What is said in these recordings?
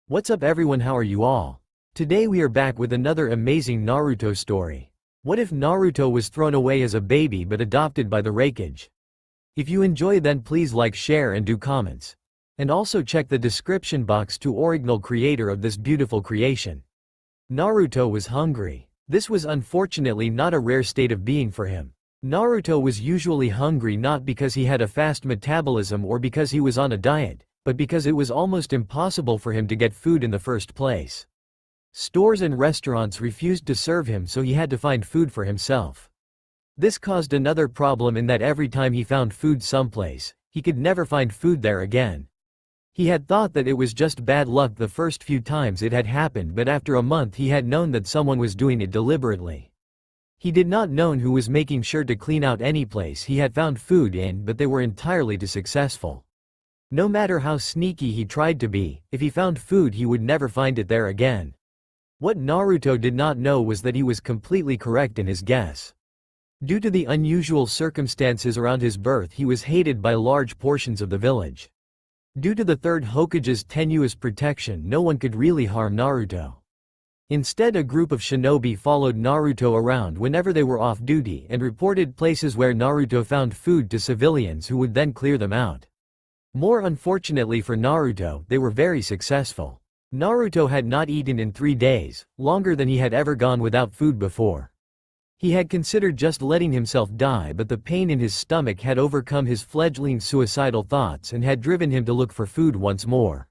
What's up everyone, how are you all? Today we are back with another amazing Naruto story. What if Naruto was thrown away as a baby but adopted by the Raikage? If you enjoy then please like, share and do comments. And also check the description box to original creator of this beautiful creation. Naruto was hungry. This was unfortunately not a rare state of being for him. Naruto was usually hungry not because he had a fast metabolism or because he was on a diet, but because it was almost impossible for him to get food in the first place. Stores and restaurants refused to serve him, so he had to find food for himself. This caused another problem in that every time he found food someplace, he could never find food there again. He had thought that it was just bad luck the first few times it had happened, but after a month he had known that someone was doing it deliberately. He did not know who was making sure to clean out any place he had found food in, but they were entirely too successful. No matter how sneaky he tried to be, if he found food he would never find it there again. What Naruto did not know was that he was completely correct in his guess. Due to the unusual circumstances around his birth, he was hated by large portions of the village. Due to the third Hokage's tenuous protection, no one could really harm Naruto. Instead, a group of shinobi followed Naruto around whenever they were off duty and reported places where Naruto found food to civilians who would then clear them out. More unfortunately for Naruto, they were very successful. Naruto had not eaten in 3 days, longer than he had ever gone without food before. He had considered just letting himself die, but the pain in his stomach had overcome his fledgling suicidal thoughts and had driven him to look for food once more.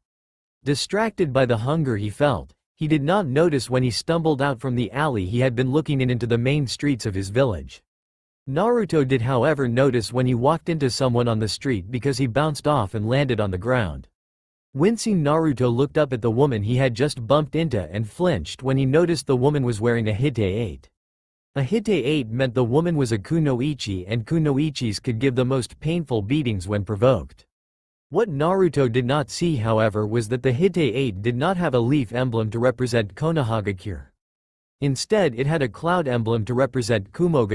Distracted by the hunger he felt, he did not notice when he stumbled out from the alley he had been looking in into the main streets of his village. Naruto did however notice when he walked into someone on the street because he bounced off and landed on the ground. Wincing, Naruto looked up at the woman he had just bumped into and flinched when he noticed the woman was wearing a hite-8. A hite-8 meant the woman was a kunoichi, and kunoichis could give the most painful beatings when provoked. What Naruto did not see however was that the hite-8 did not have a leaf emblem to represent Konoha. Instead it had a cloud emblem to represent Kumo.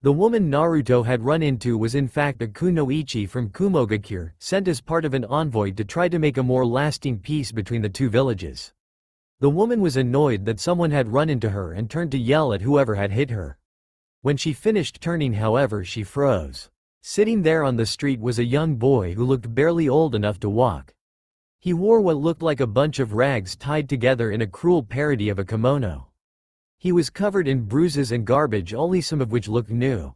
The woman Naruto had run into was in fact a kunoichi from Kumo, sent as part of an envoy to try to make a more lasting peace between the two villages. The woman was annoyed that someone had run into her and turned to yell at whoever had hit her. When she finished turning however, she froze. Sitting there on the street was a young boy who looked barely old enough to walk. He wore what looked like a bunch of rags tied together in a cruel parody of a kimono. He was covered in bruises and garbage, only some of which looked new.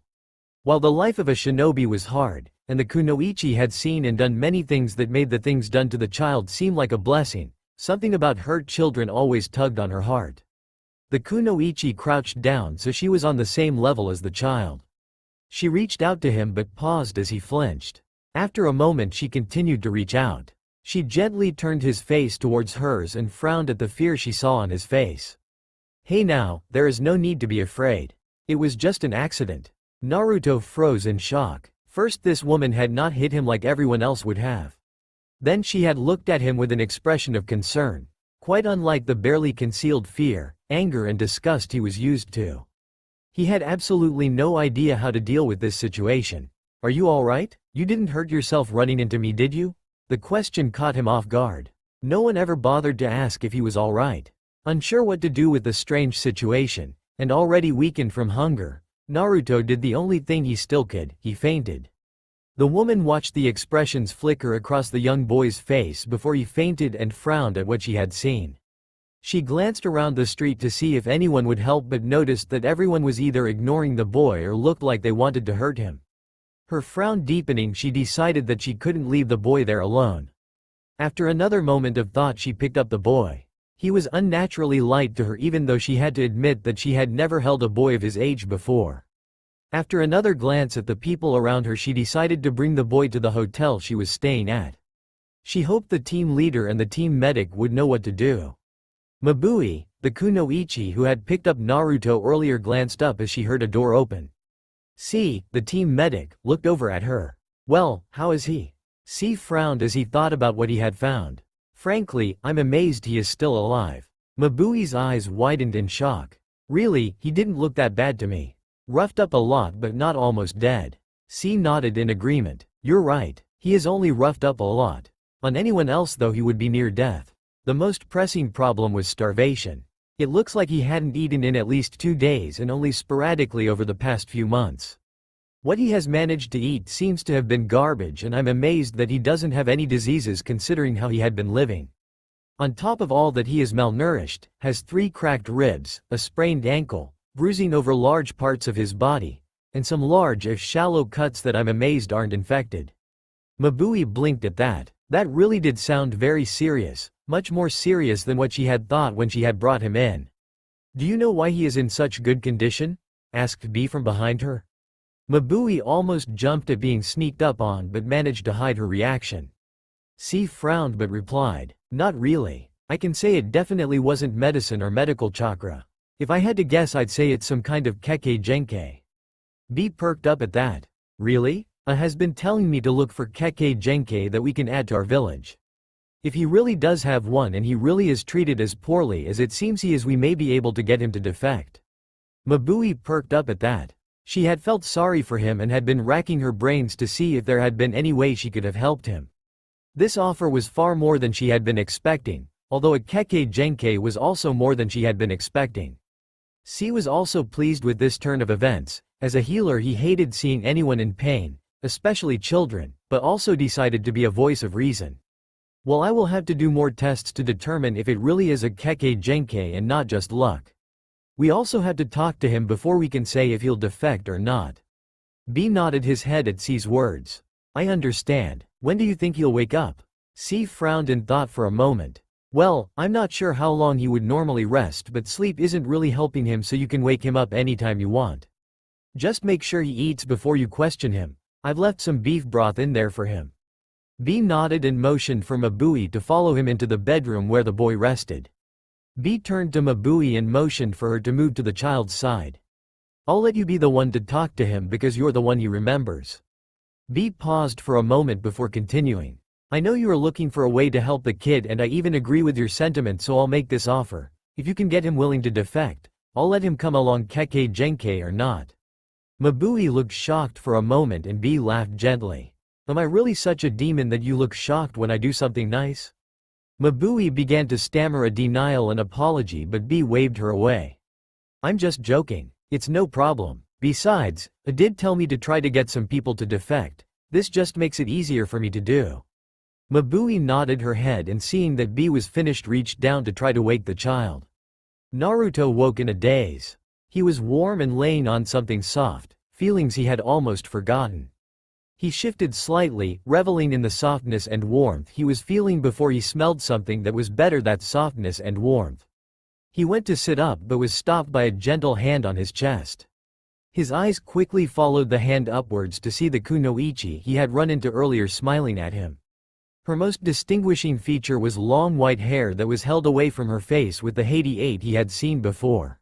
While the life of a shinobi was hard, and the kunoichi had seen and done many things that made the things done to the child seem like a blessing, something about hurt children always tugged on her heart. The kunoichi crouched down so she was on the same level as the child. She reached out to him but paused as he flinched. After a moment she continued to reach out. She gently turned his face towards hers and frowned at the fear she saw on his face. "Hey now, there is no need to be afraid. It was just an accident." Naruto froze in shock. First, this woman had not hit him like everyone else would have. Then she had looked at him with an expression of concern, quite unlike the barely concealed fear, anger and disgust he was used to. He had absolutely no idea how to deal with this situation. "Are you alright? You didn't hurt yourself running into me, did you?" The question caught him off guard. No one ever bothered to ask if he was alright. Unsure what to do with the strange situation, and already weakened from hunger, Naruto did the only thing he still could: he fainted. The woman watched the expressions flicker across the young boy's face before he fainted and frowned at what she had seen. She glanced around the street to see if anyone would help but noticed that everyone was either ignoring the boy or looked like they wanted to hurt him. Her frown deepening, she decided that she couldn't leave the boy there alone. After another moment of thought, she picked up the boy. He was unnaturally light to her, even though she had to admit that she had never held a boy of his age before. After another glance at the people around her, she decided to bring the boy to the hotel she was staying at. She hoped the team leader and the team medic would know what to do. Mabui, the kunoichi who had picked up Naruto earlier, glanced up as she heard a door open. C, the team medic, looked over at her. "Well, how is he?" C frowned as he thought about what he had found. "Frankly, I'm amazed he is still alive." Mabui's eyes widened in shock. "Really, he didn't look that bad to me. Roughed up a lot but not almost dead." C nodded in agreement. "You're right, he is only roughed up a lot. On anyone else though he would be near death." The most pressing problem was starvation. It looks like he hadn't eaten in at least 2 days and only sporadically over the past few months. What he has managed to eat seems to have been garbage, and I'm amazed that he doesn't have any diseases considering how he had been living. On top of all that, he is malnourished, has 3 cracked ribs, a sprained ankle, bruising over large parts of his body, and some large if shallow cuts that I'm amazed aren't infected. Mabui blinked at that. That really did sound very serious, much more serious than what she had thought when she had brought him in. "Do you know why he is in such good condition?" asked B from behind her. Mabui almost jumped at being sneaked up on but managed to hide her reaction. C frowned but replied, "Not really. I can say it definitely wasn't medicine or medical chakra. If I had to guess, I'd say it's some kind of keke genkai." B perked up at that. "Really? A has been telling me to look for keke genkai that we can add to our village. If he really does have one and he really is treated as poorly as it seems he is, we may be able to get him to defect." Mabui perked up at that. She had felt sorry for him and had been racking her brains to see if there had been any way she could have helped him. This offer was far more than she had been expecting, although a keke genkai was also more than she had been expecting. C was also pleased with this turn of events. As a healer, he hated seeing anyone in pain, especially children, but also decided to be a voice of reason. "Well, I will have to do more tests to determine if it really is a keke genkai and not just luck. We also have to talk to him before we can say if he'll defect or not." B nodded his head at C's words. "I understand. When do you think he'll wake up?" C frowned and thought for a moment. "Well, I'm not sure how long he would normally rest, but sleep isn't really helping him, so you can wake him up anytime you want. Just make sure he eats before you question him. I've left some beef broth in there for him." B nodded and motioned for Mabui to follow him into the bedroom where the boy rested. B turned to Mabui and motioned for her to move to the child's side. "I'll let you be the one to talk to him because you're the one he remembers." B paused for a moment before continuing. "I know you are looking for a way to help the kid, and I even agree with your sentiment, so I'll make this offer. If you can get him willing to defect, I'll let him come along, keke genkai or not." Mabui looked shocked for a moment and B laughed gently. "Am I really such a demon that you look shocked when I do something nice?" Mabui began to stammer a denial and apology, but B waved her away. "I'm just joking. It's no problem. Besides, A did tell me to try to get some people to defect. This just makes it easier for me to do." Mabui nodded her head and seeing that B was finished reached down to try to wake the child. Naruto woke in a daze. He was warm and laying on something soft, feelings he had almost forgotten. He shifted slightly, reveling in the softness and warmth he was feeling before he smelled something that was better, that softness and warmth. He went to sit up but was stopped by a gentle hand on his chest. His eyes quickly followed the hand upwards to see the Kunoichi he had run into earlier smiling at him. Her most distinguishing feature was long white hair that was held away from her face with the Haiti 8 he had seen before.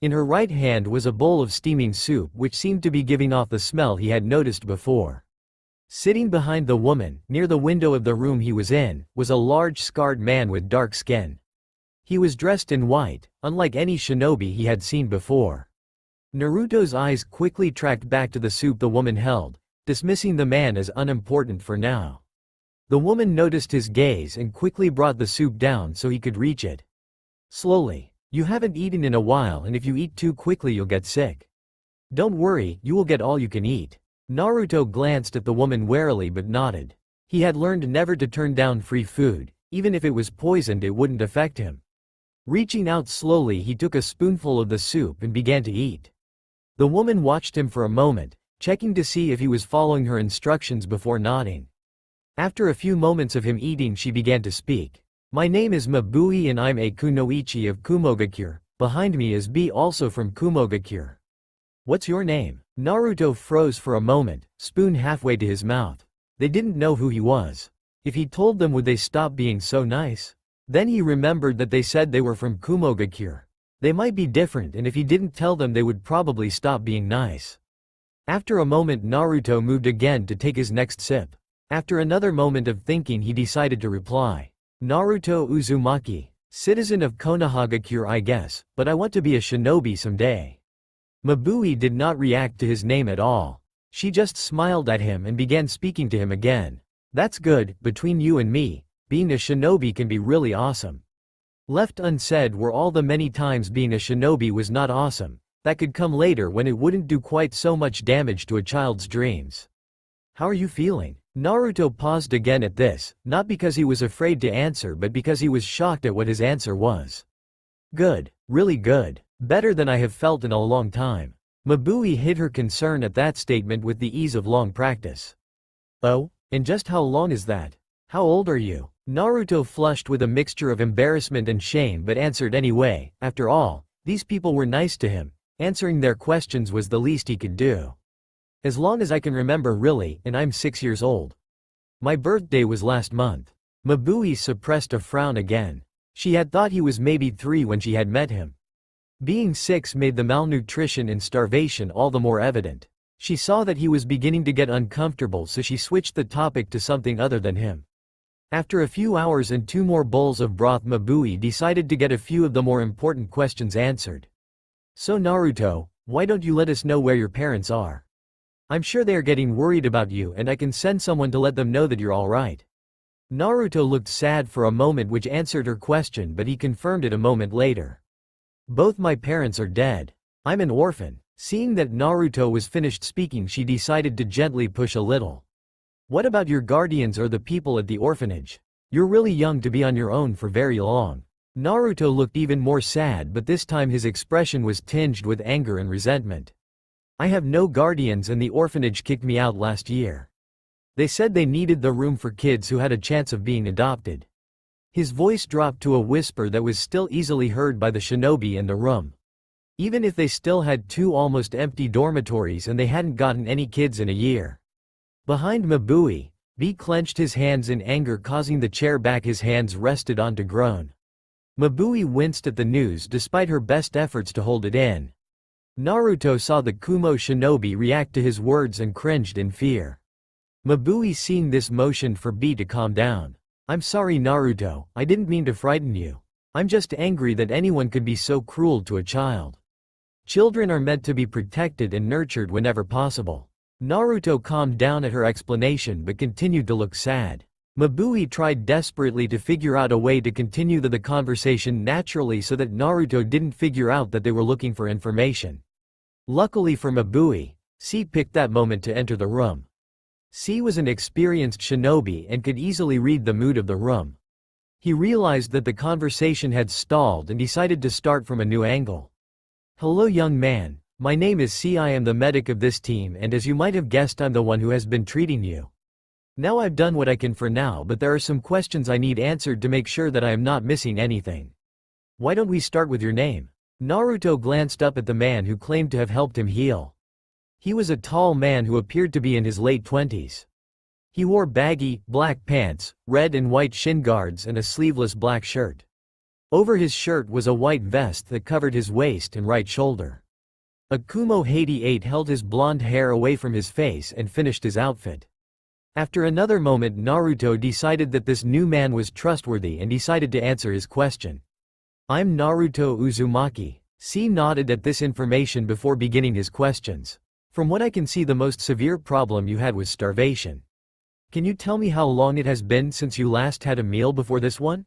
In her right hand was a bowl of steaming soup which seemed to be giving off the smell he had noticed before. Sitting behind the woman, near the window of the room he was in, was a large scarred man with dark skin. He was dressed in white, unlike any shinobi he had seen before. Naruto's eyes quickly tracked back to the soup the woman held, dismissing the man as unimportant for now. The woman noticed his gaze and quickly brought the soup down so he could reach it. Slowly. "You haven't eaten in a while, and if you eat too quickly you'll get sick. Don't worry, you will get all you can eat." Naruto glanced at the woman warily but nodded. He had learned never to turn down free food. Even if it was poisoned it wouldn't affect him. Reaching out slowly he took a spoonful of the soup and began to eat. The woman watched him for a moment, checking to see if he was following her instructions before nodding. After a few moments of him eating she began to speak. "My name is Mabui and I'm a Kunoichi of Kumogakure. Behind me is B, also from Kumogakure. What's your name?" Naruto froze for a moment, spoon halfway to his mouth. They didn't know who he was. If he told them, would they stop being so nice? Then he remembered that they said they were from Kumogakure. They might be different, and if he didn't tell them they would probably stop being nice. After a moment Naruto moved again to take his next sip. After another moment of thinking he decided to reply. "Naruto Uzumaki, citizen of Konoha, I guess, but I want to be a shinobi someday." Mabui did not react to his name at all. She just smiled at him and began speaking to him again. "That's good. Between you and me, being a shinobi can be really awesome. Left unsaid were all the many times being a shinobi was not awesome, that could come later when it wouldn't do quite so much damage to a child's dreams. How are you feeling? Naruto paused again at this, not because he was afraid to answer but because he was shocked at what his answer was. Good, really good, better than I have felt in a long time. Mabui hid her concern at that statement with the ease of long practice. Oh, and just how long is that? How old are you? Naruto flushed with a mixture of embarrassment and shame but answered anyway. After all, these people were nice to him. Answering their questions was the least he could do. As long as I can remember really, and I'm 6 years old. My birthday was last month. Mabui suppressed a frown again. She had thought he was maybe 3 when she had met him. Being 6 made the malnutrition and starvation all the more evident. She saw that he was beginning to get uncomfortable, so she switched the topic to something other than him. After a few hours and 2 more bowls of broth, Mabui decided to get a few of the more important questions answered. So Naruto, why don't you let us know where your parents are? I'm sure they are getting worried about you and I can send someone to let them know that you're alright. Naruto looked sad for a moment, which answered her question, but he confirmed it a moment later. Both my parents are dead. I'm an orphan. Seeing that Naruto was finished speaking, she decided to gently push a little. What about your guardians or the people at the orphanage? You're really young to be on your own for very long. Naruto looked even more sad, but this time his expression was tinged with anger and resentment. I have no guardians and the orphanage kicked me out last year. They said they needed the room for kids who had a chance of being adopted. His voice dropped to a whisper that was still easily heard by the shinobi in the room. Even if they still had 2 almost empty dormitories and they hadn't gotten any kids in a year. Behind Mabui, B clenched his hands in anger, causing the chair back his hands rested on to groan. Mabui winced at the news despite her best efforts to hold it in. Naruto saw the Kumo shinobi react to his words and cringed in fear. Mabui, seeing this, motioned for B to calm down. I'm sorry Naruto, I didn't mean to frighten you. I'm just angry that anyone could be so cruel to a child. Children are meant to be protected and nurtured whenever possible. Naruto calmed down at her explanation but continued to look sad. Mabui tried desperately to figure out a way to continue the conversation naturally so that Naruto didn't figure out that they were looking for information. Luckily for Mabui, C picked that moment to enter the room. C was an experienced shinobi and could easily read the mood of the room. He realized that the conversation had stalled and decided to start from a new angle. Hello young man, my name is C. I am the medic of this team, and as you might have guessed, I'm the one who has been treating you. Now I've done what I can for now, but there are some questions I need answered to make sure that I am not missing anything. Why don't we start with your name? Naruto glanced up at the man who claimed to have helped him heal. He was a tall man who appeared to be in his late 20s. He wore baggy, black pants, red and white shin guards and a sleeveless black shirt. Over his shirt was a white vest that covered his waist and right shoulder. A Kumo 88 held his blonde hair away from his face and finished his outfit. After another moment, Naruto decided that this new man was trustworthy and decided to answer his question. I'm Naruto Uzumaki. C nodded at this information before beginning his questions. From what I can see, the most severe problem you had was starvation. Can you tell me how long it has been since you last had a meal before this one?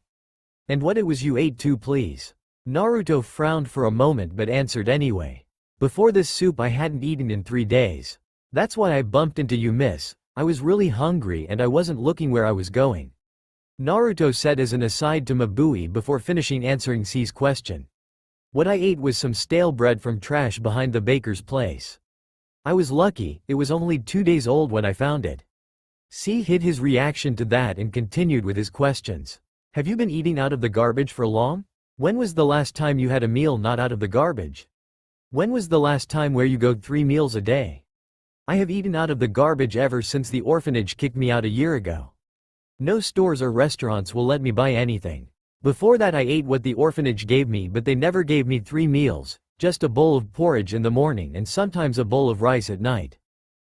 And what it was you ate too, please. Naruto frowned for a moment but answered anyway. Before this soup I hadn't eaten in 3 days. That's why I bumped into you, miss. I was really hungry and I wasn't looking where I was going. Naruto said as an aside to Mabui before finishing answering C's question. What I ate was some stale bread from trash behind the baker's place. I was lucky, it was only 2 days old when I found it. C hid his reaction to that and continued with his questions. Have you been eating out of the garbage for long? When was the last time you had a meal not out of the garbage? When was the last time where you go 3 meals a day? I have eaten out of the garbage ever since the orphanage kicked me out a year ago. No stores or restaurants will let me buy anything. Before that I ate what the orphanage gave me, but they never gave me 3 meals, just a bowl of porridge in the morning and sometimes a bowl of rice at night.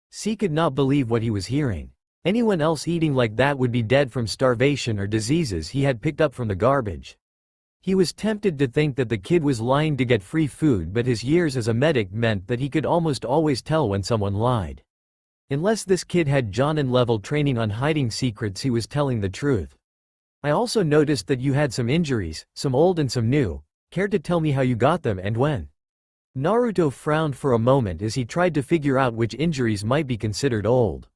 C could not believe what he was hearing. Anyone else eating like that would be dead from starvation or diseases he had picked up from the garbage. He was tempted to think that the kid was lying to get free food, but his years as a medic meant that he could almost always tell when someone lied. Unless this kid had Jonin-level training on hiding secrets, he was telling the truth. I also noticed that you had some injuries, some old and some new. Care to tell me how you got them and when? Naruto frowned for a moment as he tried to figure out which injuries might be considered old.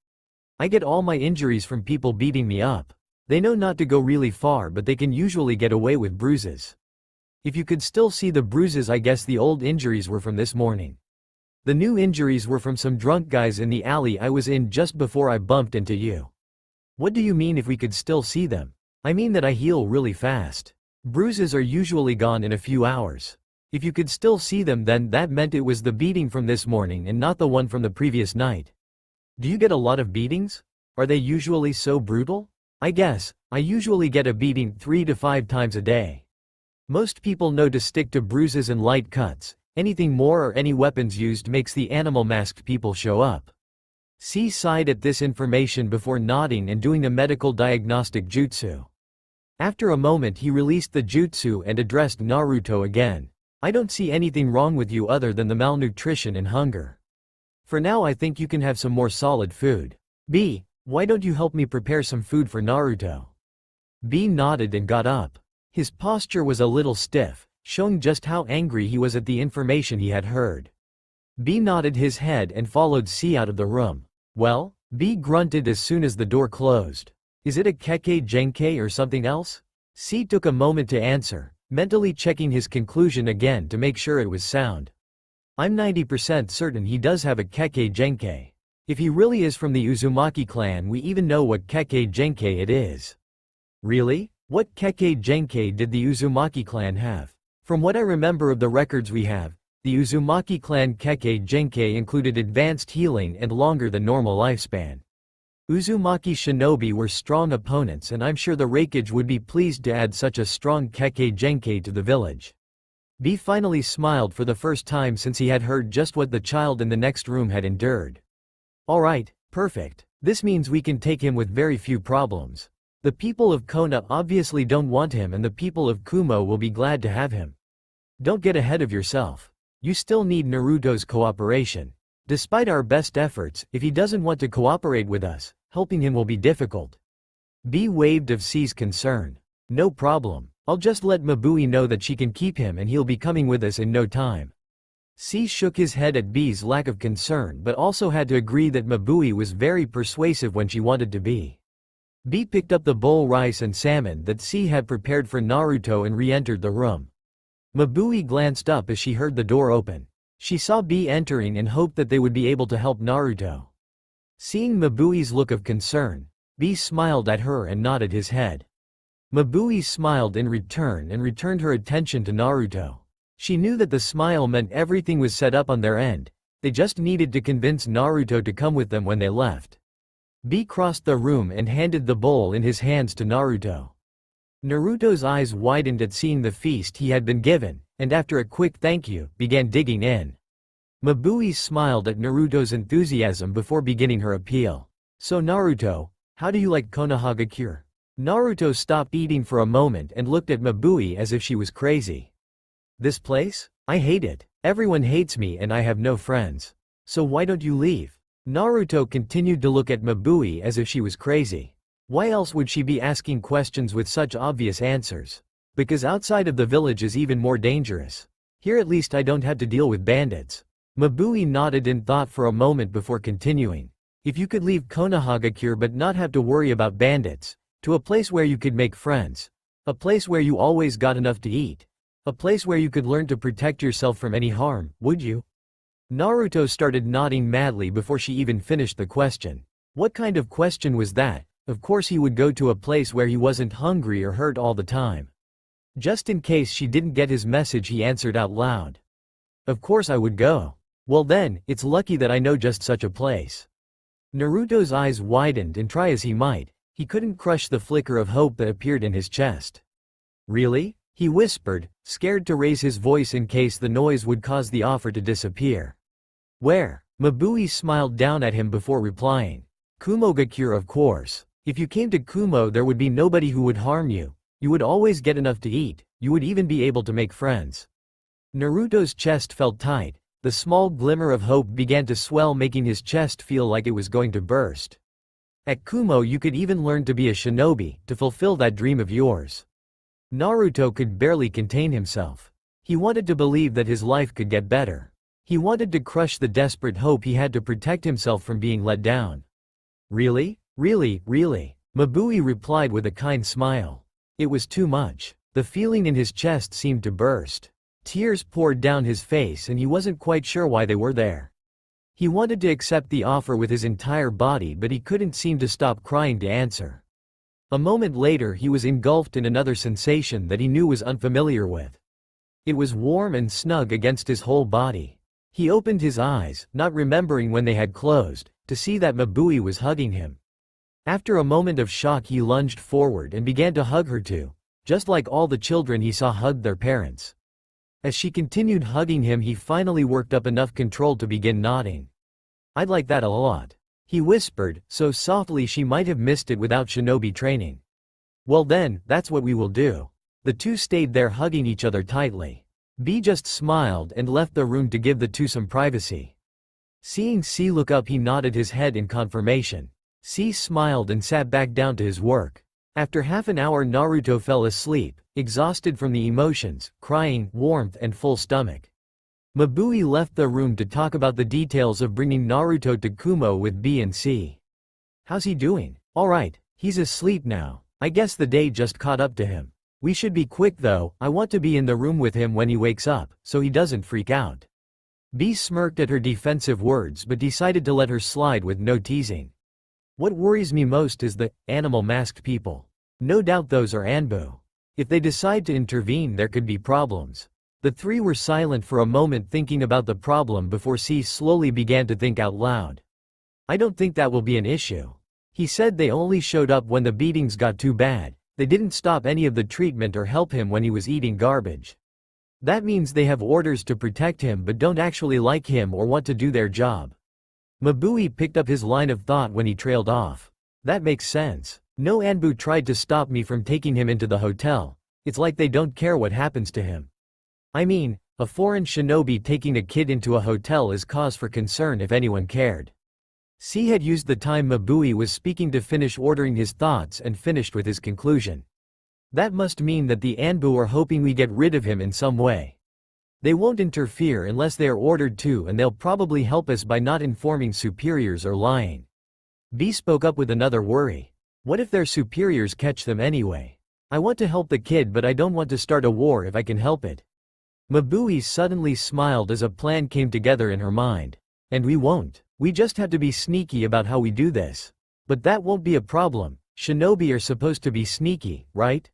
I get all my injuries from people beating me up. They know not to go really far, but they can usually get away with bruises. If you could still see the bruises, I guess the old injuries were from this morning. The new injuries were from some drunk guys in the alley I was in just before I bumped into you. What do you mean if we could still see them? I mean that I heal really fast. Bruises are usually gone in a few hours. If you could still see them, then that meant it was the beating from this morning and not the one from the previous night. Do you get a lot of beatings? Are they usually so brutal? I guess, I usually get a beating 3 to 5 times a day. Most people know to stick to bruises and light cuts. Anything more or any weapons used makes the animal masked people show up. C sighed at this information before nodding and doing a medical diagnostic jutsu. After a moment he released the jutsu and addressed Naruto again. I don't see anything wrong with you other than the malnutrition and hunger. For now I think you can have some more solid food. B, why don't you help me prepare some food for Naruto? B nodded and got up. His posture was a little stiff, showing just how angry he was at the information he had heard. B nodded his head and followed C out of the room. Well? B grunted as soon as the door closed. Is it a Kekkei Genkei or something else? C took a moment to answer, mentally checking his conclusion again to make sure it was sound. I'm 90% certain he does have a Kekkei Genkei. If he really is from the Uzumaki clan, we even know what Kekkei Genkei it is. Really? What Kekkei Genkei did the Uzumaki clan have? From what I remember of the records we have, the Uzumaki clan Kekkei Genkei included advanced healing and longer than normal lifespan. Uzumaki shinobi were strong opponents, and I'm sure the Raikage would be pleased to add such a strong Kekkei Genkei to the village. B finally smiled for the first time since he had heard just what the child in the next room had endured. Alright, perfect. This means we can take him with very few problems. The people of Konoha obviously don't want him, and the people of Kumo will be glad to have him. Don't get ahead of yourself. You still need Naruto's cooperation. Despite our best efforts, if he doesn't want to cooperate with us, helping him will be difficult. B waved of C's concern. No problem. I'll just let Mabui know that she can keep him and he'll be coming with us in no time. C shook his head at B's lack of concern, but also had to agree that Mabui was very persuasive when she wanted to be. B picked up the bowl rice and salmon that C had prepared for Naruto and re-entered the room. Mabui glanced up as she heard the door open. She saw B entering and hoped that they would be able to help Naruto. Seeing Mabui's look of concern, B smiled at her and nodded his head. Mabui smiled in return and returned her attention to Naruto. She knew that the smile meant everything was set up on their end. They just needed to convince Naruto to come with them when they left. B crossed the room and handed the bowl in his hands to Naruto. Naruto's eyes widened at seeing the feast he had been given, and after a quick thank you, began digging in. Mabui smiled at Naruto's enthusiasm before beginning her appeal. So Naruto, how do you like Konoha? Naruto stopped eating for a moment and looked at Mabui as if she was crazy. This place? I hate it. Everyone hates me and I have no friends. So why don't you leave? Naruto continued to look at Mabui as if she was crazy. Why else would she be asking questions with such obvious answers? Because outside of the village is even more dangerous. Here at least I don't have to deal with bandits. Mabui nodded in thought for a moment before continuing. If you could leave Konoha but not have to worry about bandits, to a place where you could make friends, a place where you always got enough to eat, a place where you could learn to protect yourself from any harm, would you? Naruto started nodding madly before she even finished the question. What kind of question was that? Of course he would go to a place where he wasn't hungry or hurt all the time. Just in case she didn't get his message, he answered out loud. Of course I would go. Well then, it's lucky that I know just such a place. Naruto's eyes widened, and try as he might, he couldn't crush the flicker of hope that appeared in his chest. Really? He whispered, scared to raise his voice in case the noise would cause the offer to disappear. Where? Mabui smiled down at him before replying. Kumo of course. If you came to Kumo there would be nobody who would harm you. You would always get enough to eat, you would even be able to make friends. Naruto's chest felt tight. The small glimmer of hope began to swell, making his chest feel like it was going to burst. At Kumo you could even learn to be a shinobi, to fulfill that dream of yours. Naruto could barely contain himself. He wanted to believe that his life could get better. He wanted to crush the desperate hope he had to protect himself from being let down. Really? Really, really? Mabui replied with a kind smile. It was too much. The feeling in his chest seemed to burst. Tears poured down his face and he wasn't quite sure why they were there. He wanted to accept the offer with his entire body, but he couldn't seem to stop crying to answer. A moment later he was engulfed in another sensation that he knew was unfamiliar with. It was warm and snug against his whole body. He opened his eyes, not remembering when they had closed, to see that Mabui was hugging him. After a moment of shock he lunged forward and began to hug her too, just like all the children he saw hugged their parents. As she continued hugging him he finally worked up enough control to begin nodding. "I'd like that a lot," he whispered, so softly she might have missed it without shinobi training. "Well then, that's what we will do." The two stayed there hugging each other tightly. B just smiled and left the room to give the two some privacy. Seeing C look up he nodded his head in confirmation. C smiled and sat back down to his work. After half an hour Naruto fell asleep, exhausted from the emotions, crying, warmth and full stomach. Mabui left the room to talk about the details of bringing Naruto to Kumo with B and C. "How's he doing?" "Alright, he's asleep now. I guess the day just caught up to him. We should be quick though, I want to be in the room with him when he wakes up, so he doesn't freak out." B smirked at her defensive words but decided to let her slide with no teasing. "What worries me most is the animal masked people. No doubt those are Anbu. If they decide to intervene there could be problems." The three were silent for a moment thinking about the problem before C slowly began to think out loud. "I don't think that will be an issue." He said they only showed up when the beatings got too bad. They didn't stop any of the treatment or help him when he was eating garbage. That means they have orders to protect him but don't actually like him or want to do their job. Mabui picked up his line of thought when he trailed off. "That makes sense. No Anbu tried to stop me from taking him into the hotel. It's like they don't care what happens to him. I mean, a foreign shinobi taking a kid into a hotel is cause for concern if anyone cared." C had used the time Mabui was speaking to finish ordering his thoughts and finished with his conclusion. "That must mean that the Anbu are hoping we get rid of him in some way. They won't interfere unless they are ordered to, and they'll probably help us by not informing superiors or lying." B spoke up with another worry. "What if their superiors catch them anyway? I want to help the kid but I don't want to start a war if I can help it." Mabui suddenly smiled as a plan came together in her mind. "And we won't. We just have to be sneaky about how we do this. But that won't be a problem. Shinobi are supposed to be sneaky, right?"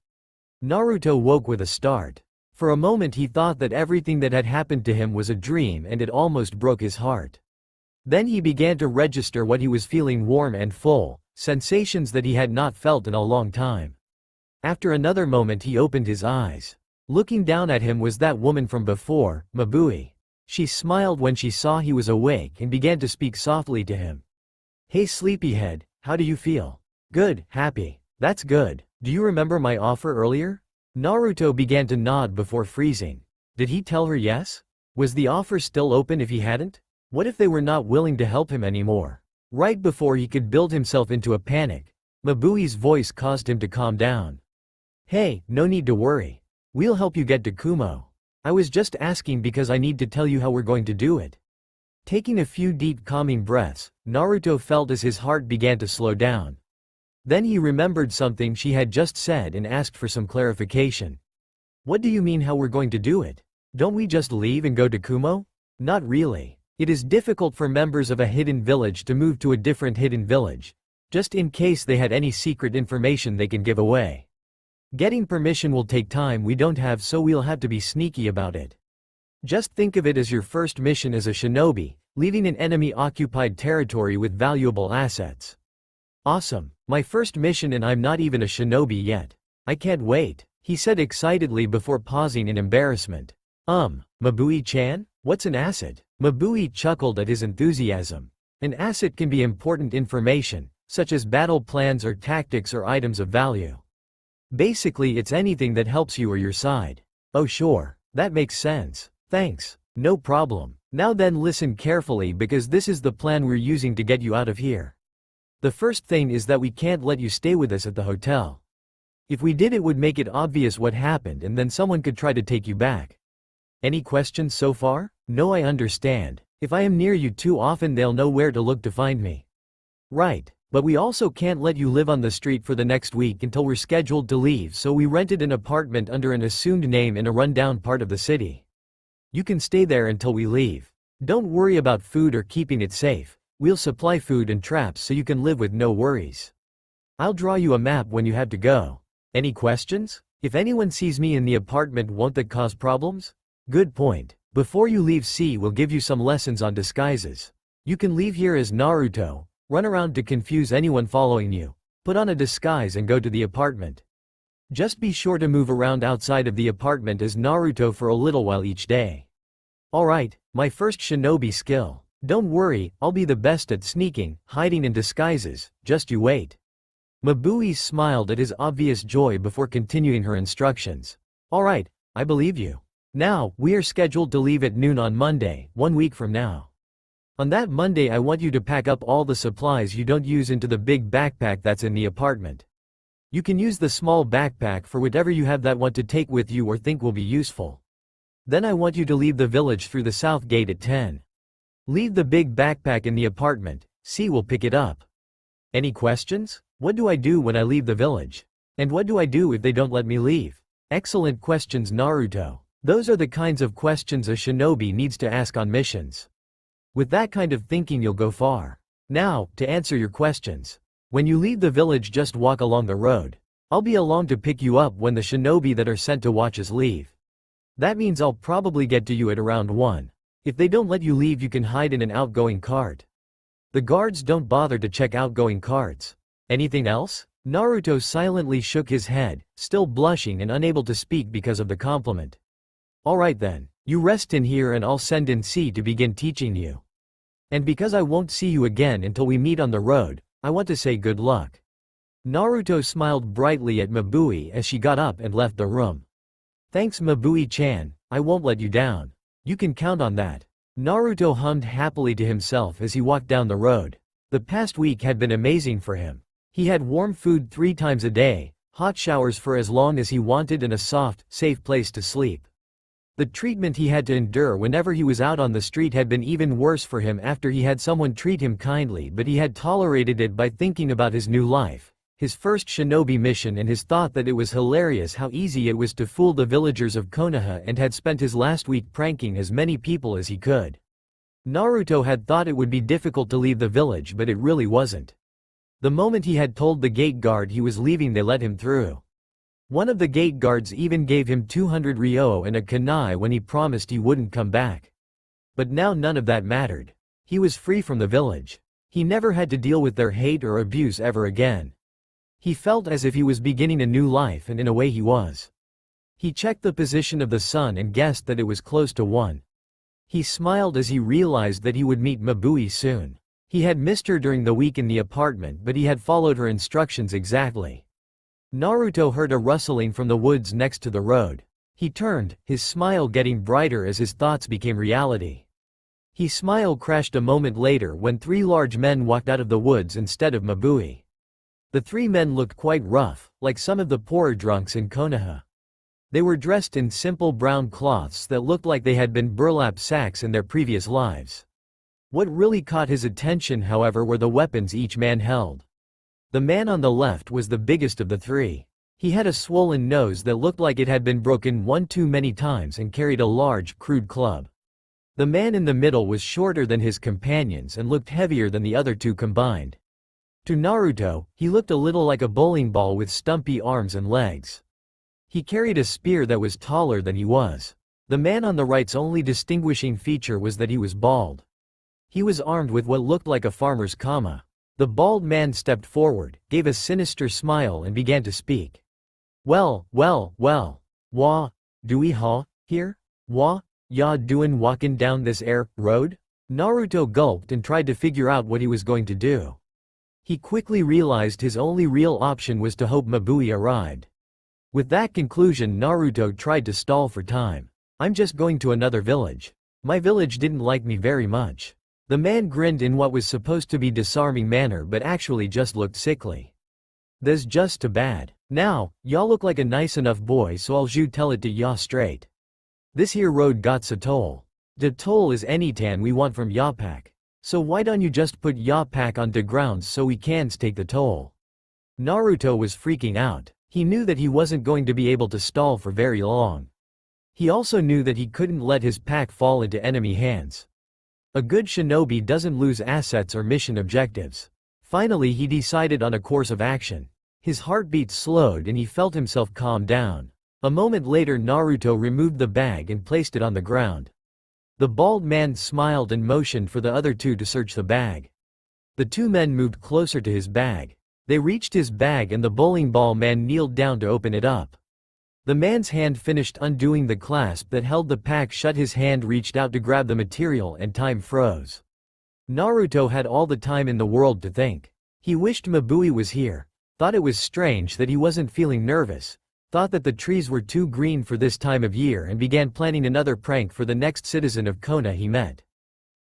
Naruto woke with a start. For a moment he thought that everything that had happened to him was a dream and it almost broke his heart. Then he began to register what he was feeling, warm and full, sensations that he had not felt in a long time. After another moment he opened his eyes. Looking down at him was that woman from before, Mabui. She smiled when she saw he was awake and began to speak softly to him. "Hey sleepyhead, how do you feel?" "Good, happy. That's good. Do you remember my offer earlier?" Naruto began to nod before freezing. Did he tell her yes? Was the offer still open if he hadn't? What if they were not willing to help him anymore? Right before he could build himself into a panic, Mabui's voice caused him to calm down. "Hey, no need to worry. We'll help you get to Kumo. I was just asking because I need to tell you how we're going to do it." Taking a few deep calming breaths, Naruto felt as his heart began to slow down. Then he remembered something she had just said and asked for some clarification. "What do you mean how we're going to do it? Don't we just leave and go to Kumo?" "Not really. It is difficult for members of a hidden village to move to a different hidden village, just in case they had any secret information they can give away. Getting permission will take time we don't have, so we'll have to be sneaky about it. Just think of it as your first mission as a shinobi, leaving an enemy-occupied territory with valuable assets." "Awesome. My first mission and I'm not even a shinobi yet. I can't wait," he said excitedly before pausing in embarrassment. Mabui-chan? What's an asset?" Mabui chuckled at his enthusiasm. "An asset can be important information, such as battle plans or tactics or items of value. Basically it's anything that helps you or your side." "Oh sure. That makes sense. Thanks. No problem. Now then listen carefully because this is the plan we're using to get you out of here." The first thing is that we can't let you stay with us at the hotel. If we did, it would make it obvious what happened and then someone could try to take you back. Any questions so far? No, I understand. If I am near you too often, they'll know where to look to find me. Right. But we also can't let you live on the street for the next week until we're scheduled to leave, so we rented an apartment under an assumed name in a rundown part of the city. You can stay there until we leave. Don't worry about food or keeping it safe. We'll supply food and traps so you can live with no worries. I'll draw you a map when you have to go. Any questions? If anyone sees me in the apartment, won't that cause problems? Good point. Before you leave, C will give you some lessons on disguises. You can leave here as Naruto, run around to confuse anyone following you, put on a disguise and go to the apartment. Just be sure to move around outside of the apartment as Naruto for a little while each day. Alright, my first shinobi skill. Don't worry, I'll be the best at sneaking, hiding and disguises, just you wait. Mabui smiled at his obvious joy before continuing her instructions. Alright, I believe you. Now, we are scheduled to leave at noon on Monday, 1 week from now. On that Monday, I want you to pack up all the supplies you don't use into the big backpack that's in the apartment. You can use the small backpack for whatever you have that want to take with you or think will be useful. Then I want you to leave the village through the south gate at 10. Leave the big backpack in the apartment, C will pick it up. Any questions? What do I do when I leave the village? And what do I do if they don't let me leave? Excellent questions, Naruto. Those are the kinds of questions a shinobi needs to ask on missions. With that kind of thinking, you'll go far. Now, to answer your questions. When you leave the village, just walk along the road. I'll be along to pick you up when the shinobi that are sent to watch us leave. That means I'll probably get to you at around 1. If they don't let you leave, you can hide in an outgoing cart. The guards don't bother to check outgoing carts. Anything else? Naruto silently shook his head, still blushing and unable to speak because of the compliment. Alright then, you rest in here and I'll send in C to begin teaching you. And because I won't see you again until we meet on the road, I want to say good luck. Naruto smiled brightly at Mabui as she got up and left the room. Thanks Mabui-chan, I won't let you down. You can count on that. Naruto hummed happily to himself as he walked down the road. The past week had been amazing for him. He had warm food 3 times a day, hot showers for as long as he wanted and a soft, safe place to sleep. The treatment he had to endure whenever he was out on the street had been even worse for him after he had someone treat him kindly, but he had tolerated it by thinking about his new life, his first shinobi mission, and his thought that it was hilarious how easy it was to fool the villagers of Konoha, and had spent his last week pranking as many people as he could. Naruto had thought it would be difficult to leave the village, but it really wasn't. The moment he had told the gate guard he was leaving, they let him through. One of the gate guards even gave him 200 ryo and a kunai when he promised he wouldn't come back. But now none of that mattered. He was free from the village. He never had to deal with their hate or abuse ever again. He felt as if he was beginning a new life, and in a way he was. He checked the position of the sun and guessed that it was close to 1. He smiled as he realized that he would meet Mabui soon. He had missed her during the week in the apartment, but he had followed her instructions exactly. Naruto heard a rustling from the woods next to the road. He turned, his smile getting brighter as his thoughts became reality. His smile crashed a moment later when 3 large men walked out of the woods instead of Mabui. The 3 men looked quite rough, like some of the poorer drunks in Konoha. They were dressed in simple brown cloths that looked like they had been burlap sacks in their previous lives. What really caught his attention, however, were the weapons each man held. The man on the left was the biggest of the 3. He had a swollen nose that looked like it had been broken one too many times and carried a large, crude club. The man in the middle was shorter than his companions and looked heavier than the other 2 combined. To Naruto, he looked a little like a bowling ball with stumpy arms and legs. He carried a spear that was taller than he was. The man on the right's only distinguishing feature was that he was bald. He was armed with what looked like a farmer's kama. The bald man stepped forward, gave a sinister smile and began to speak. Well, wha, do we ha, here? Wha, ya doin' walkin' down this air, road? Naruto gulped and tried to figure out what he was going to do. He quickly realized his only real option was to hope Mabui arrived. With that conclusion, Naruto tried to stall for time. I'm just going to another village. My village didn't like me very much. The man grinned in what was supposed to be disarming manner but actually just looked sickly. "That's just too bad. Now, y'all look like a nice enough boy, so I'll ju tell it to y'all straight. This here road got's a toll. De toll is anytan we want from y'all pack. So why don't you just put y'all pack on de grounds so we cans take the toll?" Naruto was freaking out. He knew that he wasn't going to be able to stall for very long. He also knew that he couldn't let his pack fall into enemy hands. A good shinobi doesn't lose assets or mission objectives. Finally he decided on a course of action. His heartbeat slowed and he felt himself calm down. A moment later Naruto removed the bag and placed it on the ground. The bald man smiled and motioned for the other two to search the bag. The two men moved closer to his bag. They reached his bag and the bowling ball man kneeled down to open it up. The man's hand finished undoing the clasp that held the pack shut. His hand reached out to grab the material and time froze. Naruto had all the time in the world to think. He wished Mabui was here, thought it was strange that he wasn't feeling nervous, thought that the trees were too green for this time of year and began planning another prank for the next citizen of Konoha he met.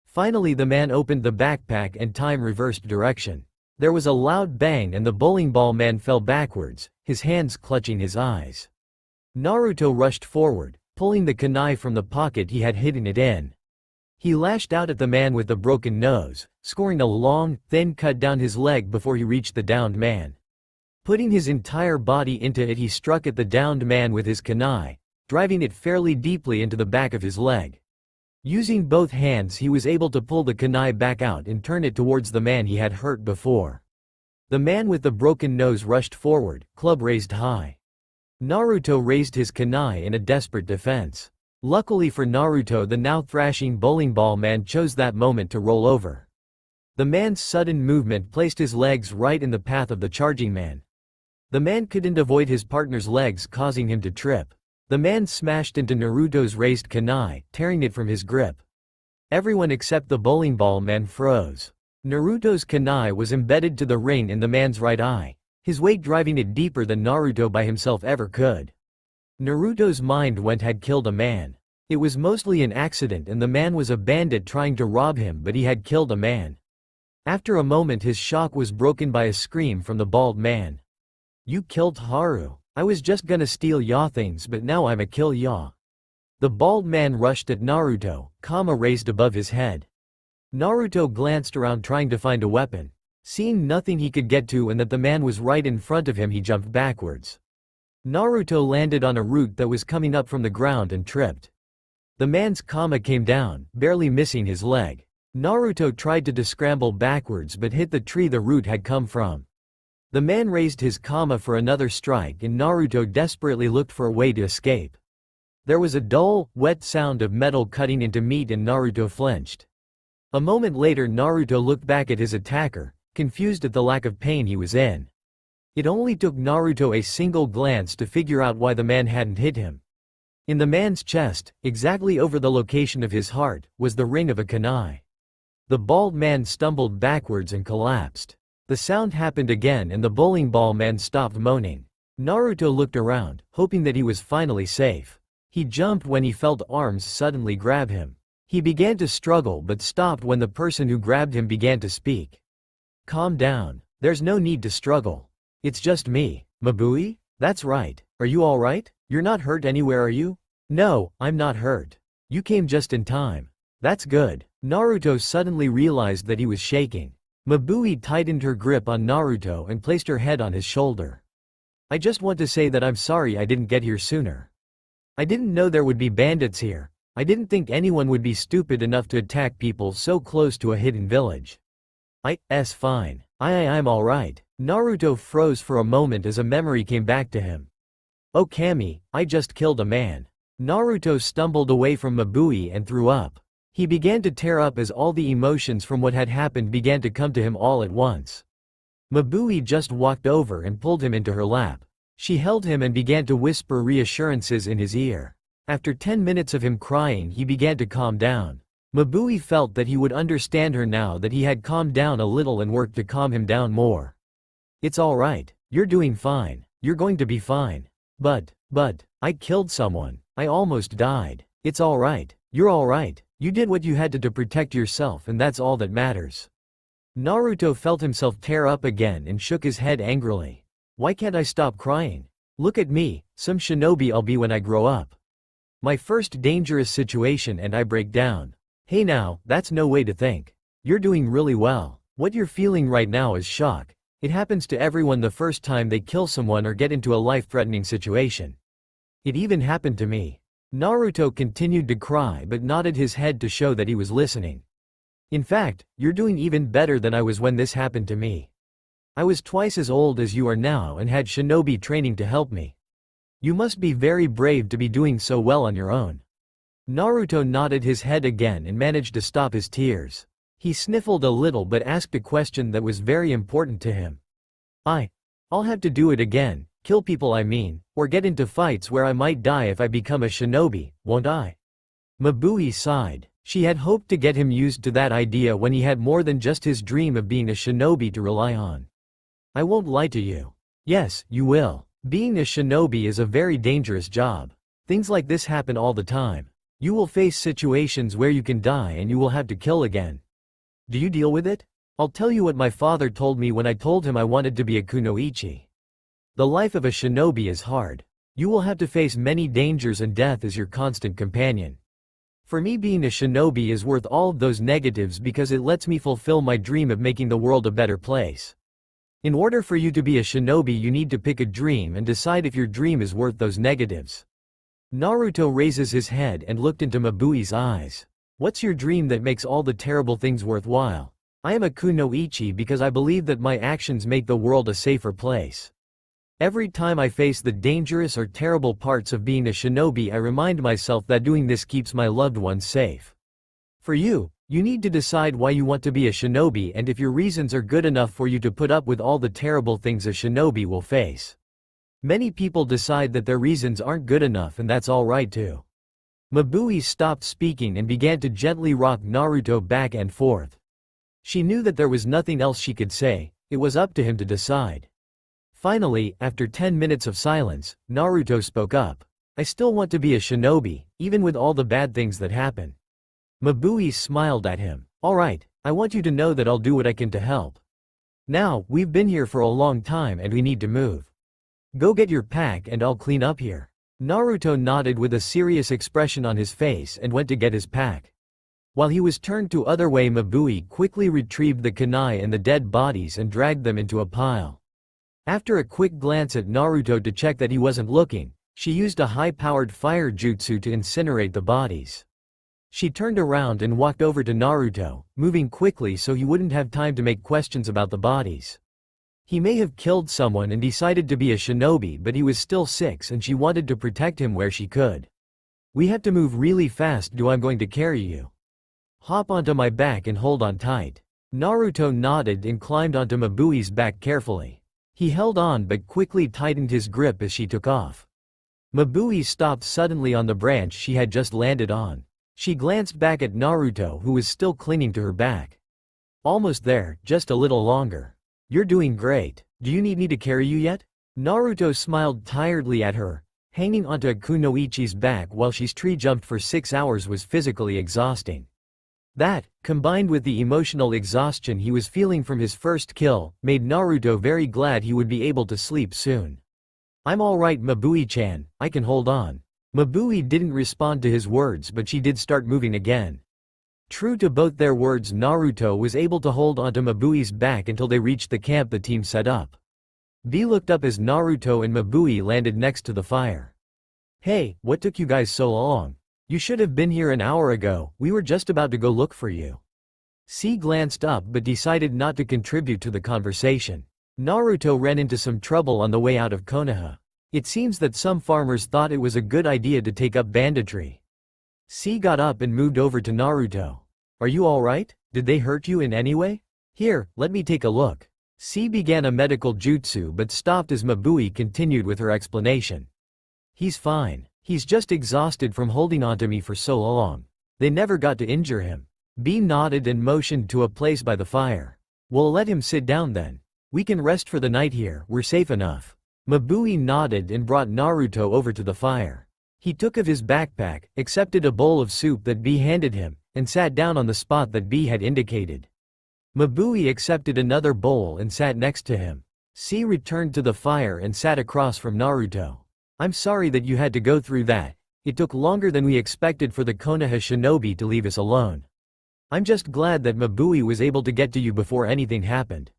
Finally the man opened the backpack and time reversed direction. There was a loud bang and the bowling ball man fell backwards, his hands clutching his eyes. Naruto rushed forward, pulling the kunai from the pocket he had hidden it in. He lashed out at the man with the broken nose, scoring a long, thin cut down his leg before he reached the downed man. Putting his entire body into it he struck at the downed man with his kunai, driving it fairly deeply into the back of his leg. Using both hands he was able to pull the kunai back out and turn it towards the man he had hurt before. The man with the broken nose rushed forward, club raised high. Naruto raised his kunai in a desperate defense. Luckily for Naruto the now thrashing bowling ball man chose that moment to roll over. The man's sudden movement placed his legs right in the path of the charging man. The man couldn't avoid his partner's legs causing him to trip. The man smashed into Naruto's raised kunai, tearing it from his grip. Everyone except the bowling ball man froze. Naruto's kunai was embedded to the ring in the man's right eye, his weight driving it deeper than Naruto by himself ever could. Naruto's mind went had killed a man. It was mostly an accident and the man was a bandit trying to rob him, but he had killed a man. After a moment his shock was broken by a scream from the bald man. "You killed Haru. I was just gonna steal ya things but now I'ma kill ya." The bald man rushed at Naruto, kama raised above his head. Naruto glanced around trying to find a weapon. Seeing nothing he could get to and that the man was right in front of him he jumped backwards. Naruto landed on a root that was coming up from the ground and tripped. The man's kama came down, barely missing his leg. Naruto tried to scramble backwards but hit the tree the root had come from. The man raised his kama for another strike and Naruto desperately looked for a way to escape. There was a dull, wet sound of metal cutting into meat and Naruto flinched. A moment later Naruto looked back at his attacker, confused at the lack of pain he was in. It only took Naruto a single glance to figure out why the man hadn't hit him. In the man's chest, exactly over the location of his heart, was the ring of a kunai. The bald man stumbled backwards and collapsed. The sound happened again and the bowling ball man stopped moaning. Naruto looked around, hoping that he was finally safe. He jumped when he felt arms suddenly grab him. He began to struggle but stopped when the person who grabbed him began to speak. "Calm down. There's no need to struggle. It's just me, Mabui? That's right. Are you alright? You're not hurt anywhere, are you?" "No, I'm not hurt. You came just in time. That's good." Naruto suddenly realized that he was shaking. Mabui tightened her grip on Naruto and placed her head on his shoulder. "I just want to say that I'm sorry I didn't get here sooner. I didn't know there would be bandits here. I didn't think anyone would be stupid enough to attack people so close to a hidden village. It's fine. I'm alright." Naruto froze for a moment as a memory came back to him. "Oh Kami, I just killed a man." Naruto stumbled away from Mabui and threw up. He began to tear up as all the emotions from what had happened began to come to him all at once. Mabui just walked over and pulled him into her lap. She held him and began to whisper reassurances in his ear. After 10 minutes of him crying he began to calm down. Mabui felt that he would understand her now that he had calmed down a little and worked to calm him down more. "It's alright. You're doing fine. You're going to be fine. But, I killed someone. I almost died. It's alright. You're alright. You did what you had to protect yourself and that's all that matters. Naruto felt himself tear up again and shook his head angrily. Why can't I stop crying? Look at me, some shinobi I'll be when I grow up. My first dangerous situation and I break down. Hey now, that's no way to think. You're doing really well. What you're feeling right now is shock. It happens to everyone the first time they kill someone or get into a life-threatening situation. It even happened to me. Naruto continued to cry but nodded his head to show that he was listening. In fact, you're doing even better than I was when this happened to me. I was twice as old as you are now and had shinobi training to help me. You must be very brave to be doing so well on your own. Naruto nodded his head again and managed to stop his tears. He sniffled a little but asked a question that was very important to him. I'll have to do it again, kill people I mean, or get into fights where I might die if I become a shinobi, won't I? Mabui sighed. She had hoped to get him used to that idea when he had more than just his dream of being a shinobi to rely on. I won't lie to you. Yes, you will. Being a shinobi is a very dangerous job. Things like this happen all the time. You will face situations where you can die and you will have to kill again. Do you deal with it? I'll tell you what my father told me when I told him I wanted to be a kunoichi. The life of a shinobi is hard. You will have to face many dangers and death is your constant companion. For me, being a shinobi is worth all of those negatives because it lets me fulfill my dream of making the world a better place. In order for you to be a shinobi, you need to pick a dream and decide if your dream is worth those negatives. Naruto raises his head and looked into Mabui's eyes. What's your dream that makes all the terrible things worthwhile? I am a kunoichi because I believe that my actions make the world a safer place. Every time I face the dangerous or terrible parts of being a shinobi, I remind myself that doing this keeps my loved ones safe. For you, you need to decide why you want to be a shinobi and if your reasons are good enough for you to put up with all the terrible things a shinobi will face. Many people decide that their reasons aren't good enough and that's alright too. Mabui stopped speaking and began to gently rock Naruto back and forth. She knew that there was nothing else she could say, it was up to him to decide. Finally, after 10 minutes of silence, Naruto spoke up. I still want to be a shinobi, even with all the bad things that happen. Mabui smiled at him. Alright, I want you to know that I'll do what I can to help. Now, we've been here for a long time and we need to move. Go get your pack and I'll clean up here. Naruto nodded with a serious expression on his face and went to get his pack. While he was turned to other way, Mabui quickly retrieved the kunai and the dead bodies and dragged them into a pile. After a quick glance at Naruto to check that he wasn't looking, she used a high-powered fire jutsu to incinerate the bodies. She turned around and walked over to Naruto, moving quickly so he wouldn't have time to make questions about the bodies. He may have killed someone and decided to be a shinobi, but he was still 6 and she wanted to protect him where she could. We have to move really fast. I'm going to carry you. Hop onto my back and hold on tight. Naruto nodded and climbed onto Mabui's back carefully. He held on but quickly tightened his grip as she took off. Mabui stopped suddenly on the branch she had just landed on. She glanced back at Naruto, who was still clinging to her back. Almost there, just a little longer. You're doing great. Do you need me to carry you yet? Naruto smiled tiredly at her. Hanging onto Kunoichi's back while she's tree jumped for 6 hours was physically exhausting. That, combined with the emotional exhaustion he was feeling from his first kill, made Naruto very glad he would be able to sleep soon. I'm alright, Mabui-chan, I can hold on. Mabui didn't respond to his words, but she did start moving again. True to both their words, Naruto was able to hold onto Mabui's back until they reached the camp the team set up. B looked up as Naruto and Mabui landed next to the fire. Hey, what took you guys so long? You should have been here an hour ago, we were just about to go look for you. C glanced up but decided not to contribute to the conversation. Naruto ran into some trouble on the way out of Konoha. It seems that some farmers thought it was a good idea to take up banditry. C got up and moved over to Naruto. Are you alright? Did they hurt you in any way? Here, let me take a look. C began a medical jutsu but stopped as Mabui continued with her explanation. He's fine. He's just exhausted from holding onto me for so long. They never got to injure him. B nodded and motioned to a place by the fire. We'll let him sit down then. We can rest for the night here, we're safe enough. Mabui nodded and brought Naruto over to the fire. He took of his backpack, accepted a bowl of soup that B handed him, and sat down on the spot that B had indicated. Mabui accepted another bowl and sat next to him. C returned to the fire and sat across from Naruto. I'm sorry that you had to go through that. It took longer than we expected for the Konoha shinobi to leave us alone. I'm just glad that Mabui was able to get to you before anything happened.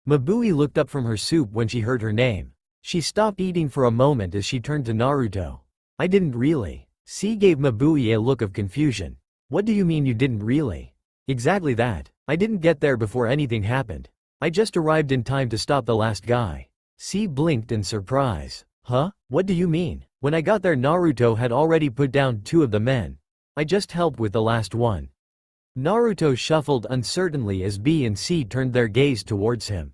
Mabui looked up from her soup when she heard her name. She stopped eating for a moment as she turned to Naruto. I didn't really. C gave Mabui a look of confusion. What do you mean you didn't really? Exactly that. I didn't get there before anything happened. I just arrived in time to stop the last guy. C blinked in surprise. Huh? What do you mean? When I got there Naruto had already put down 2 of the men. I just helped with the last one. Naruto shuffled uncertainly as B and C turned their gaze towards him.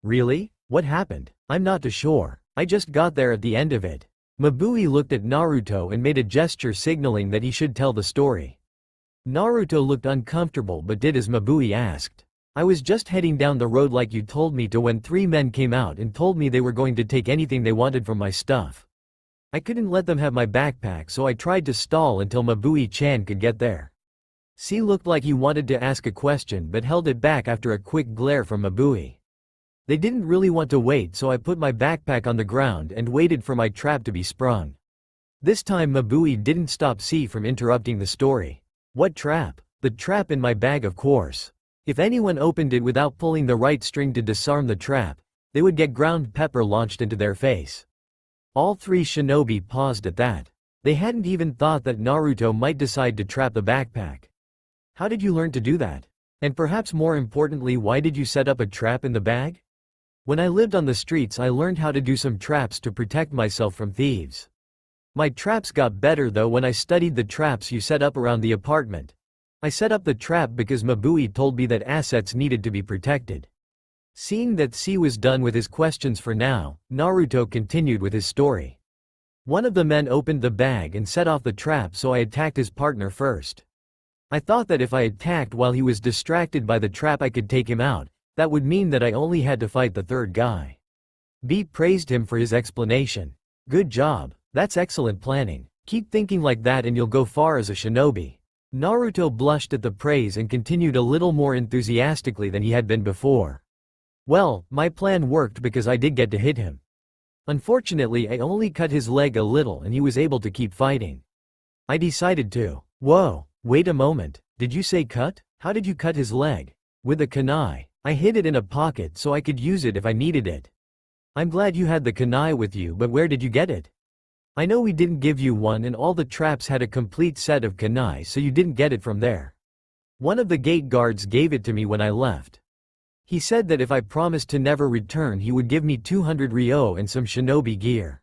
Really? What happened? I'm not too sure. I just got there at the end of it. Mabui looked at Naruto and made a gesture signaling that he should tell the story. Naruto looked uncomfortable but did as Mabui asked. I was just heading down the road like you told me to when 3 men came out and told me they were going to take anything they wanted from my stuff. I couldn't let them have my backpack so I tried to stall until Mabui-chan could get there. C looked like he wanted to ask a question but held it back after a quick glare from Mabui. They didn't really want to wait so I put my backpack on the ground and waited for my trap to be sprung. This time Mabui didn't stop C from interrupting the story. What trap? The trap in my bag of course. If anyone opened it without pulling the right string to disarm the trap, they would get ground pepper launched into their face. All 3 shinobi paused at that. They hadn't even thought that Naruto might decide to trap the backpack. How did you learn to do that? And perhaps more importantly, why did you set up a trap in the bag? When I lived on the streets I learned how to do some traps to protect myself from thieves. My traps got better though when I studied the traps you set up around the apartment. I set up the trap because Mabui told me that assets needed to be protected. Seeing that C was done with his questions for now, Naruto continued with his story. One of the men opened the bag and set off the trap so I attacked his partner first. I thought that if I attacked while he was distracted by the trap I could take him out, that would mean that I only had to fight the 3rd guy. B praised him for his explanation. Good job. That's excellent planning. Keep thinking like that and you'll go far as a shinobi. Naruto blushed at the praise and continued a little more enthusiastically than he had been before. Well, my plan worked because I did get to hit him. Unfortunately I only cut his leg a little and he was able to keep fighting. I decided to. Whoa, wait a moment, did you say cut? How did you cut his leg? With a kunai. I hid it in a pocket so I could use it if I needed it. I'm glad you had the kunai with you but where did you get it? I know we didn't give you one and all the traps had a complete set of kunai so you didn't get it from there. One of the gate guards gave it to me when I left. He said that if I promised to never return he would give me 200 ryo and some shinobi gear.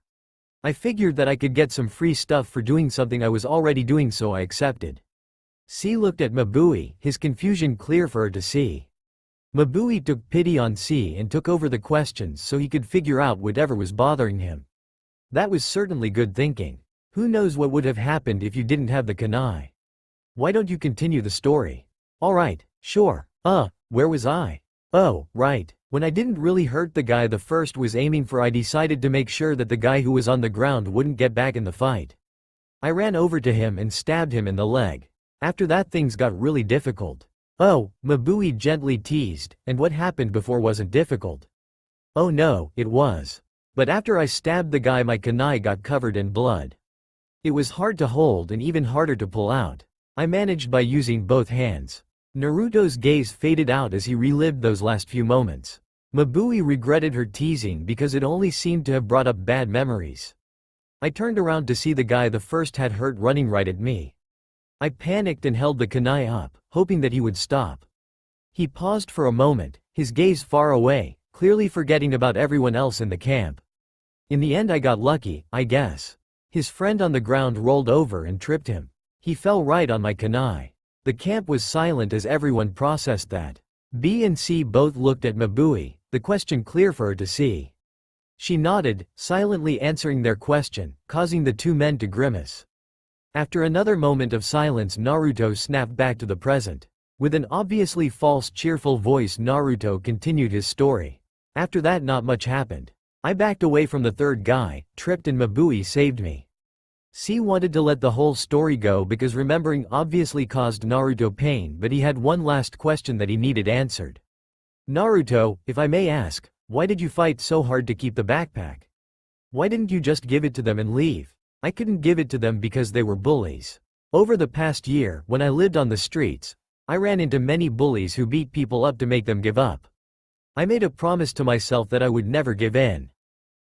I figured that I could get some free stuff for doing something I was already doing so I accepted. C looked at Mabui, his confusion clear for her to see. Mabui took pity on C and took over the questions so he could figure out whatever was bothering him. That was certainly good thinking. Who knows what would have happened if you didn't have the kunai? Why don't you continue the story? Alright, sure. Where was I? Oh, right. When I didn't really hurt the guy the first was aiming for I decided to make sure that the guy who was on the ground wouldn't get back in the fight. I ran over to him and stabbed him in the leg. After that things got really difficult. Oh, Mabui gently teased, and what happened before wasn't difficult. Oh no, it was. But after I stabbed the guy my kunai got covered in blood. It was hard to hold and even harder to pull out. I managed by using both hands. Naruto's gaze faded out as he relived those last few moments. Mabui regretted her teasing because it only seemed to have brought up bad memories. I turned around to see the guy the first had hurt running right at me. I panicked and held the kunai up, hoping that he would stop. He paused for a moment, his gaze far away, clearly forgetting about everyone else in the camp. In the end I got lucky, I guess. His friend on the ground rolled over and tripped him. He fell right on my kunai. The camp was silent as everyone processed that. B and C both looked at Mabui, the question clear for her to see. She nodded, silently answering their question, causing the 2 men to grimace. After another moment of silence Naruto snapped back to the present. With an obviously false cheerful voice Naruto continued his story. After that not much happened. I backed away from the 3rd guy, tripped and Mabui saved me. C wanted to let the whole story go because remembering obviously caused Naruto pain, but he had one last question that he needed answered. Naruto, if I may ask, why did you fight so hard to keep the backpack? Why didn't you just give it to them and leave? I couldn't give it to them because they were bullies. Over the past year, when I lived on the streets, I ran into many bullies who beat people up to make them give up. I made a promise to myself that I would never give in.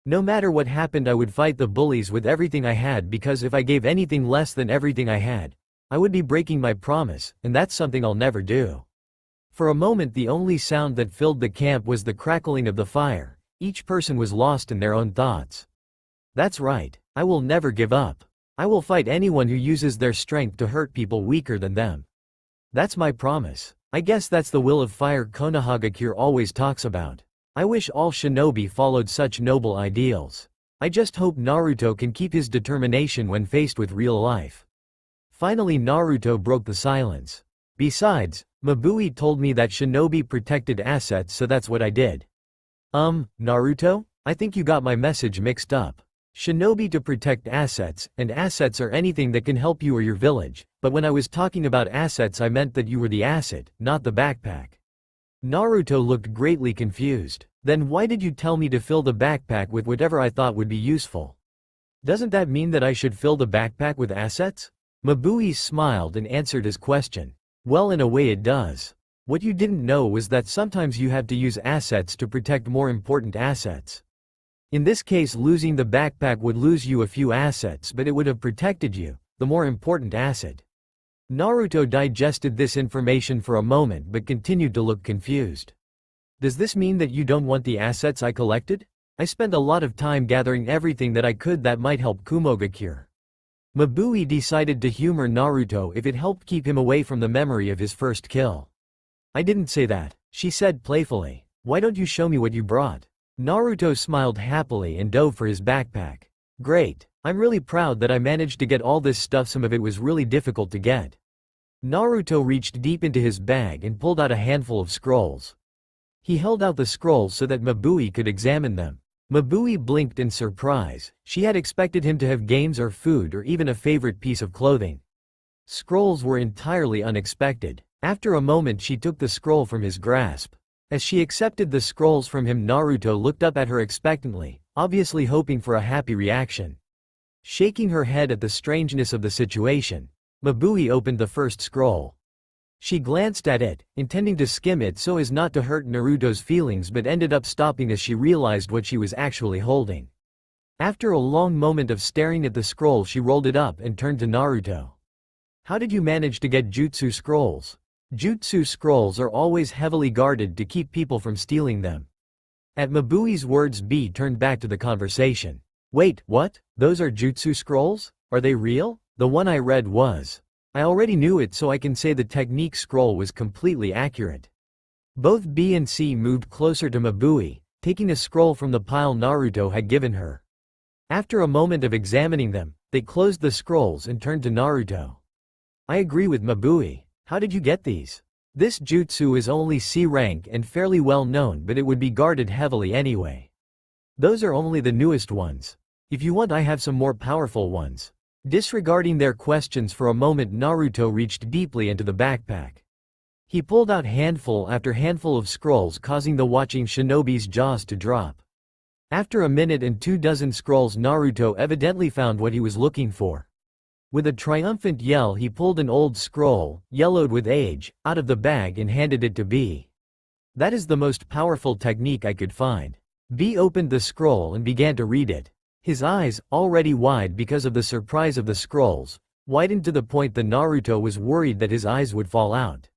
No matter what happened, I would fight the bullies with everything I had, because if I gave anything less than everything I had, I would be breaking my promise, and that's something I'll never do. For a moment the only sound that filled the camp was the crackling of the fire. Each person was lost in their own thoughts. That's right, I will never give up. I will fight anyone who uses their strength to hurt people weaker than them. That's my promise. I guess that's the will of fire Konoha Gakure always talks about. I wish all shinobi followed such noble ideals. I just hope Naruto can keep his determination when faced with real life. Finally Naruto broke the silence. Besides, Mabui told me that shinobi protected assets, so that's what I did. Naruto? I think you got my message mixed up. Shinobi to protect assets, and assets are anything that can help you or your village, but when I was talking about assets I meant that you were the asset, not the backpack. Naruto looked greatly confused. Then why did you tell me to fill the backpack with whatever I thought would be useful? Doesn't that mean that I should fill the backpack with assets? Mabui smiled and answered his question. Well, in a way it does. What you didn't know was that sometimes you have to use assets to protect more important assets. In this case, losing the backpack would lose you a few assets, but it would have protected you, the more important asset. Naruto digested this information for a moment but continued to look confused. Does this mean that you don't want the assets I collected? I spent a lot of time gathering everything that I could that might help Kumo Gakure. Mabui decided to humor Naruto if it helped keep him away from the memory of his first kill. I didn't say that, she said playfully. Why don't you show me what you brought? Naruto smiled happily and dove for his backpack. Great, I'm really proud that I managed to get all this stuff. Some of it was really difficult to get. Naruto reached deep into his bag and pulled out a handful of scrolls. He held out the scrolls so that Mabui could examine them. Mabui blinked in surprise. She had expected him to have games or food or even a favorite piece of clothing. Scrolls were entirely unexpected. After a moment she took the scroll from his grasp. As she accepted the scrolls from him, Naruto looked up at her expectantly, obviously hoping for a happy reaction. Shaking her head at the strangeness of the situation, Mabui opened the first scroll. She glanced at it, intending to skim it so as not to hurt Naruto's feelings, but ended up stopping as she realized what she was actually holding. After a long moment of staring at the scroll, she rolled it up and turned to Naruto. How did you manage to get jutsu scrolls? Jutsu scrolls are always heavily guarded to keep people from stealing them. At Mabui's words, B turned back to the conversation. Wait, what? Those are jutsu scrolls? Are they real? The one I read was. I already knew it, so I can say the technique scroll was completely accurate. Both B and C moved closer to Mabui, taking a scroll from the pile Naruto had given her. After a moment of examining them, they closed the scrolls and turned to Naruto. I agree with Mabui. How did you get these? This jutsu is only C rank and fairly well known, but it would be guarded heavily anyway. Those are only the newest ones. If you want, I have some more powerful ones. Disregarding their questions for a moment, Naruto reached deeply into the backpack. He pulled out handful after handful of scrolls, causing the watching shinobi's jaws to drop. After a minute and 24 scrolls, Naruto evidently found what he was looking for. With a triumphant yell, he pulled an old scroll, yellowed with age, out of the bag and handed it to B. That is the most powerful technique I could find. B opened the scroll and began to read it. His eyes, already wide because of the surprise of the scrolls, widened to the point that Naruto was worried that his eyes would fall out.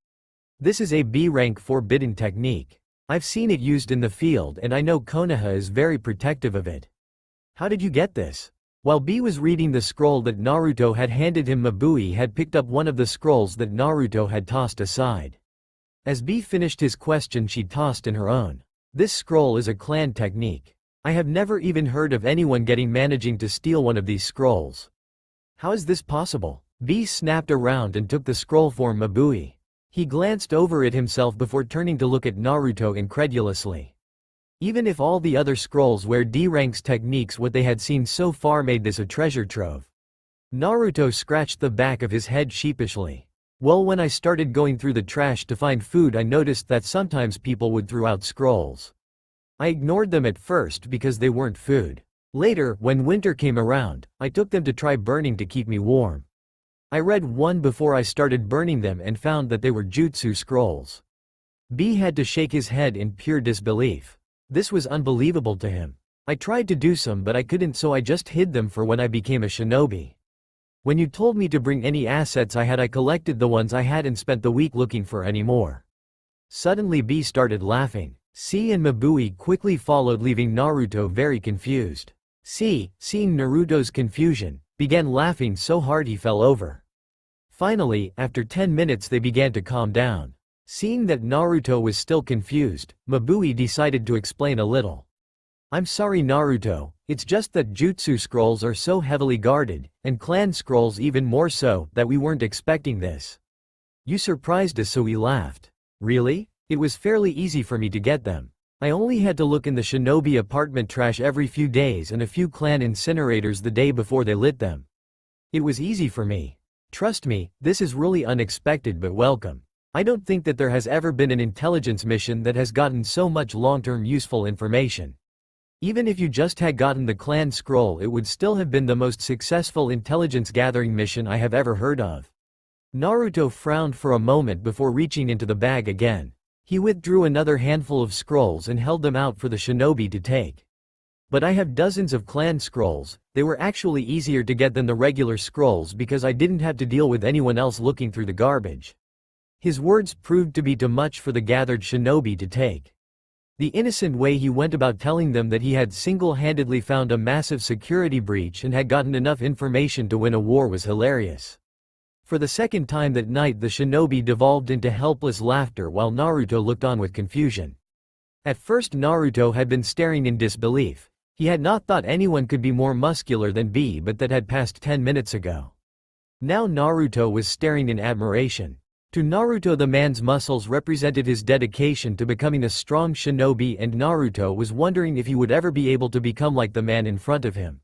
This is a B-rank forbidden technique. I've seen it used in the field and I know Konoha is very protective of it. How did you get this? While B was reading the scroll that Naruto had handed him, Mabui had picked up one of the scrolls that Naruto had tossed aside. As B finished his question, she tossed in her own. This scroll is a clan technique. I have never even heard of anyone managing to steal one of these scrolls. How is this possible? B snapped around and took the scroll from Mabui. He glanced over it himself before turning to look at Naruto incredulously. Even if all the other scrolls were D-rank's techniques, what they had seen so far made this a treasure trove. Naruto scratched the back of his head sheepishly. Well, when I started going through the trash to find food, I noticed that sometimes people would throw out scrolls. I ignored them at first because they weren't food. Later, when winter came around, I took them to try burning to keep me warm. I read one before I started burning them and found that they were jutsu scrolls. B had to shake his head in pure disbelief. This was unbelievable to him. I tried to do some but I couldn't, so I just hid them for when I became a shinobi. When you told me to bring any assets I collected the ones I had and spent the week looking for any more. Suddenly B started laughing. C and Mabui quickly followed, leaving Naruto very confused. C, seeing Naruto's confusion, began laughing so hard he fell over. Finally, after 10 minutes they began to calm down. Seeing that Naruto was still confused, Mabui decided to explain a little. I'm sorry Naruto, it's just that jutsu scrolls are so heavily guarded, and clan scrolls even more so, that we weren't expecting this. You surprised us, so we laughed. Really? It was fairly easy for me to get them. I only had to look in the shinobi apartment trash every few days and a few clan incinerators the day before they lit them. It was easy for me. Trust me, this is really unexpected but welcome. I don't think that there has ever been an intelligence mission that has gotten so much long-term useful information. Even if you just had gotten the clan scroll, it would still have been the most successful intelligence gathering mission I have ever heard of. Naruto frowned for a moment before reaching into the bag again. He withdrew another handful of scrolls and held them out for the shinobi to take. But I have dozens of clan scrolls. They were actually easier to get than the regular scrolls because I didn't have to deal with anyone else looking through the garbage. His words proved to be too much for the gathered shinobi to take. The innocent way he went about telling them that he had single-handedly found a massive security breach and had gotten enough information to win a war was hilarious. For the second time that night the shinobi devolved into helpless laughter while Naruto looked on with confusion. At first Naruto had been staring in disbelief. He had not thought anyone could be more muscular than B, but that had passed 10 minutes ago. Now Naruto was staring in admiration. To Naruto the man's muscles represented his dedication to becoming a strong shinobi, and Naruto was wondering if he would ever be able to become like the man in front of him.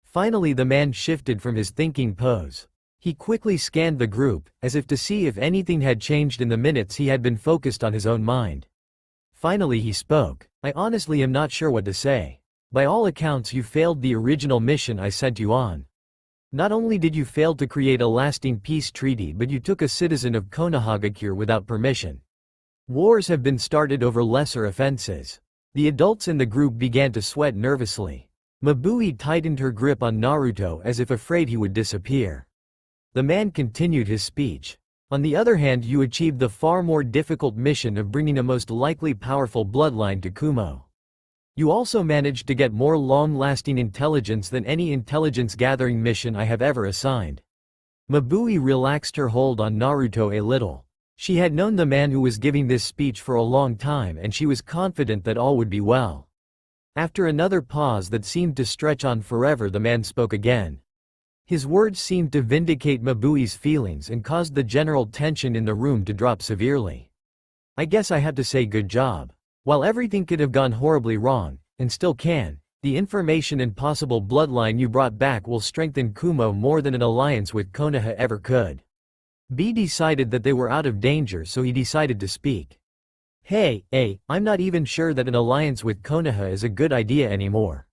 Finally the man shifted from his thinking pose. He quickly scanned the group, as if to see if anything had changed in the minutes he had been focused on his own mind. Finally he spoke. I honestly am not sure what to say. By all accounts you failed the original mission I sent you on. Not only did you fail to create a lasting peace treaty, but you took a citizen of Konoha without permission. Wars have been started over lesser offenses. The adults in the group began to sweat nervously. Mabui tightened her grip on Naruto as if afraid he would disappear. The man continued his speech. On the other hand, you achieved the far more difficult mission of bringing a most likely powerful bloodline to Kumo. You also managed to get more long-lasting intelligence than any intelligence gathering mission I have ever assigned. Mabui relaxed her hold on Naruto a little. She had known the man who was giving this speech for a long time and she was confident that all would be well. After another pause that seemed to stretch on forever, the man spoke again. His words seemed to vindicate Mabui's feelings and caused the general tension in the room to drop severely. I guess I have to say good job. While everything could have gone horribly wrong, and still can, the information and possible bloodline you brought back will strengthen Kumo more than an alliance with Konoha ever could. B decided that they were out of danger, so he decided to speak. Hey, I'm not even sure that an alliance with Konoha is a good idea anymore.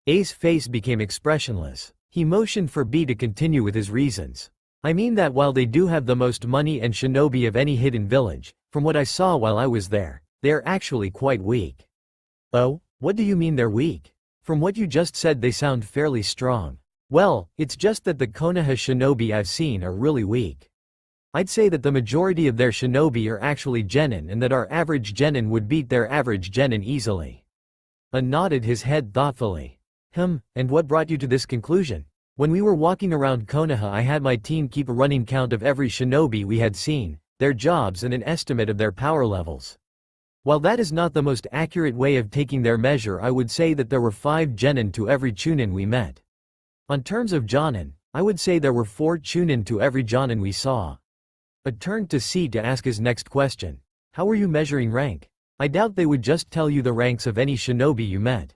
A's face became expressionless. He motioned for B to continue with his reasons. I mean that while they do have the most money and shinobi of any hidden village, from what I saw while I was there, they are actually quite weak. Oh, what do you mean they're weak? From what you just said they sound fairly strong. Well, it's just that the Konoha shinobi I've seen are really weak. I'd say that the majority of their shinobi are actually genin, and that our average genin would beat their average genin easily. A nodded his head thoughtfully. And what brought you to this conclusion? When we were walking around Konoha, I had my team keep a running count of every shinobi we had seen, their jobs, and an estimate of their power levels. While that is not the most accurate way of taking their measure, I would say that there were 5 genin to every chunin we met. On terms of jonin, I would say there were 4 chunin to every jonin we saw. I turned to C to ask his next question. How were you measuring rank? I doubt they would just tell you the ranks of any shinobi you met.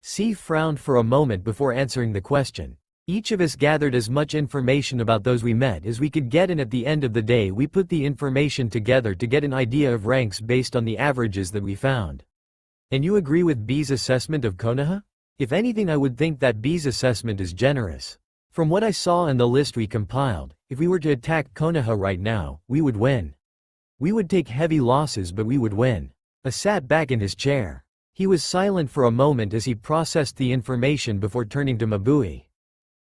C frowned for a moment before answering the question. Each of us gathered as much information about those we met as we could get, and at the end of the day we put the information together to get an idea of ranks based on the averages that we found. And you agree with B's assessment of Konoha? If anything, I would think that B's assessment is generous. From what I saw in the list we compiled, if we were to attack Konoha right now, we would win. We would take heavy losses, but we would win. I sat back in his chair. He was silent for a moment as he processed the information before turning to Mabui.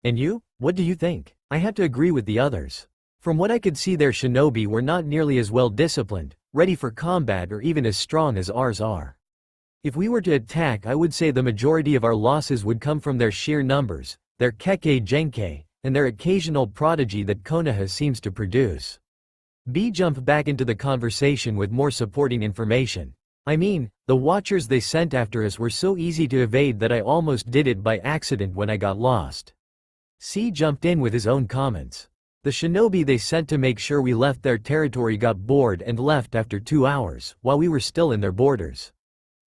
And you? What do you think? I have to agree with the others. From what I could see, their shinobi were not nearly as well disciplined, ready for combat, or even as strong as ours are. If we were to attack, I would say the majority of our losses would come from their sheer numbers, their kekkei genkei, and their occasional prodigy that Konoha seems to produce. B jumped back into the conversation with more supporting information. I mean, the watchers they sent after us were so easy to evade that I almost did it by accident when I got lost. C jumped in with his own comments. The shinobi they sent to make sure we left their territory got bored and left after 2 hours, while we were still in their borders.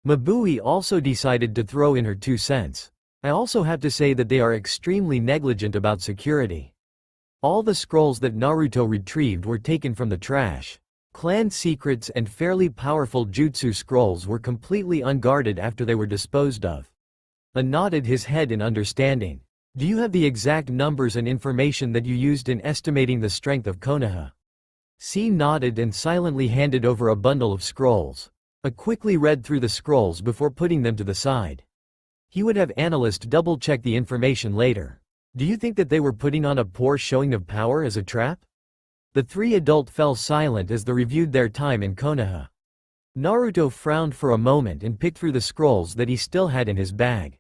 Mabui also decided to throw in her 2 cents. I also have to say that they are extremely negligent about security. All the scrolls that Naruto retrieved were taken from the trash. Clan secrets and fairly powerful jutsu scrolls were completely unguarded after they were disposed of. A nodded his head in understanding. Do you have the exact numbers and information that you used in estimating the strength of Konoha? C nodded and silently handed over a bundle of scrolls. I quickly read through the scrolls before putting them to the side. He would have analysts double-check the information later. Do you think that they were putting on a poor showing of power as a trap? The 3 adults fell silent as they reviewed their time in Konoha. Naruto frowned for a moment and picked through the scrolls that he still had in his bag.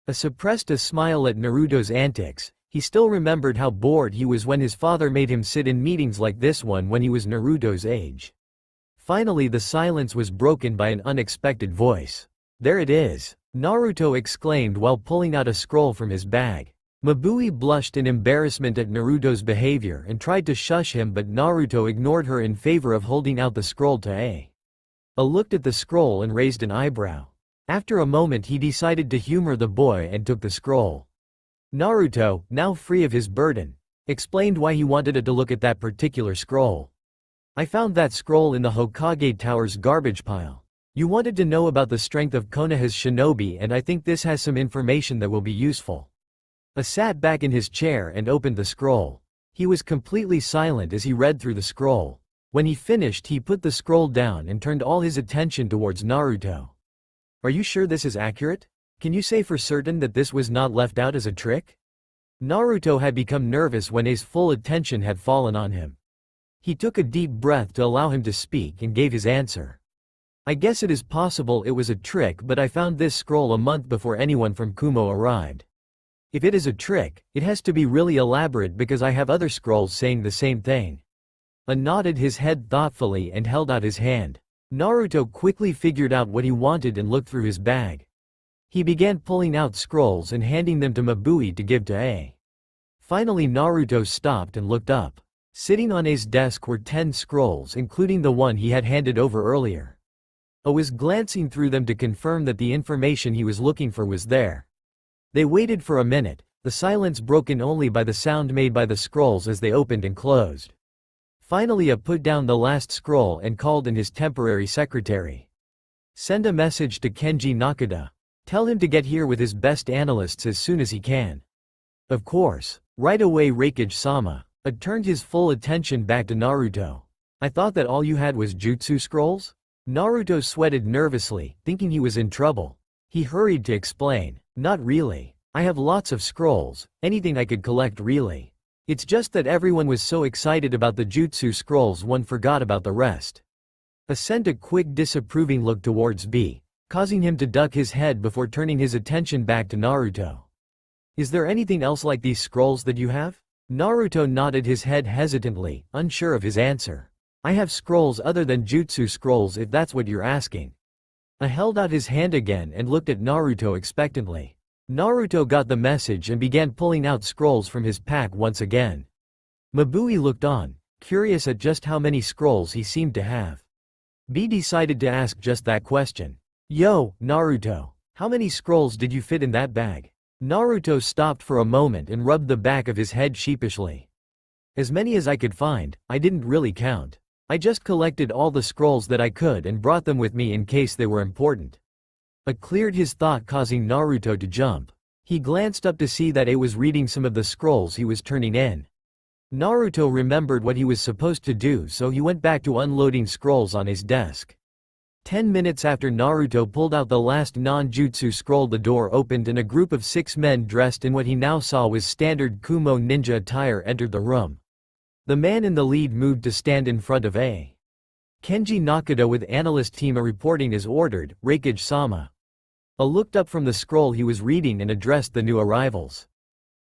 I suppressed a smile at Naruto's antics. He still remembered how bored he was when his father made him sit in meetings like this one when he was Naruto's age. Finally, the silence was broken by an unexpected voice. There it is! Naruto exclaimed while pulling out a scroll from his bag. Mabui blushed in embarrassment at Naruto's behavior and tried to shush him, but Naruto ignored her in favor of holding out the scroll to A. A looked at the scroll and raised an eyebrow. After a moment he decided to humor the boy and took the scroll. Naruto, now free of his burden, explained why he wanted to look at that particular scroll. I found that scroll in the Hokage Tower's garbage pile. You wanted to know about the strength of Konoha's shinobi, and I think this has some information that will be useful. I sat back in his chair and opened the scroll. He was completely silent as he read through the scroll. When he finished, he put the scroll down and turned all his attention towards Naruto. Are you sure this is accurate? Can you say for certain that this was not left out as a trick? Naruto had become nervous when A's full attention had fallen on him. He took a deep breath to allow him to speak and gave his answer. I guess it is possible it was a trick, but I found this scroll a month before anyone from Kumo arrived. If it is a trick, it has to be really elaborate because I have other scrolls saying the same thing. A nodded his head thoughtfully and held out his hand. Naruto quickly figured out what he wanted and looked through his bag. He began pulling out scrolls and handing them to Mabui to give to A. Finally Naruto stopped and looked up. Sitting on A's desk were 10 scrolls, including the one he had handed over earlier. A was glancing through them to confirm that the information he was looking for was there. They waited for a minute, the silence broken only by the sound made by the scrolls as they opened and closed. Finally A put down the last scroll and called in his temporary secretary. Send a message to Kenji Nakada. Tell him to get here with his best analysts as soon as he can. Of course. Right away Raikage-sama. Turned his full attention back to Naruto. I thought that all you had was jutsu scrolls? Naruto sweated nervously, thinking he was in trouble. He hurried to explain. Not really. I have lots of scrolls, anything I could collect really. It's just that everyone was so excited about the jutsu scrolls one forgot about the rest. I sent a quick disapproving look towards B, causing him to duck his head before turning his attention back to Naruto. Is there anything else like these scrolls that you have? Naruto nodded his head hesitantly, unsure of his answer. I have scrolls other than jutsu scrolls if that's what you're asking. I held out his hand again and looked at Naruto expectantly. Naruto got the message and began pulling out scrolls from his pack once again. Mabui looked on, curious at just how many scrolls he seemed to have. B decided to ask just that question. Yo, Naruto, how many scrolls did you fit in that bag? Naruto stopped for a moment and rubbed the back of his head sheepishly. As many as I could find, I didn't really count. I just collected all the scrolls that I could and brought them with me in case they were important. It cleared his thought, causing Naruto to jump. He glanced up to see that A was reading some of the scrolls he was turning in. Naruto remembered what he was supposed to do, so he went back to unloading scrolls on his desk. 10 minutes after Naruto pulled out the last non-jutsu scroll, the door opened and a group of 6 men dressed in what he now saw was standard Kumo ninja attire entered the room. The man in the lead moved to stand in front of A. Kenji Nakata with analyst team reporting as ordered. Raikage-sama. A looked up from the scroll he was reading and addressed the new arrivals.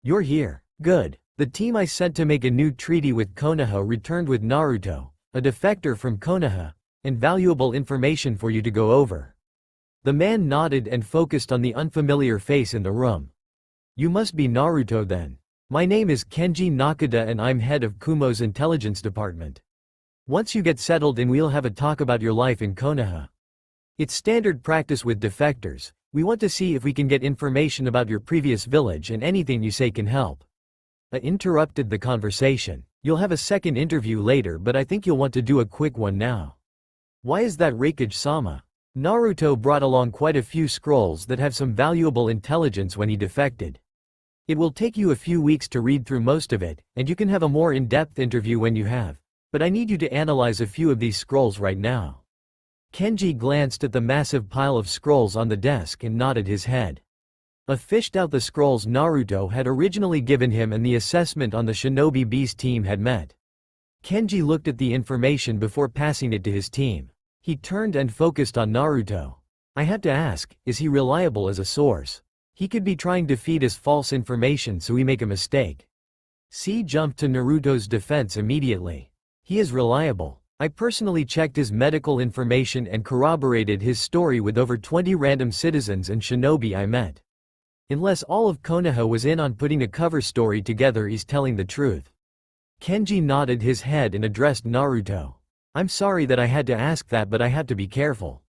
You're here. Good. The team I sent to make a new treaty with Konoha returned with Naruto, a defector from Konoha, and valuable information for you to go over. The man nodded and focused on the unfamiliar face in the room. You must be Naruto then. My name is Kenji Nakata and I'm head of Kumo's intelligence department. Once you get settled in, we'll have a talk about your life in Konoha. It's standard practice with defectors. We want to see if we can get information about your previous village, and anything you say can help. I interrupted the conversation. You'll have a second interview later, but I think you'll want to do a quick one now. Why is that, Raikage-sama? Naruto brought along quite a few scrolls that have some valuable intelligence when he defected. It will take you a few weeks to read through most of it, and you can have a more in-depth interview when you have. But I need you to analyze a few of these scrolls right now. Kenji glanced at the massive pile of scrolls on the desk and nodded his head. A fished out the scrolls Naruto had originally given him and the assessment on the Shinobi Beast team had met. Kenji looked at the information before passing it to his team. He turned and focused on Naruto. I had to ask, is he reliable as a source? He could be trying to feed us false information so we make a mistake. C jumped to Naruto's defense immediately. He is reliable. I personally checked his medical information and corroborated his story with over 20 random citizens and shinobi I met. Unless all of Konoha was in on putting a cover story together, he's telling the truth. Kenji nodded his head and addressed Naruto. I'm sorry that I had to ask that, but I had to be careful.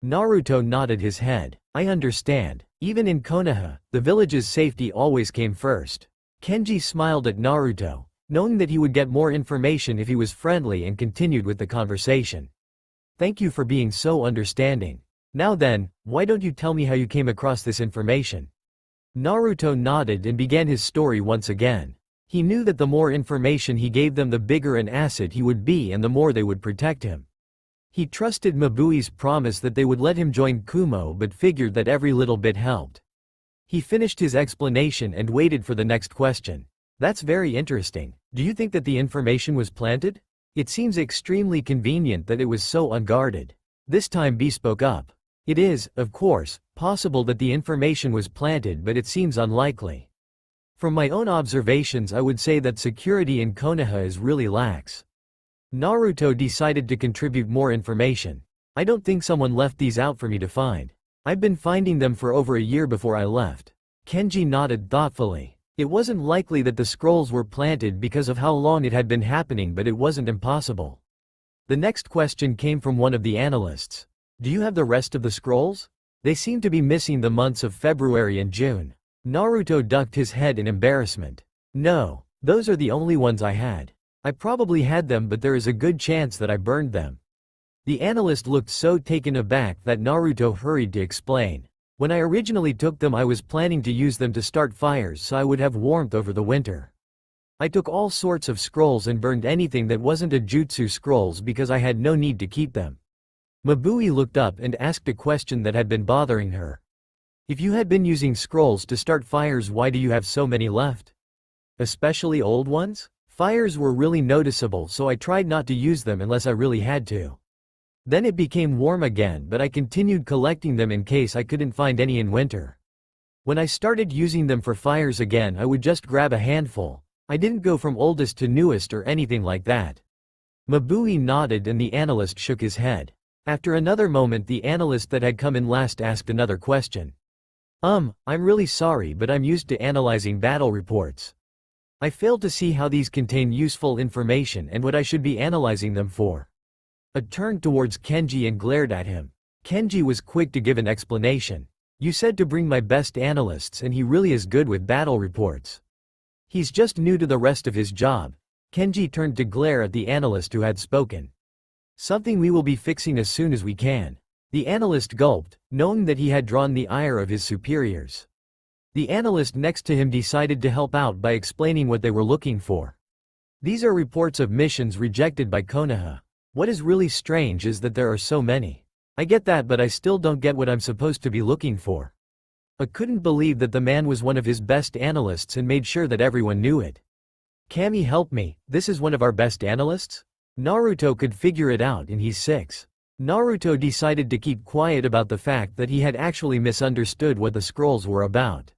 Naruto nodded his head. I understand. Even in Konoha, the village's safety always came first. Kenji smiled at Naruto, knowing that he would get more information if he was friendly, and continued with the conversation. Thank you for being so understanding. Now then, why don't you tell me how you came across this information? Naruto nodded and began his story once again. He knew that the more information he gave them, the bigger an asset he would be and the more they would protect him. He trusted Mabui's promise that they would let him join Kumo, but figured that every little bit helped. He finished his explanation and waited for the next question. That's very interesting. Do you think that the information was planted? It seems extremely convenient that it was so unguarded. This time B spoke up. It is, of course, possible that the information was planted, but it seems unlikely. From my own observations, I would say that security in Konoha is really lax. Naruto decided to contribute more information. I don't think someone left these out for me to find. I've been finding them for over a year before I left. Kenji nodded thoughtfully. It wasn't likely that the scrolls were planted because of how long it had been happening, but it wasn't impossible. The next question came from one of the analysts. Do you have the rest of the scrolls? They seem to be missing the months of February and June. Naruto ducked his head in embarrassment. No, those are the only ones I had. I probably had them, but there is a good chance that I burned them. The analyst looked so taken aback that Naruto hurried to explain. When I originally took them, I was planning to use them to start fires so I would have warmth over the winter. I took all sorts of scrolls and burned anything that wasn't a jutsu scrolls because I had no need to keep them. Mabui looked up and asked a question that had been bothering her. If you had been using scrolls to start fires, why do you have so many left? Especially old ones? Fires were really noticeable, so I tried not to use them unless I really had to. Then it became warm again, but I continued collecting them in case I couldn't find any in winter. When I started using them for fires again, I would just grab a handful. I didn't go from oldest to newest or anything like that. Mabui nodded and the analyst shook his head. After another moment, the analyst that had come in last asked another question. I'm really sorry, but I'm used to analyzing battle reports. I failed to see how these contain useful information and what I should be analyzing them for. I turned towards Kenji and glared at him. Kenji was quick to give an explanation. You said to bring my best analysts and he really is good with battle reports. He's just new to the rest of his job. Kenji turned to glare at the analyst who had spoken. Something we will be fixing as soon as we can. The analyst gulped, knowing that he had drawn the ire of his superiors. The analyst next to him decided to help out by explaining what they were looking for. These are reports of missions rejected by Konoha. What is really strange is that there are so many. I get that, but I still don't get what I'm supposed to be looking for. I couldn't believe that the man was one of his best analysts and made sure that everyone knew it. Kami, help me, this is one of our best analysts? Naruto could figure it out and he's 6. Naruto decided to keep quiet about the fact that he had actually misunderstood what the scrolls were about.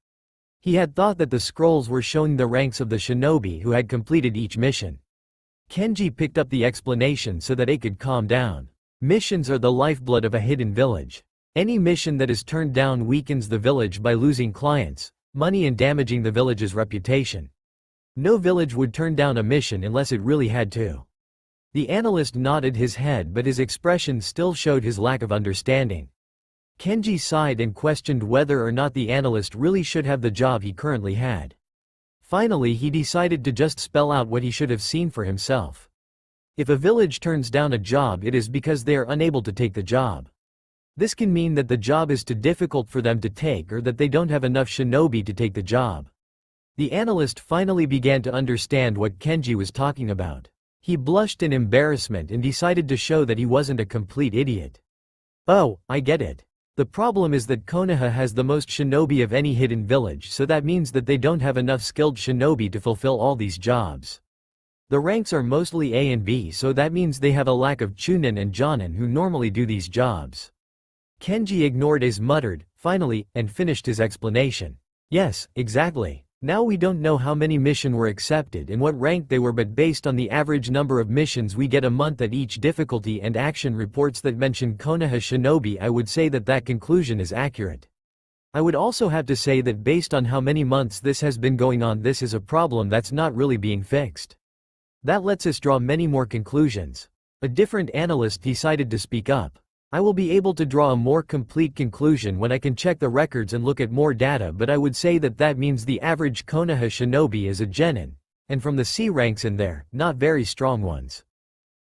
He had thought that the scrolls were showing the ranks of the shinobi who had completed each mission. Kenji picked up the explanation so that he could calm down. Missions are the lifeblood of a hidden village. Any mission that is turned down weakens the village by losing clients, money and damaging the village's reputation. No village would turn down a mission unless it really had to. The analyst nodded his head, but his expression still showed his lack of understanding. Kenji sighed and questioned whether or not the analyst really should have the job he currently had. Finally, he decided to just spell out what he should have seen for himself. If a village turns down a job, it is because they are unable to take the job. This can mean that the job is too difficult for them to take or that they don't have enough shinobi to take the job. The analyst finally began to understand what Kenji was talking about. He blushed in embarrassment and decided to show that he wasn't a complete idiot. Oh, I get it. The problem is that Konoha has the most shinobi of any hidden village, so that means that they don't have enough skilled shinobi to fulfill all these jobs. The ranks are mostly A and B, so that means they have a lack of chunin and jonin who normally do these jobs. Kenji ignored his muttered, finally, and finished his explanation. Yes, exactly. Now we don't know how many missions were accepted and what rank they were, but based on the average number of missions we get a month at each difficulty and action reports that mention Konoha shinobi, I would say that that conclusion is accurate. I would also have to say that based on how many months this has been going on, this is a problem that's not really being fixed. That lets us draw many more conclusions. A different analyst decided to speak up. I will be able to draw a more complete conclusion when I can check the records and look at more data, but I would say that that means the average Konoha shinobi is a genin, and from the C ranks in there, not very strong ones.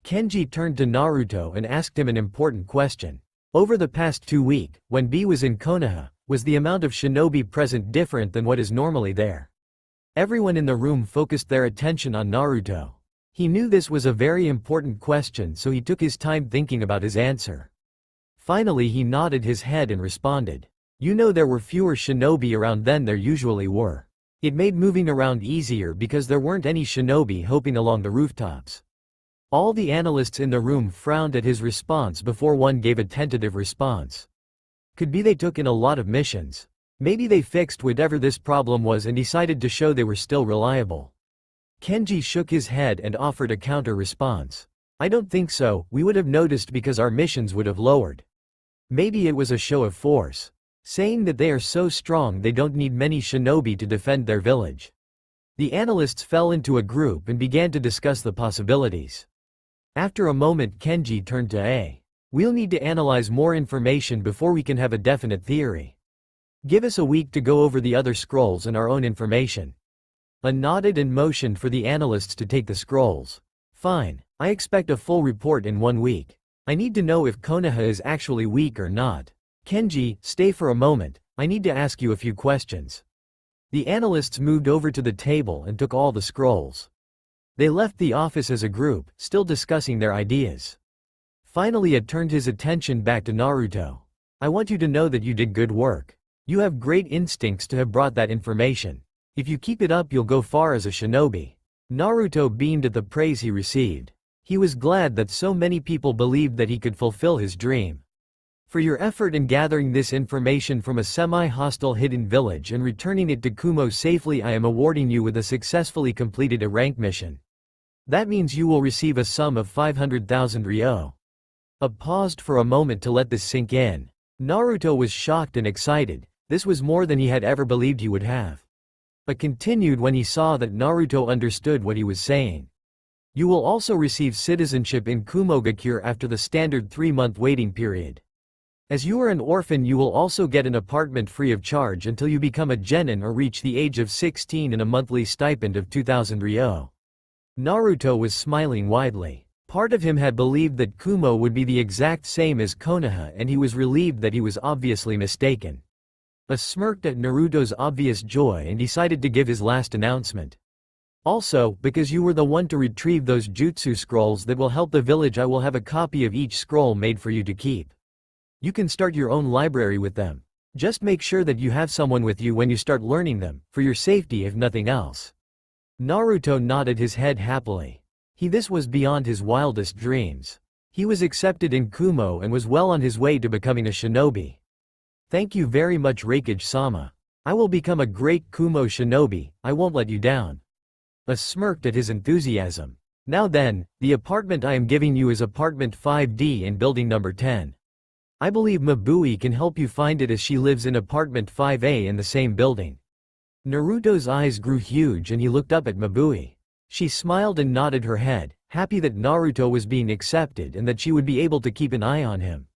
Kenji turned to Naruto and asked him an important question. Over the past 2 weeks, when B was in Konoha, was the amount of shinobi present different than what is normally there? Everyone in the room focused their attention on Naruto. He knew this was a very important question, so he took his time thinking about his answer. Finally he nodded his head and responded. You know, there were fewer shinobi around than there usually were. It made moving around easier because there weren't any shinobi hopping along the rooftops. All the analysts in the room frowned at his response before one gave a tentative response. Could be they took in a lot of missions. Maybe they fixed whatever this problem was and decided to show they were still reliable. Kenji shook his head and offered a counter response. I don't think so, we would have noticed because our missions would have lowered. Maybe it was a show of force. Saying that they are so strong they don't need many shinobi to defend their village. The analysts fell into a group and began to discuss the possibilities. After a moment Kenji turned to A. We'll need to analyze more information before we can have a definite theory. Give us a week to go over the other scrolls and our own information. A nodded and motioned for the analysts to take the scrolls. Fine, I expect a full report in 1 week. I need to know if Konoha is actually weak or not. Kenji, stay for a moment, I need to ask you a few questions. The analysts moved over to the table and took all the scrolls. They left the office as a group, still discussing their ideas. Finally it turned his attention back to Naruto. I want you to know that you did good work. You have great instincts to have brought that information. If you keep it up you'll go far as a shinobi. Naruto beamed at the praise he received. He was glad that so many people believed that he could fulfill his dream. For your effort in gathering this information from a semi-hostile hidden village and returning it to Kumo safely, I am awarding you with a successfully completed a rank mission. That means you will receive a sum of 500,000 ryo. Paused for a moment to let this sink in. Naruto was shocked and excited. This was more than he had ever believed he would have. But continued when he saw that Naruto understood what he was saying. You will also receive citizenship in Kumogakure after the standard 3-month waiting period. As you are an orphan, you will also get an apartment free of charge until you become a genin or reach the age of 16 and a monthly stipend of 2,000 ryo. Naruto was smiling widely. Part of him had believed that Kumo would be the exact same as Konoha, and he was relieved that he was obviously mistaken. He smirked at Naruto's obvious joy and decided to give his last announcement. Also, because you were the one to retrieve those jutsu scrolls that will help the village, I will have a copy of each scroll made for you to keep. You can start your own library with them. Just make sure that you have someone with you when you start learning them, for your safety if nothing else. Naruto nodded his head happily. This was beyond his wildest dreams. He was accepted in Kumo and was well on his way to becoming a shinobi. Thank you very much, Raikage-sama. I will become a great Kumo shinobi, I won't let you down. He smirked at his enthusiasm. Now then, the apartment I am giving you is apartment 5D in building number 10. I believe Mabui can help you find it as she lives in apartment 5A in the same building. Naruto's eyes grew huge and he looked up at Mabui. She smiled and nodded her head, happy that Naruto was being accepted and that she would be able to keep an eye on him.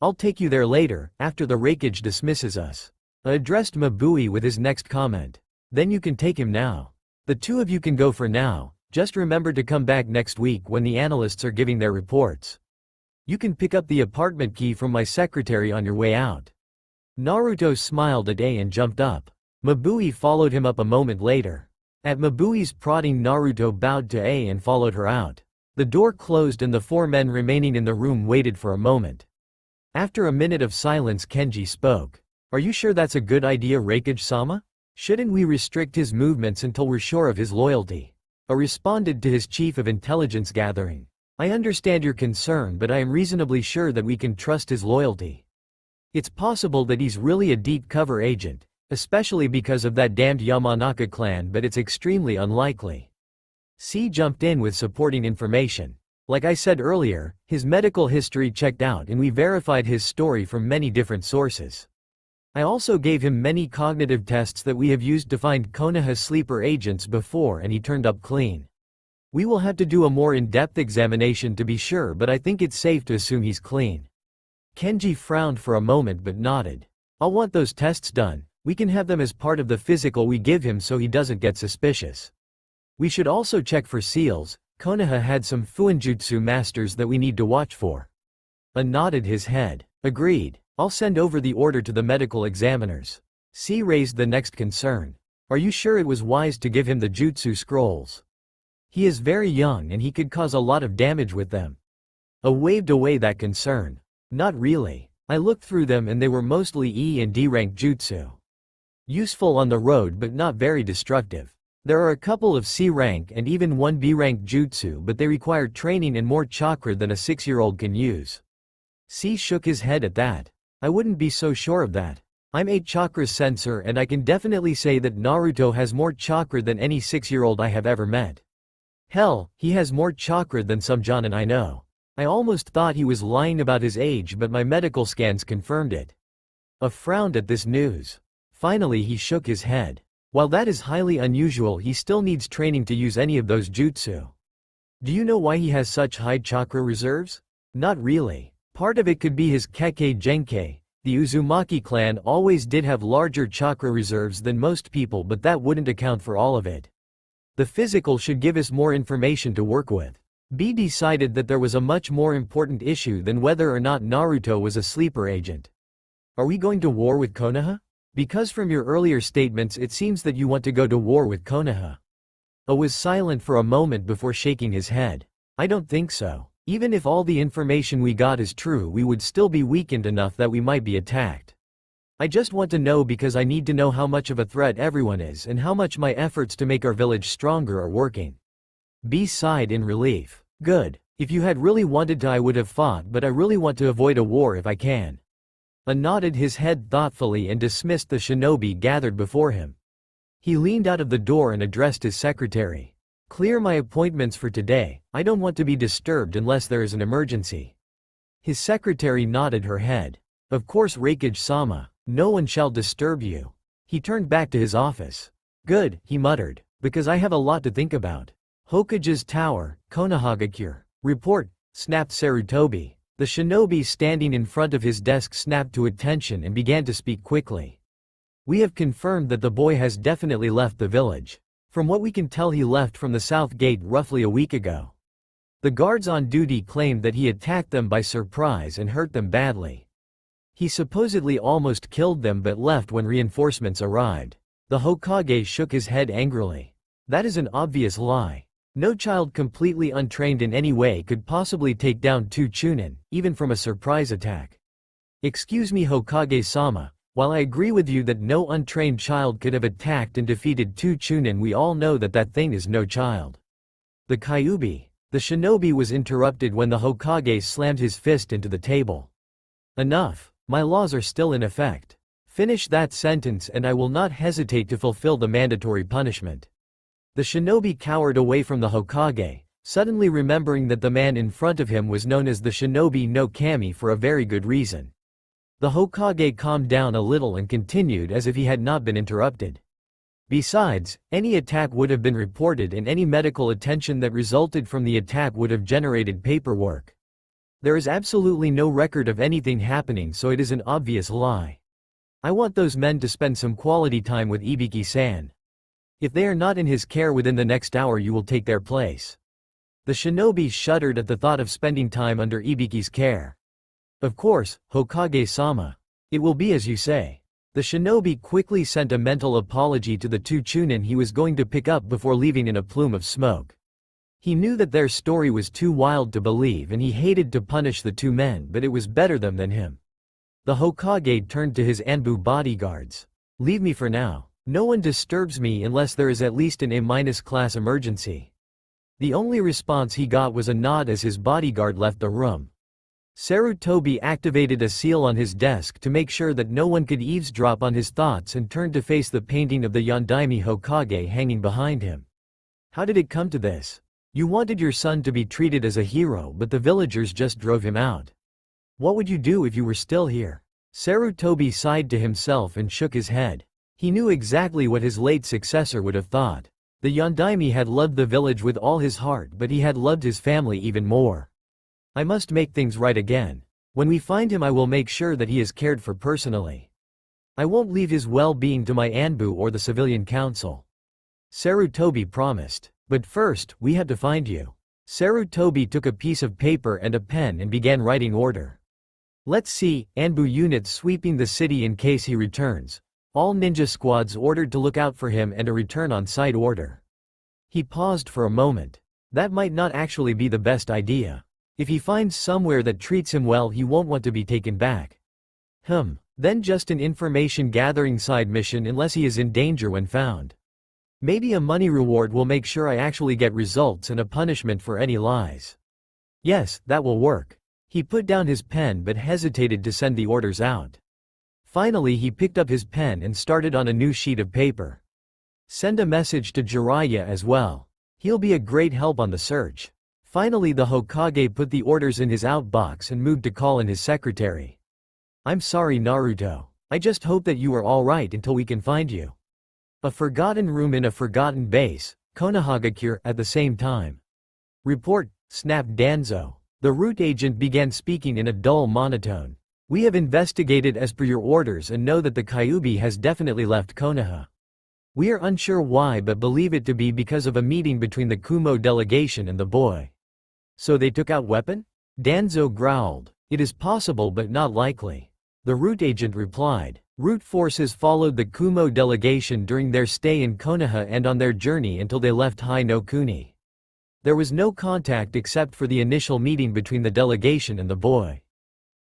I'll take you there later, after the Raikage dismisses us. I addressed Mabui with his next comment. Then you can take him now. The two of you can go for now, just remember to come back next week when the analysts are giving their reports. You can pick up the apartment key from my secretary on your way out. Naruto smiled at A and jumped up. Mabui followed him up a moment later. At Mabui's prodding, Naruto bowed to A and followed her out. The door closed and the four men remaining in the room waited for a moment. After a minute of silence, Kenji spoke. Are you sure that's a good idea, Raikage-sama? Shouldn't we restrict his movements until we're sure of his loyalty? A responded to his chief of intelligence gathering. I understand your concern, but I am reasonably sure that we can trust his loyalty. It's possible that he's really a deep cover agent, especially because of that damned Yamanaka clan, but it's extremely unlikely. C jumped in with supporting information. Like I said earlier, his medical history checked out and we verified his story from many different sources. I also gave him many cognitive tests that we have used to find Konoha sleeper agents before and he turned up clean. We will have to do a more in-depth examination to be sure, but I think it's safe to assume he's clean. Kenji frowned for a moment but nodded. I'll want those tests done. We can have them as part of the physical we give him so he doesn't get suspicious. We should also check for seals. Konoha had some fuinjutsu masters that we need to watch for. A nodded his head. Agreed. I'll send over the order to the medical examiners. C raised the next concern. Are you sure it was wise to give him the jutsu scrolls? He is very young and he could cause a lot of damage with them. A waved away that concern. Not really. I looked through them and they were mostly E and D rank jutsu. Useful on the road but not very destructive. There are a couple of C rank and even one B rank jutsu, but they require training and more chakra than a 6-year-old can use. C shook his head at that. I wouldn't be so sure of that. I'm a chakra sensor and I can definitely say that Naruto has more chakra than any 6-year-old I have ever met. Hell, he has more chakra than some jonin I know. I almost thought he was lying about his age, but my medical scans confirmed it. A frowned at this news. Finally he shook his head. While that is highly unusual, he still needs training to use any of those jutsu. Do you know why he has such high chakra reserves? Not really. Part of it could be his Kekkei Genkei. The Uzumaki clan always did have larger chakra reserves than most people, but that wouldn't account for all of it. The physical should give us more information to work with. B decided that there was a much more important issue than whether or not Naruto was a sleeper agent. Are we going to war with Konoha? Because from your earlier statements it seems that you want to go to war with Konoha. A was silent for a moment before shaking his head. I don't think so. Even if all the information we got is true, we would still be weakened enough that we might be attacked. I just want to know because I need to know how much of a threat everyone is and how much my efforts to make our village stronger are working. B sighed in relief. Good. If you had really wanted to I would have fought, but I really want to avoid a war if I can. A nodded his head thoughtfully and dismissed the shinobi gathered before him. He leaned out of the door and addressed his secretary. Clear my appointments for today. I don't want to be disturbed unless there is an emergency. His secretary nodded her head. Of course, Raikage-sama. No one shall disturb you. He turned back to his office. Good, he muttered, because I have a lot to think about. Hokage's tower, Konohagakure. Report, snapped Sarutobi. The shinobi standing in front of his desk snapped to attention and began to speak quickly. We have confirmed that the boy has definitely left the village. From what we can tell, he left from the south gate roughly a week ago. The guards on duty claimed that he attacked them by surprise and hurt them badly. He supposedly almost killed them but left when reinforcements arrived. The Hokage shook his head angrily. That is an obvious lie. No child completely untrained in any way could possibly take down two Chunin, even from a surprise attack. Excuse me, Hokage-sama, while I agree with you that no untrained child could have attacked and defeated two Chunin, we all know that that thing is no child. The Kyuubi, the shinobi, was interrupted when the Hokage slammed his fist into the table. Enough, my laws are still in effect. Finish that sentence and I will not hesitate to fulfill the mandatory punishment. The shinobi cowered away from the Hokage, suddenly remembering that the man in front of him was known as the Shinobi no Kami for a very good reason. The Hokage calmed down a little and continued as if he had not been interrupted. Besides, any attack would have been reported and any medical attention that resulted from the attack would have generated paperwork. There is absolutely no record of anything happening, so it is an obvious lie. I want those men to spend some quality time with Ibiki-san. If they are not in his care within the next hour, you will take their place. The shinobi shuddered at the thought of spending time under Ibiki's care. Of course, Hokage-sama. It will be as you say. The shinobi quickly sent a mental apology to the two Chunin he was going to pick up before leaving in a plume of smoke. He knew that their story was too wild to believe and he hated to punish the two men, but it was better them than him. The Hokage turned to his Anbu bodyguards. Leave me for now. No one disturbs me unless there is at least an A- class emergency. The only response he got was a nod as his bodyguard left the room. Sarutobi activated a seal on his desk to make sure that no one could eavesdrop on his thoughts and turned to face the painting of the Yondaime Hokage hanging behind him. How did it come to this? You wanted your son to be treated as a hero, but the villagers just drove him out. What would you do if you were still here? Sarutobi sighed to himself and shook his head. He knew exactly what his late successor would have thought. The Yondaime had loved the village with all his heart, but he had loved his family even more. I must make things right again. When we find him, I will make sure that he is cared for personally. I won't leave his well-being to my Anbu or the civilian council. Sarutobi promised. But first, we have to find you. Sarutobi took a piece of paper and a pen and began writing order. Let's see, Anbu units sweeping the city in case he returns. All ninja squads ordered to look out for him and a return on site order. He paused for a moment. That might not actually be the best idea. If he finds somewhere that treats him well, he won't want to be taken back. Then just an information gathering side mission unless he is in danger when found. Maybe a money reward will make sure I actually get results and a punishment for any lies. Yes, that will work. He put down his pen but hesitated to send the orders out. Finally he picked up his pen and started on a new sheet of paper. Send a message to Jiraiya as well. He'll be a great help on the search. Finally the Hokage put the orders in his outbox and moved to call in his secretary. I'm sorry, Naruto. I just hope that you are alright until we can find you. A forgotten room in a forgotten base, Konoha at the same time. Report, snapped Danzo. The root agent began speaking in a dull monotone. We have investigated as per your orders and know that the Kyuubi has definitely left Konoha. We are unsure why but believe it to be because of a meeting between the Kumo delegation and the boy. So they took out weapon? Danzo growled. It is possible but not likely. The root agent replied. Root forces followed the Kumo delegation during their stay in Konoha and on their journey until they left Hai no Kuni. There was no contact except for the initial meeting between the delegation and the boy.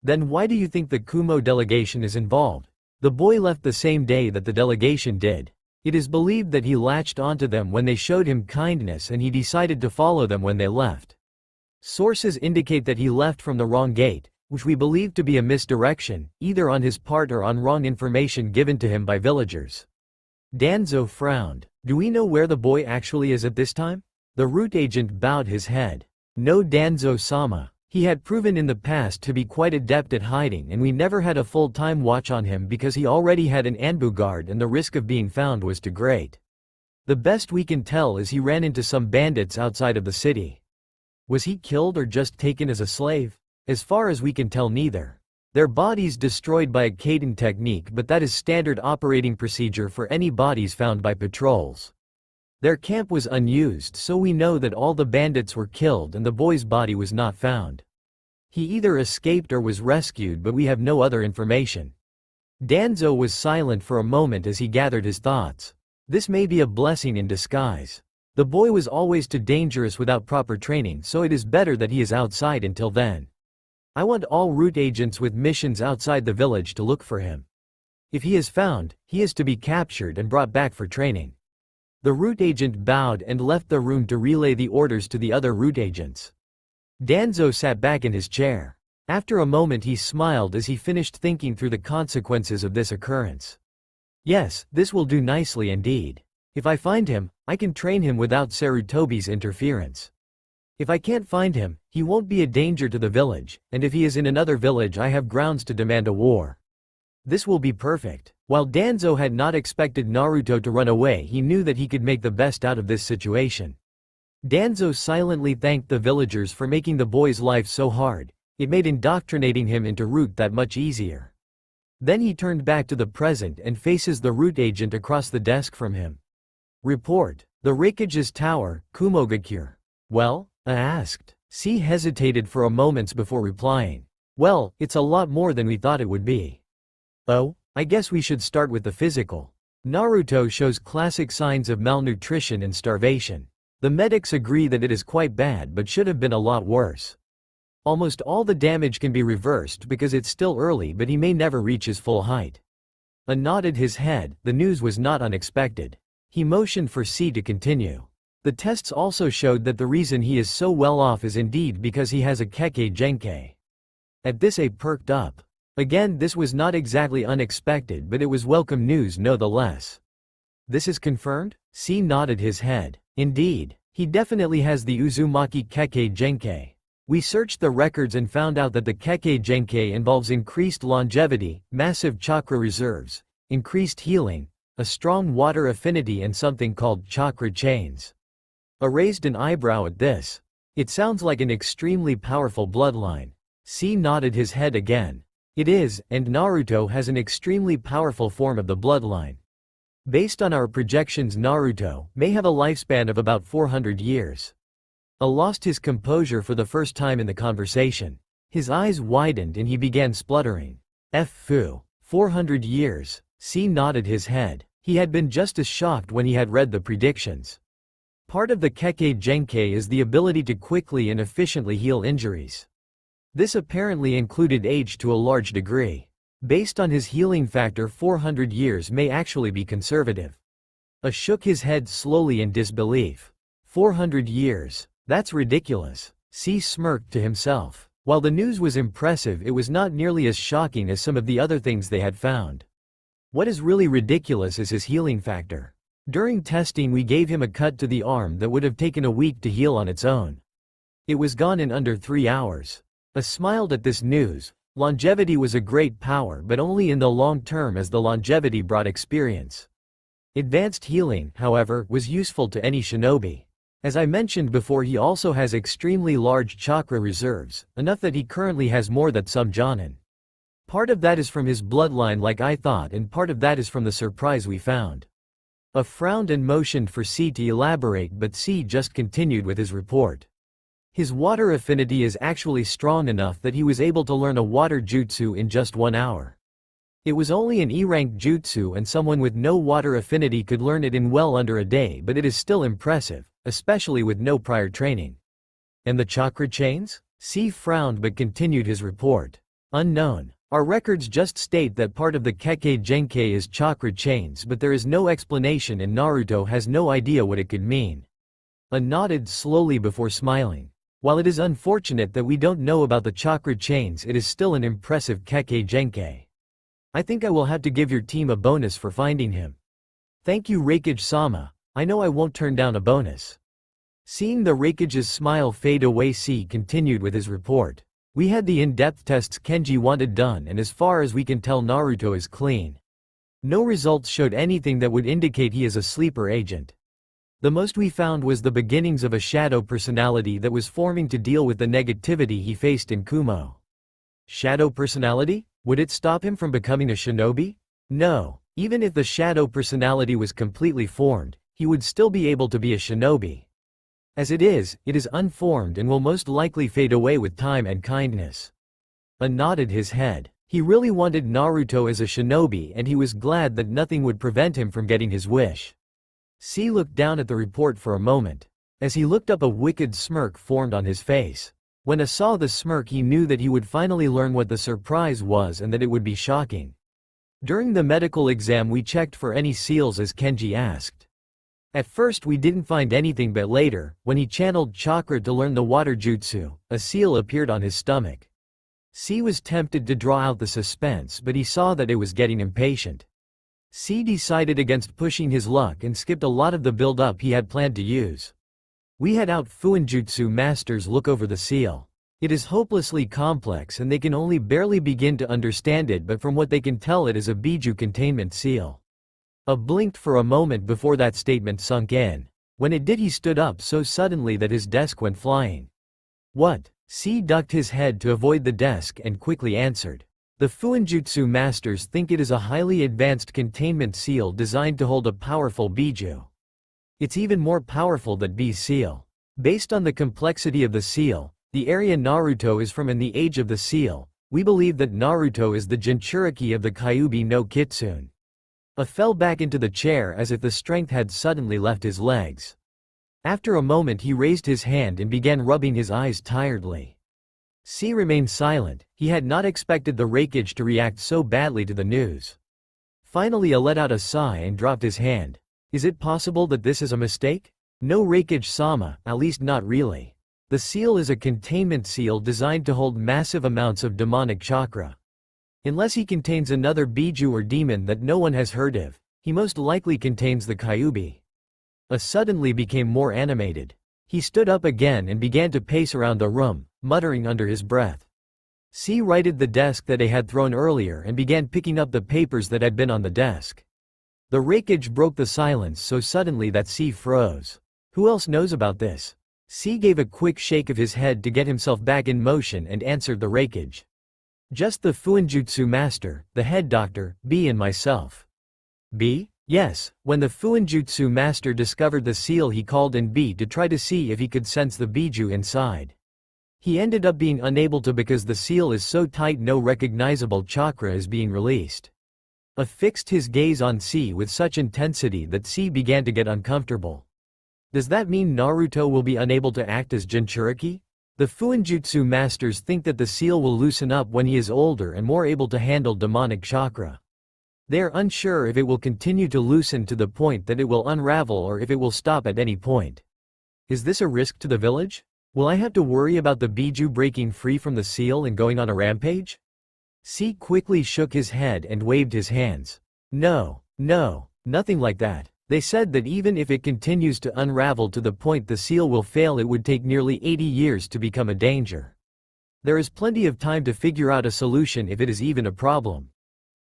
Then why do you think the Kumo delegation is involved? The boy left the same day that the delegation did. It is believed that he latched onto them when they showed him kindness and he decided to follow them when they left. Sources indicate that he left from the wrong gate, which we believe to be a misdirection, either on his part or on wrong information given to him by villagers. Danzo frowned. Do we know where the boy actually is at this time? The root agent bowed his head. No, Danzo-sama. He had proven in the past to be quite adept at hiding and we never had a full-time watch on him because he already had an Anbu guard and the risk of being found was too great. The best we can tell is he ran into some bandits outside of the city. Was he killed or just taken as a slave? As far as we can tell, neither. Their bodies destroyed by a Kaiden technique, but that is standard operating procedure for any bodies found by patrols. Their camp was unused, so we know that all the bandits were killed and the boy's body was not found. He either escaped or was rescued, but we have no other information. Danzo was silent for a moment as he gathered his thoughts. This may be a blessing in disguise. The boy was always too dangerous without proper training, so it is better that he is outside until then. I want all root agents with missions outside the village to look for him. If he is found, he is to be captured and brought back for training. The root agent bowed and left the room to relay the orders to the other root agents. Danzo sat back in his chair. After a moment he smiled as he finished thinking through the consequences of this occurrence. Yes, this will do nicely indeed. If I find him, I can train him without Sarutobi's interference. If I can't find him, he won't be a danger to the village, and if he is in another village I have grounds to demand a war. This will be perfect. While Danzo had not expected Naruto to run away, he knew that he could make the best out of this situation. Danzo silently thanked the villagers for making the boy's life so hard. It made indoctrinating him into root that much easier. Then he turned back to the present and faces the root agent across the desk from him. Report. The Raikage's tower, Kumogakure. Well? I asked. C hesitated for a moment before replying. Well, it's a lot more than we thought it would be. Oh? I guess we should start with the physical. Naruto shows classic signs of malnutrition and starvation. The medics agree that it is quite bad but should have been a lot worse. Almost all the damage can be reversed because it's still early, but he may never reach his full height. A nodded his head. The news was not unexpected. He motioned for C to continue. The tests also showed that the reason he is so well off is indeed because he has a Kekkei Genkei. At this A perked up. Again, this was not exactly unexpected, but it was welcome news nonetheless. This is confirmed? C nodded his head. Indeed, he definitely has the Uzumaki Kekkei Genkei. We searched the records and found out that the Kekkei Genkei involves increased longevity, massive chakra reserves, increased healing, a strong water affinity and something called chakra chains. A raised an eyebrow at this. It sounds like an extremely powerful bloodline. C nodded his head again. It is, and Naruto has an extremely powerful form of the bloodline. Based on our projections, Naruto may have a lifespan of about 400 years. A lost his composure for the first time in the conversation. His eyes widened and he began spluttering. Fu. 400 years. C nodded his head. He had been just as shocked when he had read the predictions. Part of the Kekkei Genkei is the ability to quickly and efficiently heal injuries. This apparently included age to a large degree. Based on his healing factor, 400 years may actually be conservative. A shook his head slowly in disbelief. 400 years. That's ridiculous. C smirked to himself. While the news was impressive, it was not nearly as shocking as some of the other things they had found. What is really ridiculous is his healing factor. During testing we gave him a cut to the arm that would have taken a week to heal on its own. It was gone in under 3 hours. I smiled at this news. Longevity was a great power, but only in the long term, as the longevity brought experience. Advanced healing, however, was useful to any shinobi. As I mentioned before, he also has extremely large chakra reserves, enough that he currently has more than some Jonin. Part of that is from his bloodline like I thought, and part of that is from the surprise we found. I frowned and motioned for C to elaborate, but C just continued with his report. His water affinity is actually strong enough that he was able to learn a water jutsu in just 1 hour. It was only an E-rank jutsu and someone with no water affinity could learn it in well under a day, but it is still impressive, especially with no prior training. And the chakra chains? C frowned but continued his report. Unknown. Our records just state that part of the Kekkei Genkei is chakra chains, but there is no explanation and Naruto has no idea what it could mean. I nodded slowly before smiling. While it is unfortunate that we don't know about the chakra chains, it is still an impressive Kekkei Genkei. I think I will have to give your team a bonus for finding him. Thank you, Raikage-sama. I know I won't turn down a bonus. Seeing the Raikage's smile fade away, C continued with his report. We had the in-depth tests Kenji wanted done, and as far as we can tell, Naruto is clean. No results showed anything that would indicate he is a sleeper agent. The most we found was the beginnings of a shadow personality that was forming to deal with the negativity he faced in Kumo. Shadow personality? Would it stop him from becoming a shinobi? No. Even if the shadow personality was completely formed, he would still be able to be a shinobi. As it is unformed and will most likely fade away with time and kindness. Nodded his head. He really wanted Naruto as a shinobi and he was glad that nothing would prevent him from getting his wish. C looked down at the report for a moment. As he looked up, a wicked smirk formed on his face. When he saw the smirk, he knew that he would finally learn what the surprise was and that it would be shocking. During the medical exam we checked for any seals as Kenji asked. At first we didn't find anything, but later, when he channeled Chakra to learn the water jutsu, a seal appeared on his stomach. C was tempted to draw out the suspense, but he saw that it was getting impatient. C decided against pushing his luck and skipped a lot of the build-up he had planned to use. We had out Fuinjutsu masters look over the seal. It is hopelessly complex and they can only barely begin to understand it, but from what they can tell it is a Biju containment seal. Blinked for a moment before that statement sunk in. When it did, he stood up so suddenly that his desk went flying. What? C ducked his head to avoid the desk and quickly answered. The Fuinjutsu masters think it is a highly advanced containment seal designed to hold a powerful Biju. It's even more powerful than B's seal. Based on the complexity of the seal, the area Naruto is from and the age of the seal, we believe that Naruto is the jinchuriki of the Kyuubi no Kitsune. Fell back into the chair as if the strength had suddenly left his legs. After a moment he raised his hand and began rubbing his eyes tiredly. C remained silent. He had not expected the Raikage to react so badly to the news. Finally he let out a sigh and dropped his hand. Is it possible that this is a mistake? No, Raikage-sama, at least not really. The seal is a containment seal designed to hold massive amounts of demonic chakra. Unless he contains another Biju or demon that no one has heard of, he most likely contains the Kyuubi. Suddenly became more animated. He stood up again and began to pace around the room, muttering under his breath. C righted the desk that he had thrown earlier and began picking up the papers that had been on the desk. The Raikage broke the silence so suddenly that C froze. Who else knows about this? C gave a quick shake of his head to get himself back in motion and answered the Raikage. Just the Fuinjutsu master, the head doctor, B and myself. B? Yes, when the Fuinjutsu master discovered the seal he called in B to try to see if he could sense the Biju inside. He ended up being unable to because the seal is so tight no recognizable chakra is being released. Fixed his gaze on C with such intensity that C began to get uncomfortable. Does that mean Naruto will be unable to act as jinchuriki? The Fuinjutsu masters think that the seal will loosen up when he is older and more able to handle demonic chakra. They are unsure if it will continue to loosen to the point that it will unravel or if it will stop at any point. Is this a risk to the village? Will I have to worry about the Biju breaking free from the seal and going on a rampage? C quickly shook his head and waved his hands. No, nothing like that. They said that even if it continues to unravel to the point the seal will fail, it would take nearly 80 years to become a danger. There is plenty of time to figure out a solution if it is even a problem.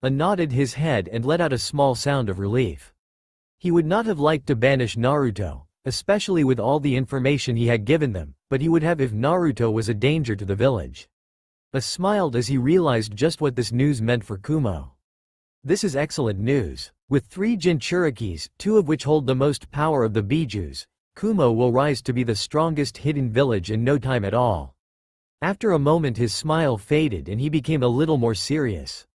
Nodded his head and let out a small sound of relief. He would not have liked to banish Naruto, especially with all the information he had given them, but he would have if Naruto was a danger to the village. Smiled as he realized just what this news meant for Kumo. This is excellent news. With 3 jinchurikis, 2 of which hold the most power of the Bijus, Kumo will rise to be the strongest hidden village in no time at all. After a moment his smile faded and he became a little more serious.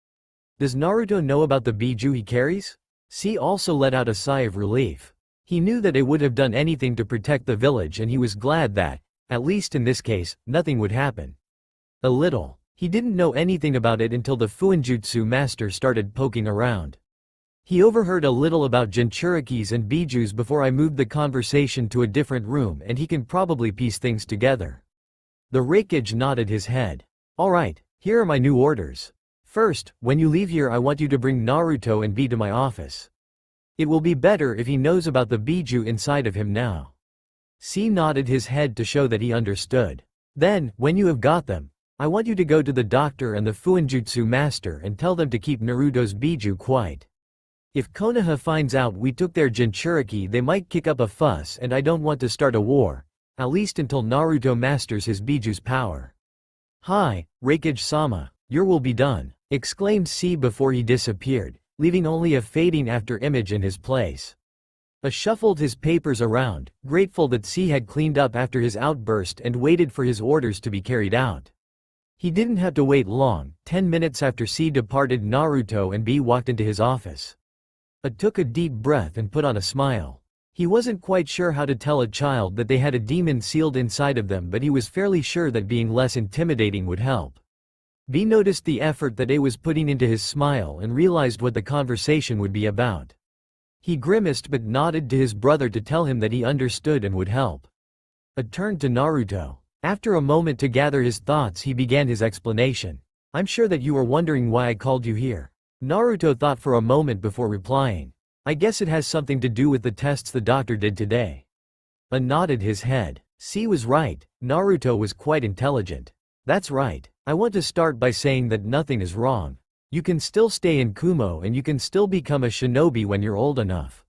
Does Naruto know about the Biju he carries? C also let out a sigh of relief. He knew that it would have done anything to protect the village and he was glad that, at least in this case, nothing would happen. A little. He didn't know anything about it until the Fuinjutsu master started poking around. He overheard a little about jinchurikis and bijus before I moved the conversation to a different room and he can probably piece things together. The Raikage nodded his head. Alright, here are my new orders. First, when you leave here I want you to bring Naruto and B to my office. It will be better if he knows about the biju inside of him now. C nodded his head to show that he understood. Then, when you have got them, I want you to go to the doctor and the Fuinjutsu master and tell them to keep Naruto's biju quiet. If Konoha finds out we took their jinchuriki, they might kick up a fuss, and I don't want to start a war, at least until Naruto masters his Biju's power. Hi, Raikage-sama, your will be done, exclaimed C before he disappeared, leaving only a fading after image in his place. A shuffled his papers around, grateful that C had cleaned up after his outburst and waited for his orders to be carried out. He didn't have to wait long. 10 minutes after C departed, Naruto and B walked into his office. A took a deep breath and put on a smile. He wasn't quite sure how to tell a child that they had a demon sealed inside of them, but he was fairly sure that being less intimidating would help. B noticed the effort that A was putting into his smile and realized what the conversation would be about. He grimaced but nodded to his brother to tell him that he understood and would help. A turned to Naruto. After a moment to gather his thoughts, he began his explanation. I'm sure that you are wondering why I called you here. Naruto thought for a moment before replying. I guess it has something to do with the tests the doctor did today. A nodded his head. C was right. Naruto was quite intelligent. That's right. I want to start by saying that nothing is wrong. You can still stay in Kumo and you can still become a shinobi when you're old enough.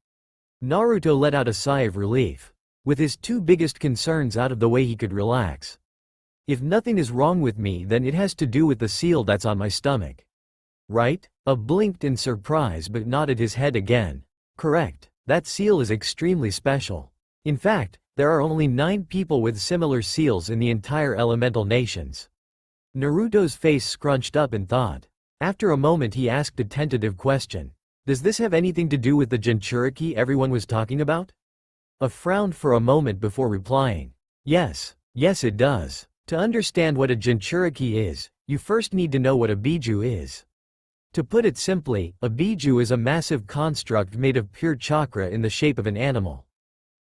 Naruto let out a sigh of relief. With his two biggest concerns out of the way, he could relax. If nothing is wrong with me, then it has to do with the seal that's on my stomach. Right? A blinked in surprise but nodded his head again. Correct. That seal is extremely special. In fact, there are only 9 people with similar seals in the entire elemental nations. Naruto's face scrunched up in thought. After a moment he asked a tentative question. Does this have anything to do with the jinchuriki everyone was talking about? A frowned for a moment before replying. Yes it does. To understand what a jinchuriki is, you first need to know what a biju is. To put it simply, a biju is a massive construct made of pure chakra in the shape of an animal.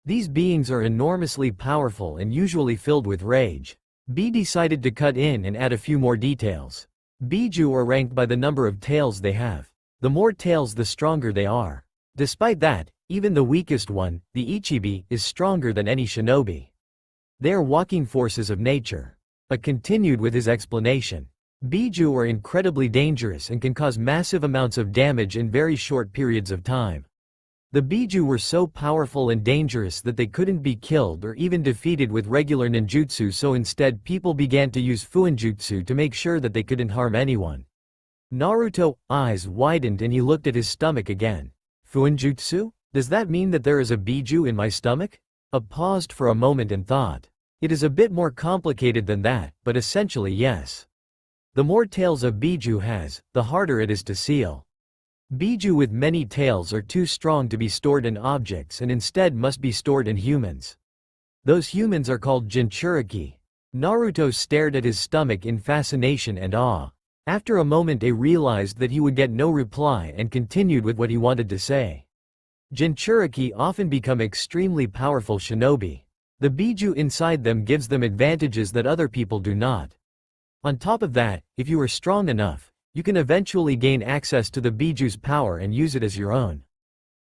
These beings are enormously powerful and usually filled with rage. B decided to cut in and add a few more details. Biju are ranked by the number of tails they have. The more tails, the stronger they are. Despite that, even the weakest one, the Ichibi, is stronger than any shinobi. They are walking forces of nature. A continued with his explanation. Biju are incredibly dangerous and can cause massive amounts of damage in very short periods of time. The Biju were so powerful and dangerous that they couldn't be killed or even defeated with regular ninjutsu, so instead people began to use fuinjutsu to make sure that they couldn't harm anyone. Naruto's eyes widened and he looked at his stomach again. Fuinjutsu? Does that mean that there is a Biju in my stomach? A paused for a moment and thought. It is a bit more complicated than that, but essentially yes. The more tails a Biju has, the harder it is to seal. Biju with many tails are too strong to be stored in objects and instead must be stored in humans. Those humans are called jinchuriki. Naruto stared at his stomach in fascination and awe. After a moment, A realized that he would get no reply and continued with what he wanted to say. Jinchuriki often become extremely powerful shinobi. The Biju inside them gives them advantages that other people do not. On top of that, if you are strong enough, you can eventually gain access to the Biju's power and use it as your own.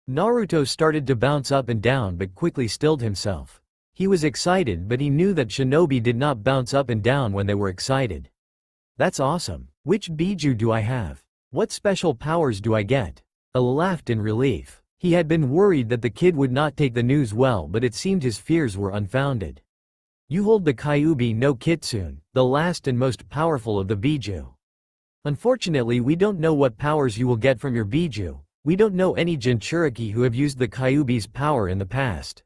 Naruto started to bounce up and down but quickly stilled himself. He was excited, but he knew that shinobi did not bounce up and down when they were excited. That's awesome. Which Biju do I have? What special powers do I get? A laughed in relief. He had been worried that the kid would not take the news well, but it seemed his fears were unfounded. You hold the Kyuubi no Kitsune, the last and most powerful of the Biju. Unfortunately, we don't know what powers you will get from your Biju. We don't know any jinchuriki who have used the Kyuubi's power in the past.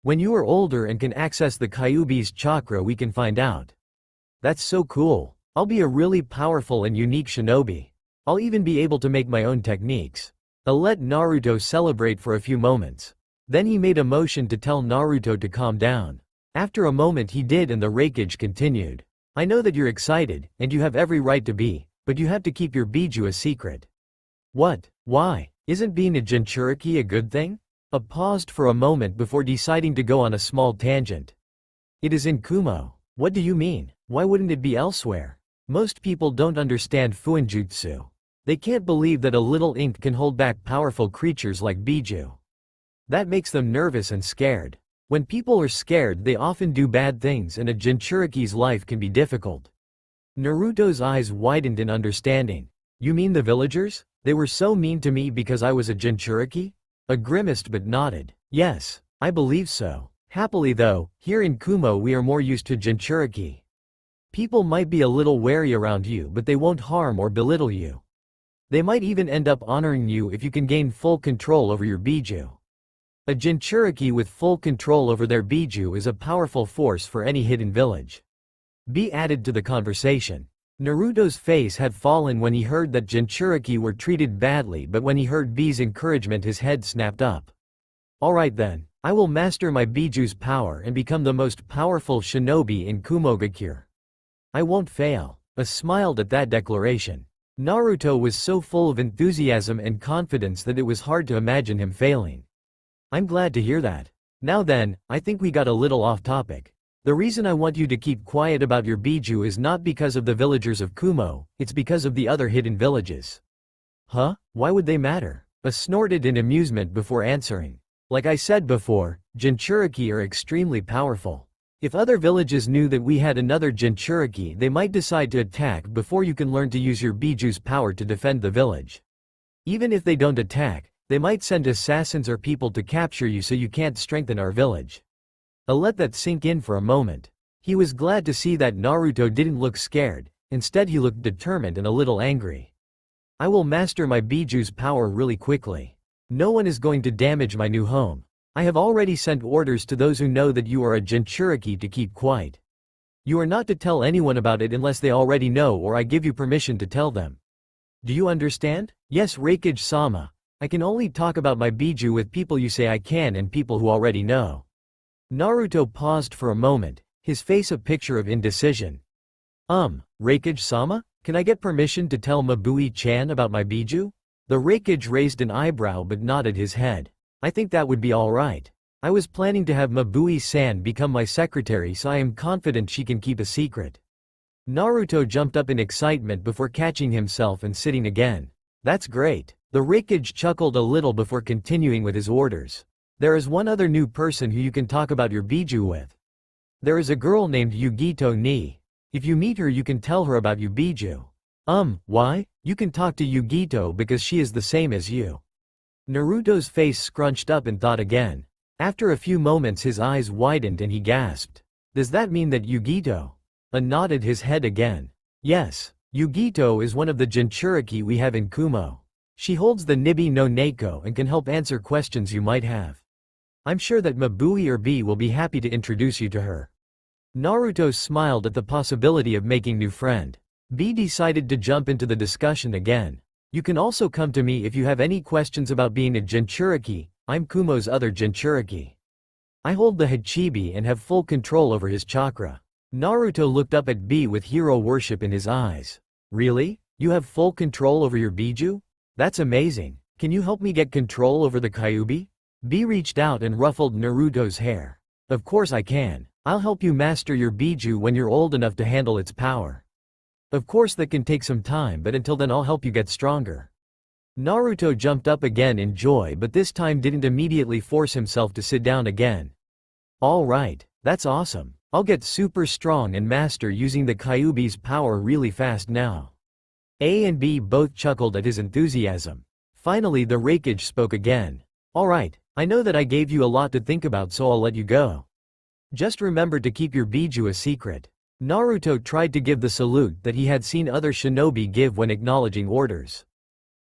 When you are older and can access the Kyuubi's chakra, we can find out. That's so cool. I'll be a really powerful and unique shinobi. I'll even be able to make my own techniques. I'll let Naruto celebrate for a few moments. Then he made a motion to tell Naruto to calm down. After a moment he did, and the Raikage continued. I know that you're excited, and you have every right to be. But you have to keep your Biju a secret. What? Why? Isn't being a jinchuriki a good thing? A paused for a moment before deciding to go on a small tangent. It is in Kumo. What do you mean? Why wouldn't it be elsewhere? Most people don't understand fuinjutsu. They can't believe that a little ink can hold back powerful creatures like Biju. That makes them nervous and scared. When people are scared, they often do bad things, and a jinchuriki's life can be difficult. Naruto's eyes widened in understanding. You mean the villagers? They were so mean to me because I was a jinchuriki? A grimaced but nodded. Yes, I believe so. Happily though, here in Kumo we are more used to jinchuriki. People might be a little wary around you but they won't harm or belittle you. They might even end up honoring you if you can gain full control over your biju. A jinchuriki with full control over their biju is a powerful force for any hidden village. B added to the conversation. Naruto's face had fallen when he heard that jinchuriki were treated badly, but when he heard B's encouragement his head snapped up. Alright then, I will master my biju's power and become the most powerful shinobi in Kumogakure. I won't fail. A smiled at that declaration. Naruto was so full of enthusiasm and confidence that it was hard to imagine him failing. I'm glad to hear that. Now then, I think we got a little off topic. The reason I want you to keep quiet about your biju is not because of the villagers of Kumo, it's because of the other hidden villages. Huh? Why would they matter? A snorted in amusement before answering. Like I said before, jinchuriki are extremely powerful. If other villages knew that we had another jinchuriki, they might decide to attack before you can learn to use your biju's power to defend the village. Even if they don't attack, they might send assassins or people to capture you so you can't strengthen our village. I'll let that sink in for a moment. He was glad to see that Naruto didn't look scared, instead he looked determined and a little angry. I will master my biju's power really quickly. No one is going to damage my new home. I have already sent orders to those who know that you are a jinchuriki to keep quiet. You are not to tell anyone about it unless they already know or I give you permission to tell them. Do you understand? Yes, Raikage-sama. I can only talk about my biju with people you say I can and people who already know. Naruto paused for a moment, his face a picture of indecision. Raikage-sama? Can I get permission to tell Mabui-chan about my biju? The Raikage raised an eyebrow but nodded his head. I think that would be alright. I was planning to have Mabui-san become my secretary so I am confident she can keep a secret. Naruto jumped up in excitement before catching himself and sitting again. That's great. The Raikage chuckled a little before continuing with his orders. There is one other new person who you can talk about your biju with. There is a girl named Yugito Ni. If you meet her you can tell her about your biju. Why? You can talk to Yugito because she is the same as you. Naruto's face scrunched up and thought again. After a few moments his eyes widened and he gasped. Does that mean that Yugito? Nodded his head again. Yes, Yugito is one of the jinchuriki we have in Kumo. She holds the Nibi no Neko and can help answer questions you might have. I'm sure that Mabui or B will be happy to introduce you to her. Naruto smiled at the possibility of making new friend. B decided to jump into the discussion again. You can also come to me if you have any questions about being a jinchuriki. I'm Kumo's other jinchuriki. I hold the Hachibi and have full control over his chakra. Naruto looked up at B with hero worship in his eyes. Really? You have full control over your biju? That's amazing. Can you help me get control over the Kyuubi? B reached out and ruffled Naruto's hair. Of course I can. I'll help you master your biju when you're old enough to handle its power. Of course that can take some time, but until then I'll help you get stronger. Naruto jumped up again in joy but this time didn't immediately force himself to sit down again. Alright, that's awesome. I'll get super strong and master using the Kyuubi's power really fast now. A and B both chuckled at his enthusiasm. Finally the Raikage spoke again. Alright, I know that I gave you a lot to think about so I'll let you go. Just remember to keep your biju a secret. Naruto tried to give the salute that he had seen other shinobi give when acknowledging orders.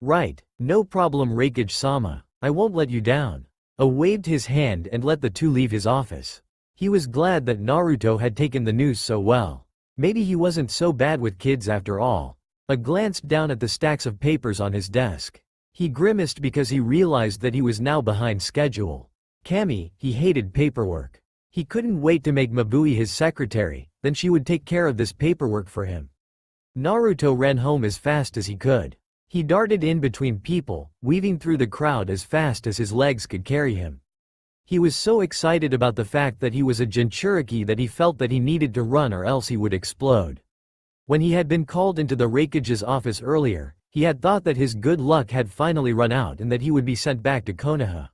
Right, no problem Raikage-sama, I won't let you down. A waved his hand and let the two leave his office. He was glad that Naruto had taken the news so well. Maybe he wasn't so bad with kids after all. A glanced down at the stacks of papers on his desk. He grimaced because he realized that he was now behind schedule. Kami, he hated paperwork. He couldn't wait to make Mabui his secretary, then she would take care of this paperwork for him. Naruto ran home as fast as he could. He darted in between people, weaving through the crowd as fast as his legs could carry him. He was so excited about the fact that he was a jinchuriki that he felt that he needed to run or else he would explode. When he had been called into the Raikage's office earlier, he had thought that his good luck had finally run out and that he would be sent back to Konoha.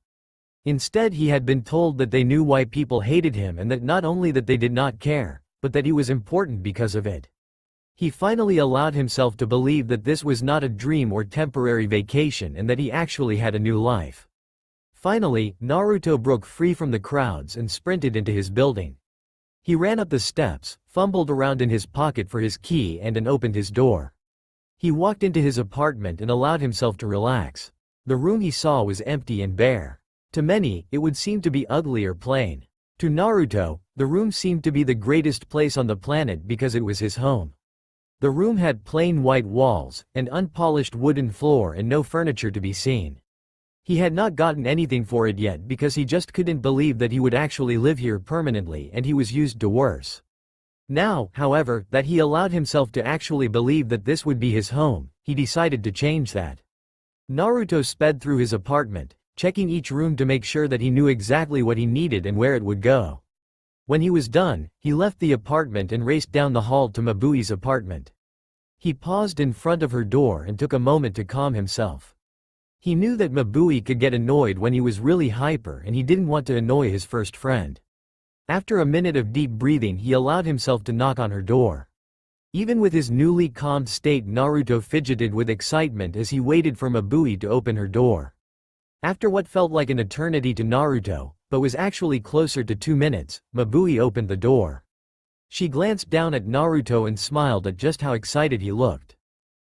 Instead he had been told that they knew why people hated him and that not only that they did not care, but that he was important because of it. He finally allowed himself to believe that this was not a dream or temporary vacation and that he actually had a new life. Finally, Naruto broke free from the crowds and sprinted into his building. He ran up the steps, fumbled around in his pocket for his key and opened his door. He walked into his apartment and allowed himself to relax. The room he saw was empty and bare. To many, it would seem to be ugly or plain. To Naruto, the room seemed to be the greatest place on the planet because it was his home. The room had plain white walls, an unpolished wooden floor and no furniture to be seen. He had not gotten anything for it yet because he just couldn't believe that he would actually live here permanently and he was used to worse. Now, however, that he allowed himself to actually believe that this would be his home, he decided to change that. Naruto sped through his apartment, checking each room to make sure that he knew exactly what he needed and where it would go. When he was done, he left the apartment and raced down the hall to Mabui's apartment. He paused in front of her door and took a moment to calm himself. He knew that Mabui could get annoyed when he was really hyper and he didn't want to annoy his first friend. After a minute of deep breathing, he allowed himself to knock on her door. Even with his newly calmed state, Naruto fidgeted with excitement as he waited for Mabui to open her door. After what felt like an eternity to Naruto, but was actually closer to 2 minutes, Mabui opened the door. She glanced down at Naruto and smiled at just how excited he looked.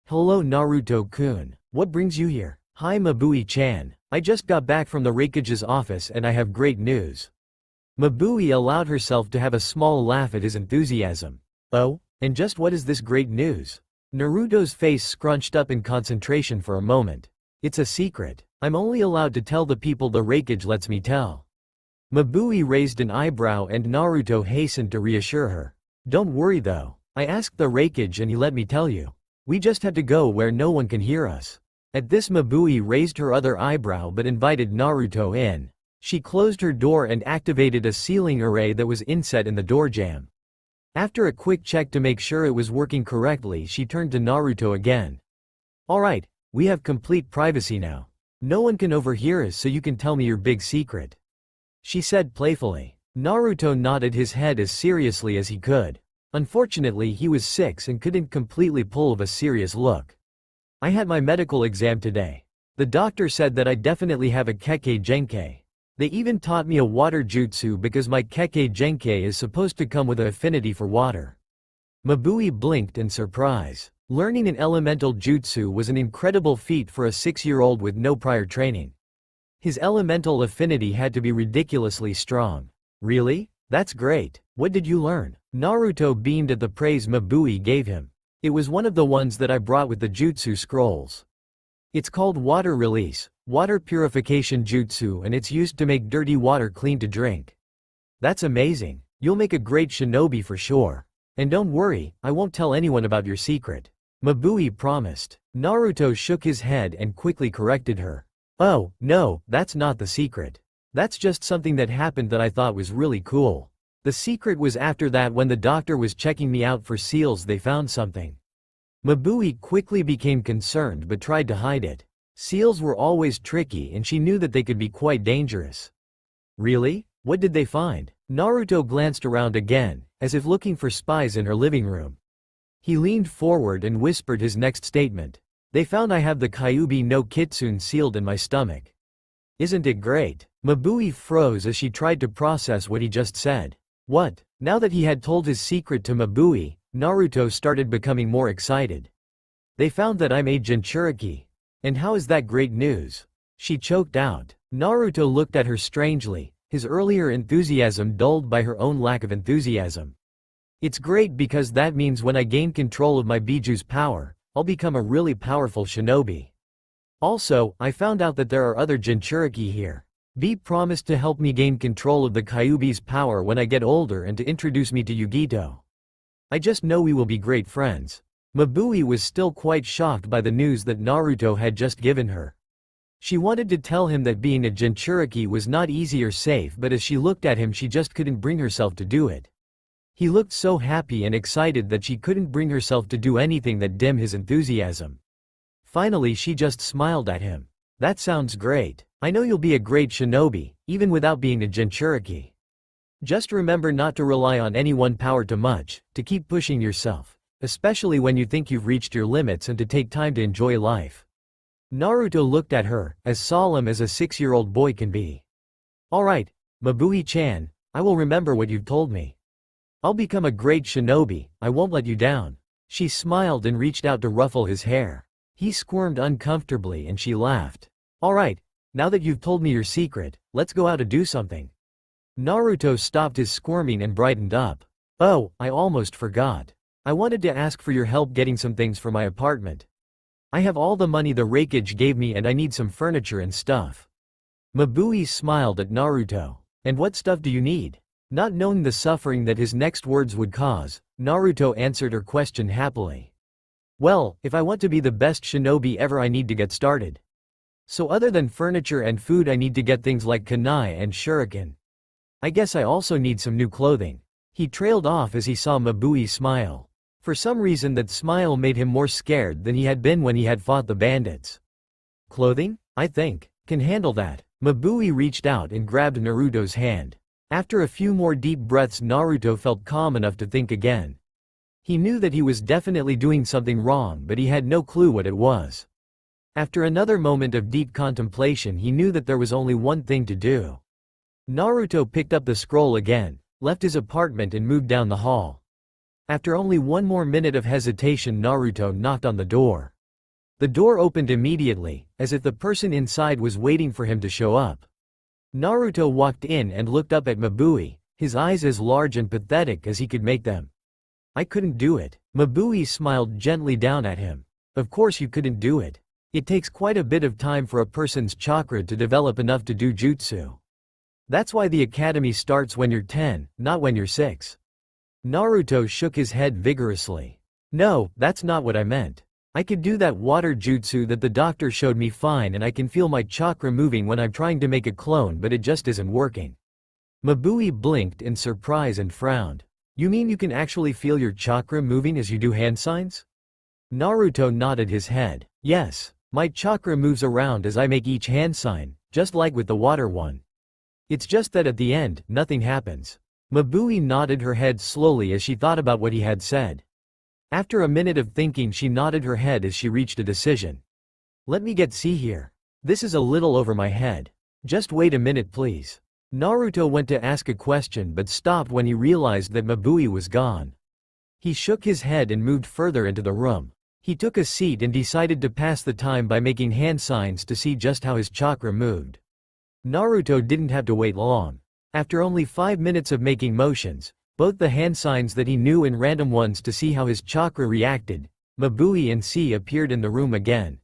"Hello Naruto-kun, what brings you here?" "Hi Mabui-chan, I just got back from the Raikage's office and I have great news." Mabui allowed herself to have a small laugh at his enthusiasm. "Oh? And just what is this great news?" Naruto's face scrunched up in concentration for a moment. "It's a secret. I'm only allowed to tell the people the Raikage lets me tell." Mabui raised an eyebrow and Naruto hastened to reassure her. "Don't worry though. I asked the Raikage and he let me tell you. We just have to go where no one can hear us." At this, Mabui raised her other eyebrow but invited Naruto in. She closed her door and activated a ceiling array that was inset in the door jamb. After a quick check to make sure it was working correctly, she turned to Naruto again. "Alright, we have complete privacy now. No one can overhear us, so you can tell me your big secret," she said playfully. Naruto nodded his head as seriously as he could. Unfortunately, he was 6 and couldn't completely pull off a serious look. "I had my medical exam today. The doctor said that I definitely have a Kekkei Genkei. They even taught me a water jutsu because my Kekkei Genkei is supposed to come with an affinity for water." Mabui blinked in surprise. Learning an elemental jutsu was an incredible feat for a 6-year-old with no prior training. His elemental affinity had to be ridiculously strong. "Really? That's great. What did you learn?" Naruto beamed at the praise Mabui gave him. "It was one of the ones that I brought with the jutsu scrolls. It's called water release, water purification jutsu, and it's used to make dirty water clean to drink." "That's amazing. You'll make a great shinobi for sure. And don't worry, I won't tell anyone about your secret," Mabui promised. Naruto shook his head and quickly corrected her. "Oh, no, that's not the secret. That's just something that happened that I thought was really cool. The secret was after that when the doctor was checking me out for seals they found something." Mabui quickly became concerned but tried to hide it. Seals were always tricky and she knew that they could be quite dangerous. "Really? What did they find?" Naruto glanced around again, as if looking for spies in her living room. He leaned forward and whispered his next statement. "They found I have the Kyuubi no Kitsune sealed in my stomach." "Isn't it great?" Mabui froze as she tried to process what he just said. What? Now that he had told his secret to Mabui, Naruto started becoming more excited. "They found that I'm a jinchuriki. And how is that great news?" she choked out. Naruto looked at her strangely, his earlier enthusiasm dulled by her own lack of enthusiasm. "It's great because that means when I gain control of my Biju's power, I'll become a really powerful shinobi. Also, I found out that there are other jinchuriki here. B promised to help me gain control of the Kyuubi's power when I get older and to introduce me to Yugito. I just know we will be great friends." Mabui was still quite shocked by the news that Naruto had just given her. She wanted to tell him that being a jinchuriki was not easy or safe, but as she looked at him she just couldn't bring herself to do it. He looked so happy and excited that she couldn't bring herself to do anything that dimmed his enthusiasm. Finally she just smiled at him. "That sounds great. I know you'll be a great shinobi, even without being a jinchuriki. Just remember not to rely on any one power too much, to keep pushing yourself, especially when you think you've reached your limits and to take time to enjoy life. Naruto looked at her, as solemn as a 6-year-old boy can be. Alright, Mabui-chan, I will remember what you've told me. I'll become a great shinobi, I won't let you down. She smiled and reached out to ruffle his hair. He squirmed uncomfortably and she laughed. Alright, now that you've told me your secret, let's go out to do something. Naruto stopped his squirming and brightened up. Oh, I almost forgot. I wanted to ask for your help getting some things for my apartment. I have all the money the Raikage gave me and I need some furniture and stuff. Mabui smiled at Naruto. And what stuff do you need? Not knowing the suffering that his next words would cause, Naruto answered her question happily. Well, if I want to be the best shinobi ever I need to get started. So other than furniture and food I need to get things like kunai and shuriken. I guess I also need some new clothing. He trailed off as he saw Mabui smile. For some reason that smile made him more scared than he had been when he had fought the bandits. Clothing? I think, can handle that. Mabui reached out and grabbed Naruto's hand. After a few more deep breaths Naruto felt calm enough to think again. He knew that he was definitely doing something wrong but he had no clue what it was. After another moment of deep contemplation he knew that there was only one thing to do. Naruto picked up the scroll again, left his apartment and moved down the hall. After only one more minute of hesitation Naruto knocked on the door. The door opened immediately, as if the person inside was waiting for him to show up. Naruto walked in and looked up at Mabui, his eyes as large and pathetic as he could make them. I couldn't do it. Mabui smiled gently down at him. Of course you couldn't do it. It takes quite a bit of time for a person's chakra to develop enough to do jutsu. That's why the academy starts when you're 10, not when you're 6. Naruto shook his head vigorously. No, that's not what I meant. I could do that water jutsu that the doctor showed me fine and I can feel my chakra moving when I'm trying to make a clone but it just isn't working. Mabui blinked in surprise and frowned. You mean you can actually feel your chakra moving as you do hand signs? Naruto nodded his head. Yes, my chakra moves around as I make each hand sign, just like with the water one. It's just that at the end, nothing happens. Mabui nodded her head slowly as she thought about what he had said. After a minute of thinking she nodded her head as she reached a decision. Let me see here. This is a little over my head. Just wait a minute please. Naruto went to ask a question but stopped when he realized that Mabui was gone. He shook his head and moved further into the room. He took a seat and decided to pass the time by making hand signs to see just how his chakra moved. Naruto didn't have to wait long. After only 5 minutes of making motions, both the hand signs that he knew and random ones to see how his chakra reacted, Mabui and C appeared in the room again.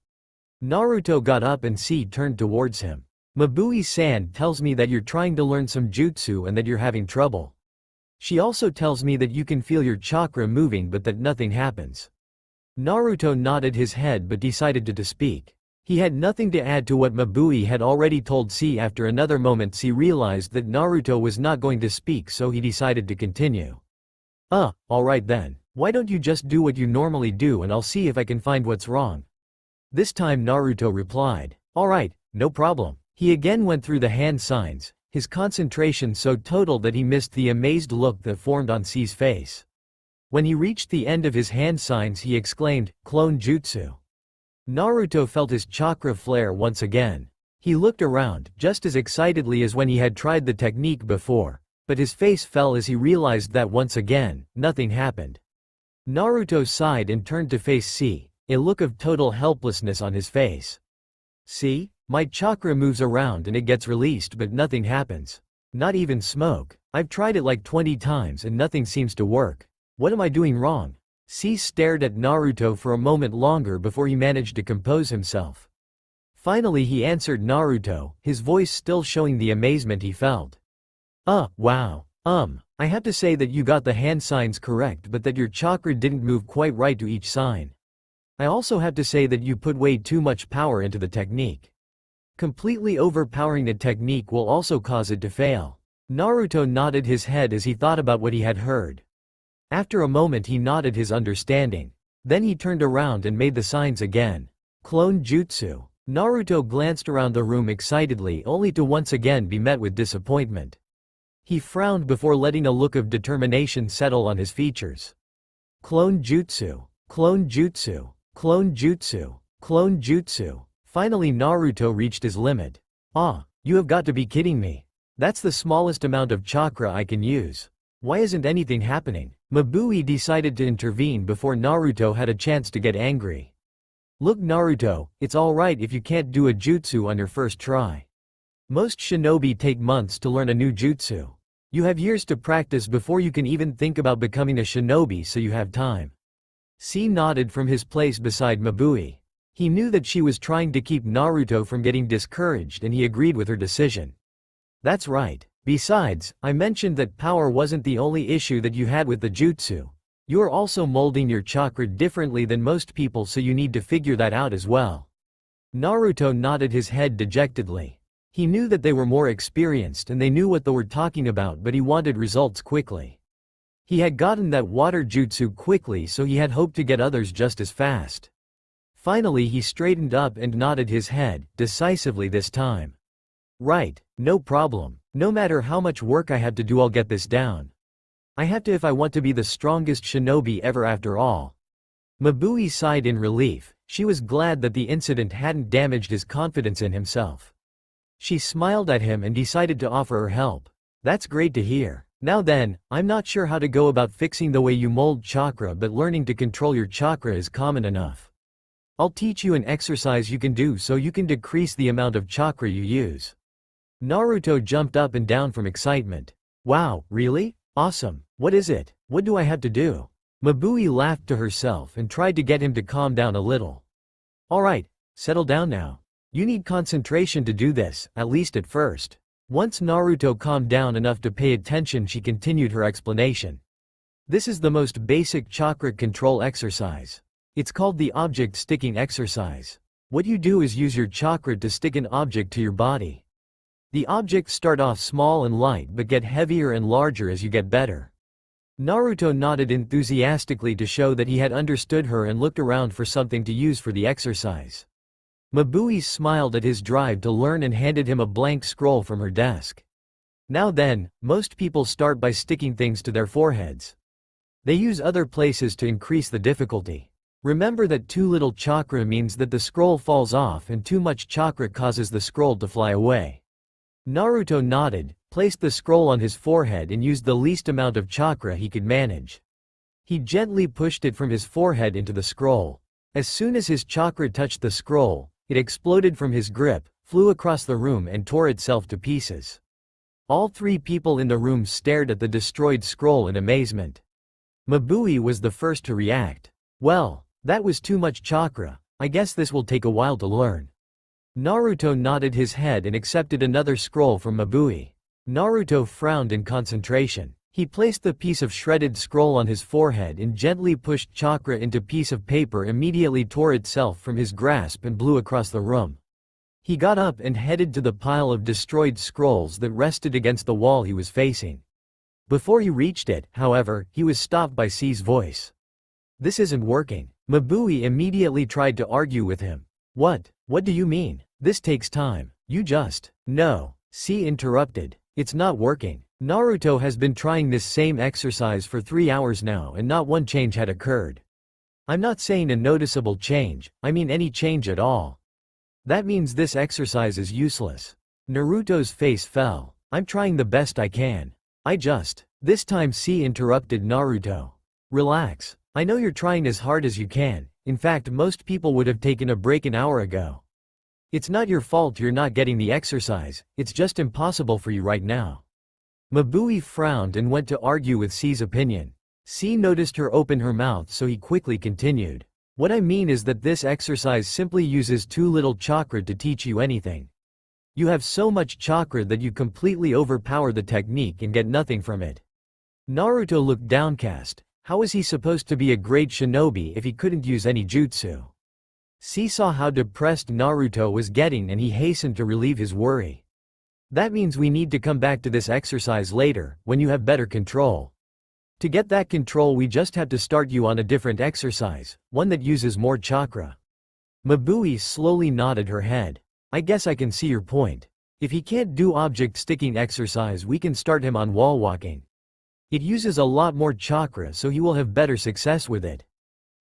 Naruto got up and C turned towards him. Mabui-san tells me that you're trying to learn some jutsu and that you're having trouble. She also tells me that you can feel your chakra moving but that nothing happens. Naruto nodded his head but decided to speak. He had nothing to add to what Mabui had already told C. After another moment C realized that Naruto was not going to speak so he decided to continue. Alright then, why don't you just do what you normally do and I'll see if I can find what's wrong. This time Naruto replied. Alright, no problem. He again went through the hand signs, his concentration so total that he missed the amazed look that formed on C's face. When he reached the end of his hand signs he exclaimed, Clone Jutsu. Naruto felt his chakra flare once again. He looked around, just as excitedly as when he had tried the technique before, but his face fell as he realized that once again, nothing happened. Naruto sighed and turned to face C, a look of total helplessness on his face. See? My chakra moves around and it gets released but nothing happens. Not even smoke. I've tried it like 20 times and nothing seems to work. What am I doing wrong? C stared at Naruto for a moment longer before he managed to compose himself. Finally he answered Naruto, his voice still showing the amazement he felt. Wow. I have to say that you got the hand signs correct but that your chakra didn't move quite right to each sign. I also have to say that you put way too much power into the technique. Completely overpowering the technique will also cause it to fail. Naruto nodded his head as he thought about what he had heard. After a moment he nodded his understanding. Then he turned around and made the signs again. Clone Jutsu. Naruto glanced around the room excitedly only to once again be met with disappointment. He frowned before letting a look of determination settle on his features. Clone jutsu. Clone jutsu. Clone jutsu. Clone jutsu. Finally Naruto reached his limit. Ah, you have got to be kidding me. That's the smallest amount of chakra I can use. Why isn't anything happening? Mabui decided to intervene before Naruto had a chance to get angry. Look Naruto, it's alright if you can't do a jutsu on your first try. Most shinobi take months to learn a new jutsu. You have years to practice before you can even think about becoming a shinobi, so you have time. C nodded from his place beside Mabui. He knew that she was trying to keep Naruto from getting discouraged and he agreed with her decision. That's right. Besides, I mentioned that power wasn't the only issue that you had with the jutsu. You are also molding your chakra differently than most people, so you need to figure that out as well. Naruto nodded his head dejectedly. He knew that they were more experienced and they knew what they were talking about, but he wanted results quickly. He had gotten that water jutsu quickly, so he had hoped to get others just as fast. Finally he straightened up and nodded his head, decisively this time. Right, no problem. No matter how much work I have to do, I'll get this down. I have to if I want to be the strongest shinobi ever after all. Mabui sighed in relief. She was glad that the incident hadn't damaged his confidence in himself. She smiled at him and decided to offer her help. That's great to hear. Now then, I'm not sure how to go about fixing the way you mold chakra, but learning to control your chakra is common enough. I'll teach you an exercise you can do so you can decrease the amount of chakra you use. Naruto jumped up and down from excitement. Wow, really? Awesome. What is it? What do I have to do? Mabui laughed to herself and tried to get him to calm down a little. Alright, settle down now. You need concentration to do this, at least at first. Once Naruto calmed down enough to pay attention, she continued her explanation. This is the most basic chakra control exercise. It's called the object sticking exercise. What you do is use your chakra to stick an object to your body. The objects start off small and light but get heavier and larger as you get better. Naruto nodded enthusiastically to show that he had understood her and looked around for something to use for the exercise. Mabui smiled at his drive to learn and handed him a blank scroll from her desk. Now then, most people start by sticking things to their foreheads. They use other places to increase the difficulty. Remember that too little chakra means that the scroll falls off and too much chakra causes the scroll to fly away. Naruto nodded, placed the scroll on his forehead and used the least amount of chakra he could manage. He gently pushed it from his forehead into the scroll. As soon as his chakra touched the scroll, it exploded from his grip, flew across the room and tore itself to pieces. All three people in the room stared at the destroyed scroll in amazement. Mabui was the first to react. Well, that was too much chakra. I guess this will take a while to learn. Naruto nodded his head and accepted another scroll from Mabui. Naruto frowned in concentration. He placed the piece of shredded scroll on his forehead and gently pushed chakra into piece of paper immediately tore itself from his grasp and blew across the room. He got up and headed to the pile of destroyed scrolls that rested against the wall he was facing. Before he reached it, however, he was stopped by C's voice. This isn't working. Mabui immediately tried to argue with him. What do you mean? This takes time. You just... No. C interrupted. It's not working. Naruto has been trying this same exercise for 3 hours now and not one change had occurred. I'm not saying a noticeable change, I mean any change at all. That means this exercise is useless. Naruto's face fell. I'm trying the best I can. This time C interrupted Naruto. Relax. I know you're trying as hard as you can. In fact, most people would have taken a break an hour ago. It's not your fault you're not getting the exercise, it's just impossible for you right now. Mabui frowned and went to argue with C's opinion. C noticed her open her mouth, so he quickly continued. What I mean is that this exercise simply uses too little chakra to teach you anything. You have so much chakra that you completely overpower the technique and get nothing from it. Naruto looked downcast. How was he supposed to be a great shinobi if he couldn't use any jutsu? C saw how depressed Naruto was getting and he hastened to relieve his worry. That means we need to come back to this exercise later, when you have better control. To get that control we just have to start you on a different exercise, one that uses more chakra. Mabui slowly nodded her head. I guess I can see your point. If he can't do object sticking exercise we can start him on wall walking. It uses a lot more chakra, so he will have better success with it.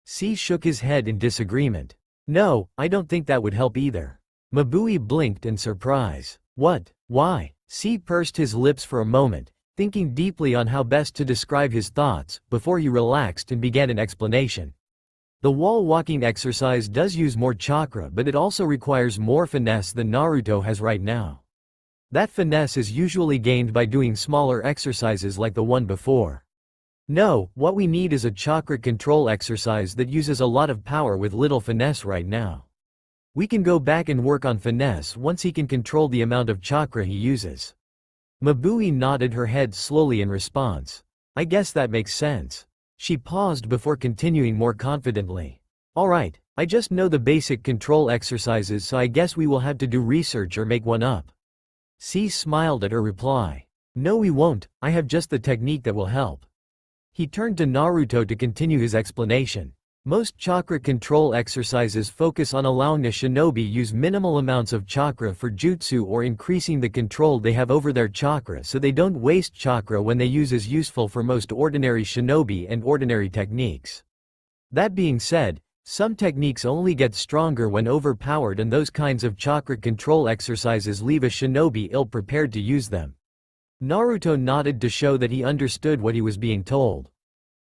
C shook his head in disagreement. No, I don't think that would help either. Mabui blinked in surprise. What? Why? C pursed his lips for a moment, thinking deeply on how best to describe his thoughts, before he relaxed and began an explanation. The wall walking exercise does use more chakra, but it also requires more finesse than Naruto has right now. That finesse is usually gained by doing smaller exercises like the one before. No, what we need is a chakra control exercise that uses a lot of power with little finesse right now. We can go back and work on finesse once he can control the amount of chakra he uses. Mabui nodded her head slowly in response. I guess that makes sense. She paused before continuing more confidently. Alright, I just know the basic control exercises, so I guess we will have to do research or make one up. C smiled at her reply. No, we won't, I have just the technique that will help. He turned to Naruto to continue his explanation. Most chakra control exercises focus on allowing a shinobi use minimal amounts of chakra for jutsu or increasing the control they have over their chakra so they don't waste chakra when they use is useful for most ordinary shinobi and ordinary techniques. That being said, some techniques only get stronger when overpowered, and those kinds of chakra control exercises leave a shinobi ill-prepared to use them. Naruto nodded to show that he understood what he was being told.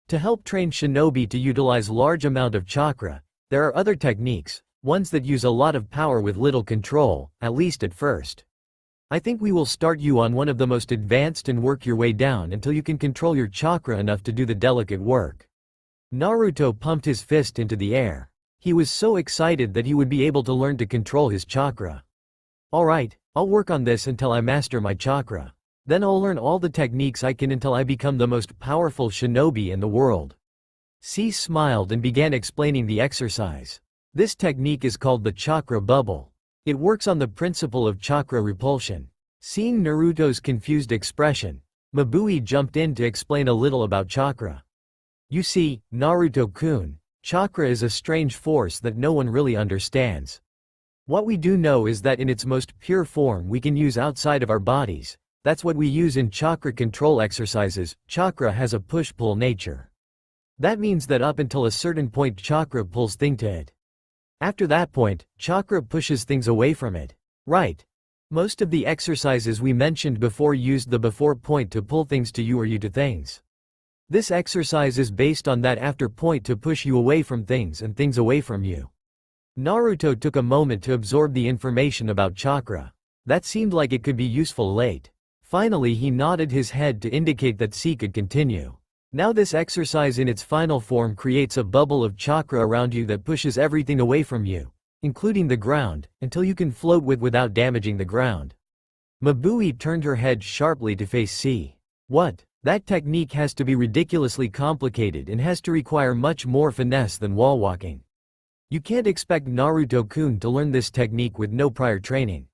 To help train shinobi to utilize large amount of chakra, there are other techniques, ones that use a lot of power with little control, at least at first. I think we will start you on one of the most advanced and work your way down until you can control your chakra enough to do the delicate work. Naruto pumped his fist into the air. He was so excited that he would be able to learn to control his chakra. Alright, I'll work on this until I master my chakra. Then I'll learn all the techniques I can until I become the most powerful shinobi in the world. C smiled and began explaining the exercise. This technique is called the chakra bubble. It works on the principle of chakra repulsion. Seeing Naruto's confused expression, Mabui jumped in to explain a little about chakra. You see, Naruto-kun, chakra is a strange force that no one really understands. What we do know is that in its most pure form we can use outside of our bodies. That's what we use in chakra control exercises. Chakra has a push-pull nature. That means that up until a certain point chakra pulls things to it. After that point, chakra pushes things away from it. Right. Most of the exercises we mentioned before used the before point to pull things to you or you to things. This exercise is based on that after point to push you away from things and things away from you. Naruto took a moment to absorb the information about chakra. That seemed like it could be useful late. Finally he nodded his head to indicate that C could continue. Now this exercise in its final form creates a bubble of chakra around you that pushes everything away from you, including the ground, until you can float without damaging the ground. Mabui turned her head sharply to face C. What? That technique has to be ridiculously complicated and has to require much more finesse than wall walking. You can't expect Naruto-kun to learn this technique with no prior training.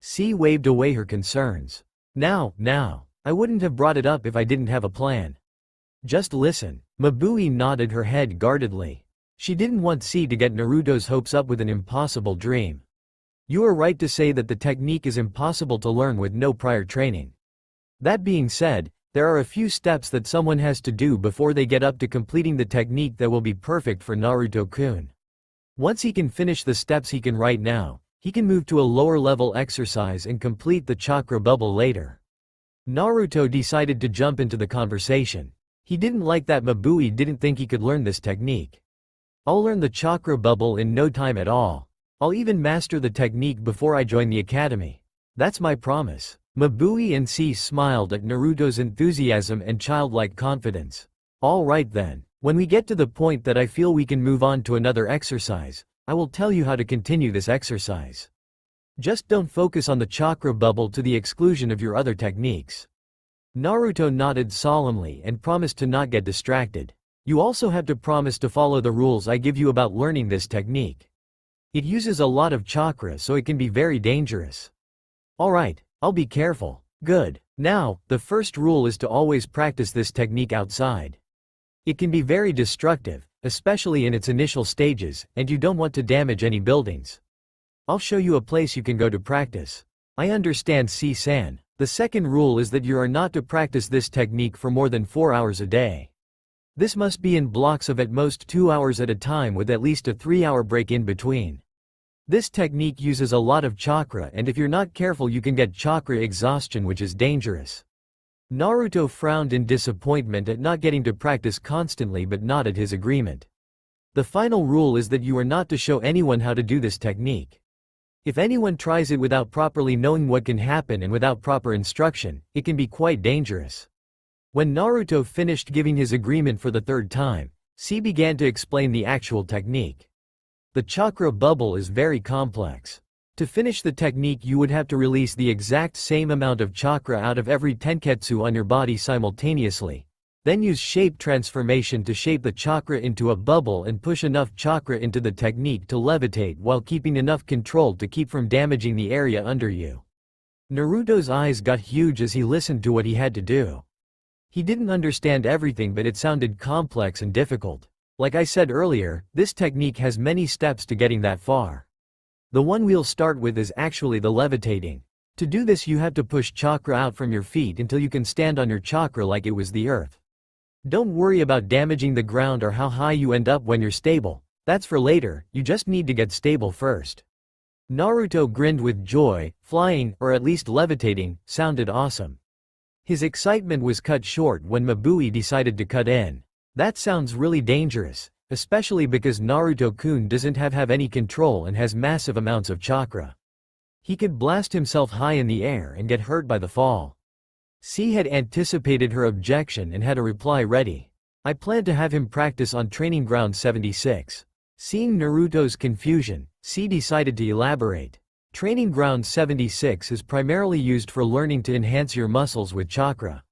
C waved away her concerns. Now, I wouldn't have brought it up if I didn't have a plan. Just listen. Mabui nodded her head guardedly. She didn't want C to get Naruto's hopes up with an impossible dream. You are right to say that the technique is impossible to learn with no prior training. That being said, there are a few steps that someone has to do before they get up to completing the technique that will be perfect for Naruto-kun. Once he can finish the steps he can right now, he can move to a lower level exercise and complete the chakra bubble later. Naruto decided to jump into the conversation. He didn't like that Mabui didn't think he could learn this technique. I'll learn the chakra bubble in no time at all. I'll even master the technique before I join the academy. That's my promise. Mabui and C smiled at Naruto's enthusiasm and childlike confidence. All right then, when we get to the point that I feel we can move on to another exercise, I will tell you how to continue this exercise. Just don't focus on the chakra bubble to the exclusion of your other techniques. Naruto nodded solemnly and promised to not get distracted. You also have to promise to follow the rules I give you about learning this technique. It uses a lot of chakra, so it can be very dangerous. Alright, I'll be careful. Good. Now, the first rule is to always practice this technique outside. It can be very destructive, especially in its initial stages, and you don't want to damage any buildings. I'll show you a place you can go to practice. I understand, C-san. The second rule is that you are not to practice this technique for more than 4 hours a day. This must be in blocks of at most 2 hours at a time with at least a 3-hour break in between. This technique uses a lot of chakra, and if you're not careful you can get chakra exhaustion, which is dangerous. Naruto frowned in disappointment at not getting to practice constantly but nodded his agreement. The final rule is that you are not to show anyone how to do this technique. If anyone tries it without properly knowing what can happen and without proper instruction, it can be quite dangerous. When Naruto finished giving his agreement for the third time, C began to explain the actual technique. The chakra bubble is very complex. To finish the technique you would have to release the exact same amount of chakra out of every tenketsu on your body simultaneously. Then use shape transformation to shape the chakra into a bubble and push enough chakra into the technique to levitate while keeping enough control to keep from damaging the area under you. Naruto's eyes got huge as he listened to what he had to do. He didn't understand everything, but it sounded complex and difficult. Like I said earlier, this technique has many steps to getting that far. The one we'll start with is actually the levitating. To do this you have to push chakra out from your feet until you can stand on your chakra like it was the earth. Don't worry about damaging the ground or how high you end up when you're stable. That's for later, you just need to get stable first. Naruto grinned with joy. Flying, or at least levitating, sounded awesome. His excitement was cut short when Mabui decided to cut in. That sounds really dangerous, especially because Naruto-kun doesn't have any control and has massive amounts of chakra. He could blast himself high in the air and get hurt by the fall. C had anticipated her objection and had a reply ready. I planned to have him practice on training ground 76. Seeing Naruto's confusion, C decided to elaborate. Training ground 76 is primarily used for learning to enhance your muscles with chakra.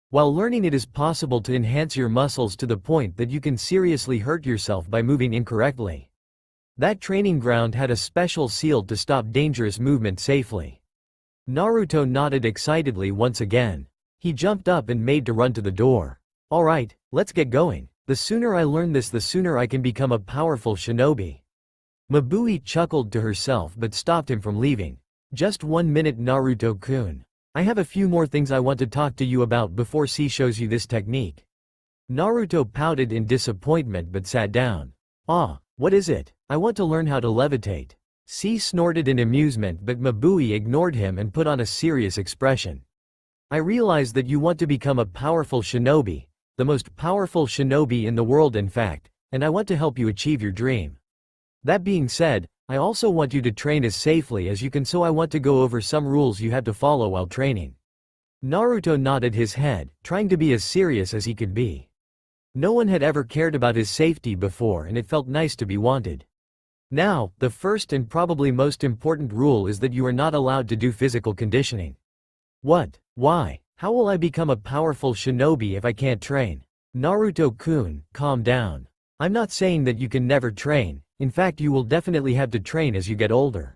While learning it is possible to enhance your muscles to the point that you can seriously hurt yourself by moving incorrectly. That training ground had a special seal to stop dangerous movement safely. Naruto nodded excitedly once again. He jumped up and made to run to the door. Alright, let's get going. The sooner I learn this, the sooner I can become a powerful shinobi. Mabui chuckled to herself but stopped him from leaving. Just 1 minute, Naruto-kun. I have a few more things I want to talk to you about before C shows you this technique. Naruto pouted in disappointment but sat down. Ah, what is it? I want to learn how to levitate. C snorted in amusement, but Mabui ignored him and put on a serious expression. I realize that you want to become a powerful shinobi, the most powerful shinobi in the world in fact, and I want to help you achieve your dream. That being said, I also want you to train as safely as you can, so I want to go over some rules you have to follow while training. Naruto nodded his head, trying to be as serious as he could be. No one had ever cared about his safety before and it felt nice to be wanted. Now, the first and probably most important rule is that you are not allowed to do physical conditioning. What? Why? How will I become a powerful shinobi if I can't train? Naruto-kun, calm down. I'm not saying that you can never train, in fact you will definitely have to train as you get older.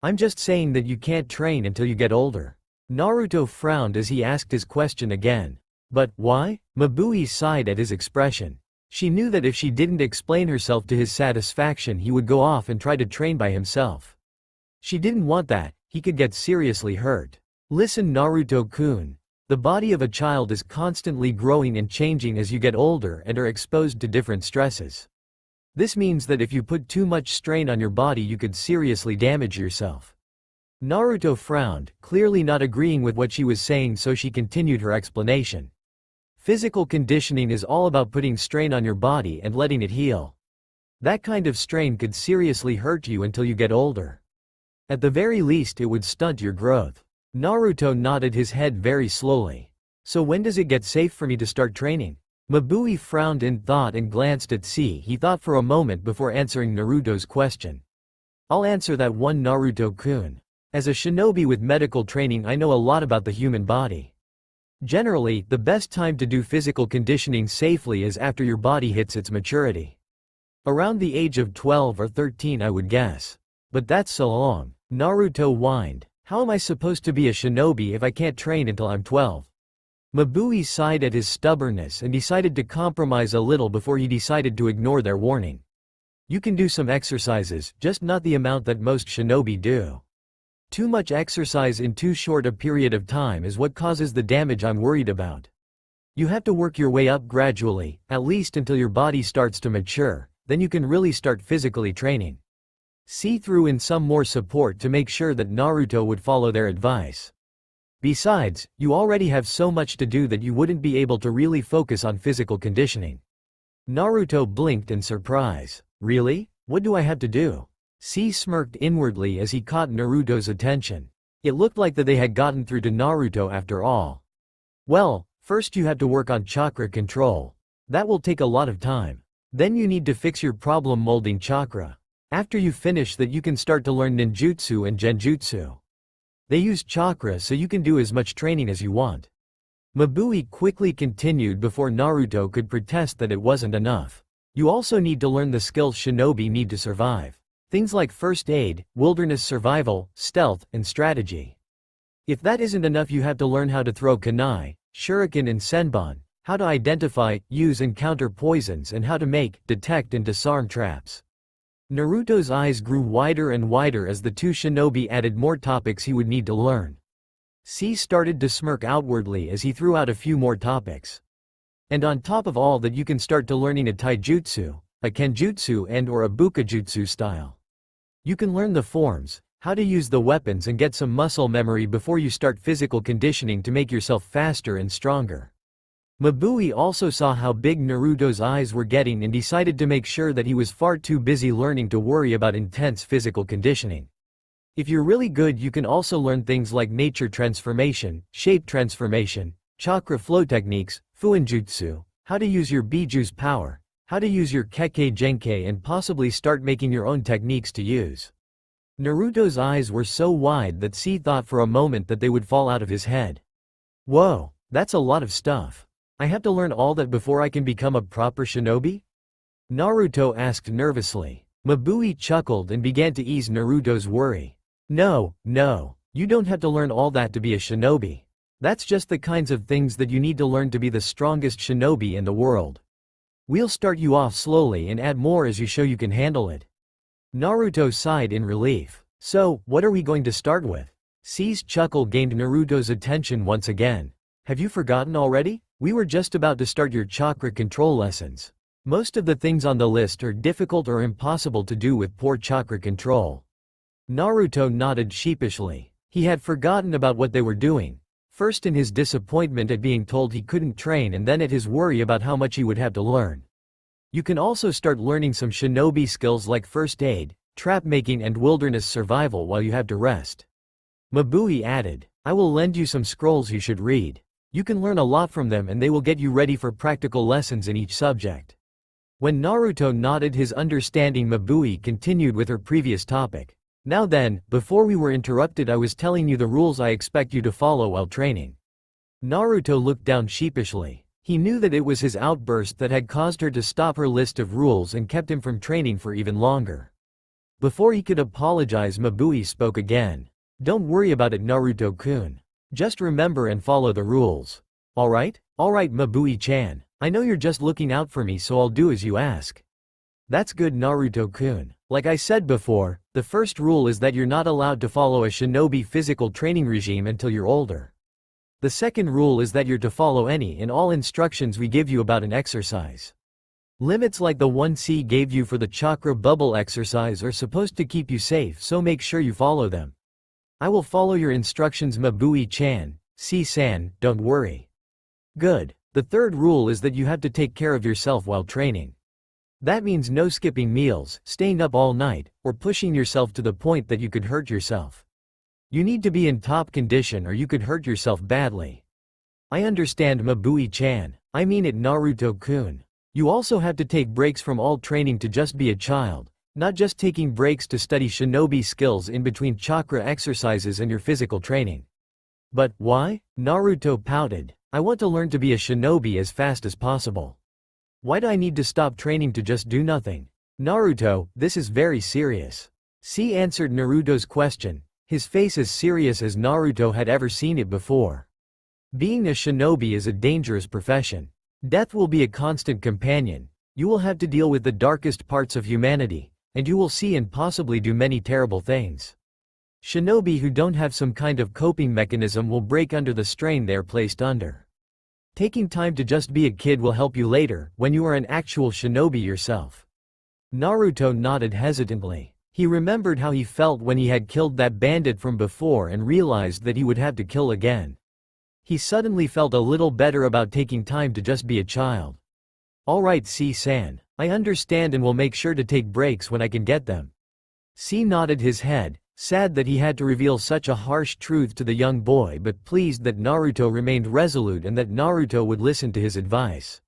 I'm just saying that you can't train until you get older. Naruto frowned as he asked his question again. But, why? Mabui sighed at his expression. She knew that if she didn't explain herself to his satisfaction he would go off and try to train by himself. She didn't want that, he could get seriously hurt. Listen, Naruto-kun. The body of a child is constantly growing and changing as you get older and are exposed to different stresses. This means that if you put too much strain on your body you could seriously damage yourself. Naruto frowned, clearly not agreeing with what she was saying, so she continued her explanation. Physical conditioning is all about putting strain on your body and letting it heal. That kind of strain could seriously hurt you until you get older. At the very least it would stunt your growth. Naruto nodded his head very slowly. So when does it get safe for me to start training? Mabui frowned in thought and glanced at C. He thought for a moment before answering Naruto's question. I'll answer that one, Naruto-kun. As a shinobi with medical training I know a lot about the human body. Generally, the best time to do physical conditioning safely is after your body hits its maturity. Around the age of 12 or 13 I would guess. But that's so long. Naruto whined. How am I supposed to be a shinobi if I can't train until I'm 12? Mabui sighed at his stubbornness and decided to compromise a little before he decided to ignore their warning. You can do some exercises, just not the amount that most shinobi do. Too much exercise in too short a period of time is what causes the damage I'm worried about. You have to work your way up gradually, at least until your body starts to mature, then you can really start physically training. C threw in some more support to make sure that Naruto would follow their advice. Besides, you already have so much to do that you wouldn't be able to really focus on physical conditioning. Naruto blinked in surprise. Really? What do I have to do? C smirked inwardly as he caught Naruto's attention. It looked like that they had gotten through to Naruto after all. Well, first you have to work on chakra control. That will take a lot of time. Then you need to fix your problem molding chakra. After you finish that you can start to learn ninjutsu and genjutsu. They use chakra so you can do as much training as you want. Mabui quickly continued before Naruto could protest that it wasn't enough. You also need to learn the skills shinobi need to survive. Things like first aid, wilderness survival, stealth, and strategy. If that isn't enough, you have to learn how to throw kunai, shuriken and senbon, how to identify, use and counter poisons, and how to make, detect and disarm traps. Naruto's eyes grew wider and wider as the two shinobi added more topics he would need to learn. C started to smirk outwardly as he threw out a few more topics. And on top of all that, you can start to learning a taijutsu, a kenjutsu and or a bukajutsu style. You can learn the forms, how to use the weapons and get some muscle memory before you start physical conditioning to make yourself faster and stronger. Mabui also saw how big Naruto's eyes were getting and decided to make sure that he was far too busy learning to worry about intense physical conditioning. If you're really good, you can also learn things like nature transformation, shape transformation, chakra flow techniques, fuinjutsu, how to use your biju's power, how to use your kekkei genkei, and possibly start making your own techniques to use. Naruto's eyes were so wide that C thought for a moment that they would fall out of his head. Whoa, that's a lot of stuff. I have to learn all that before I can become a proper shinobi? Naruto asked nervously. Mabui chuckled and began to ease Naruto's worry. No, you don't have to learn all that to be a shinobi. That's just the kinds of things that you need to learn to be the strongest shinobi in the world. We'll start you off slowly and add more as you show you can handle it. Naruto sighed in relief. So, what are we going to start with? C's chuckle gained Naruto's attention once again. Have you forgotten already? We were just about to start your chakra control lessons. Most of the things on the list are difficult or impossible to do with poor chakra control. Naruto nodded sheepishly. He had forgotten about what they were doing. First in his disappointment at being told he couldn't train, and then at his worry about how much he would have to learn. You can also start learning some shinobi skills like first aid, trap making and wilderness survival while you have to rest. Mabui added, I will lend you some scrolls you should read. You can learn a lot from them and they will get you ready for practical lessons in each subject. When Naruto nodded his understanding, Mabui continued with her previous topic. Now then, before we were interrupted, I was telling you the rules I expect you to follow while training. Naruto looked down sheepishly. He knew that it was his outburst that had caused her to stop her list of rules and kept him from training for even longer. Before he could apologize, Mabui spoke again. Don't worry about it, Naruto-kun. Just remember and follow the rules. Alright, Mabui-chan. I know you're just looking out for me, so I'll do as you ask. That's good, Naruto-kun. Like I said before, the first rule is that you're not allowed to follow a shinobi physical training regime until you're older. The second rule is that you're to follow any and all instructions we give you about an exercise. Limits like the one C gave you for the chakra bubble exercise are supposed to keep you safe, so make sure you follow them. I will follow your instructions, Mabui-chan. C-san, don't worry. Good. The third rule is that you have to take care of yourself while training. That means no skipping meals, staying up all night, or pushing yourself to the point that you could hurt yourself. You need to be in top condition or you could hurt yourself badly. I understand, Mabui-chan. I mean it, Naruto-kun. You also have to take breaks from all training to just be a child. Not just taking breaks to study shinobi skills in between chakra exercises and your physical training. But, why? Naruto pouted. I want to learn to be a shinobi as fast as possible. Why do I need to stop training to just do nothing? Naruto, this is very serious. C answered Naruto's question, his face as serious as Naruto had ever seen it before. Being a shinobi is a dangerous profession. Death will be a constant companion. You will have to deal with the darkest parts of humanity, and you will see and possibly do many terrible things. Shinobi who don't have some kind of coping mechanism will break under the strain they are placed under. Taking time to just be a kid will help you later, when you are an actual shinobi yourself. Naruto nodded hesitantly. He remembered how he felt when he had killed that bandit from before and realized that he would have to kill again. He suddenly felt a little better about taking time to just be a child. Alright C-san, I understand and will make sure to take breaks when I can get them. C nodded his head, sad that he had to reveal such a harsh truth to the young boy but pleased that Naruto remained resolute and that Naruto would listen to his advice.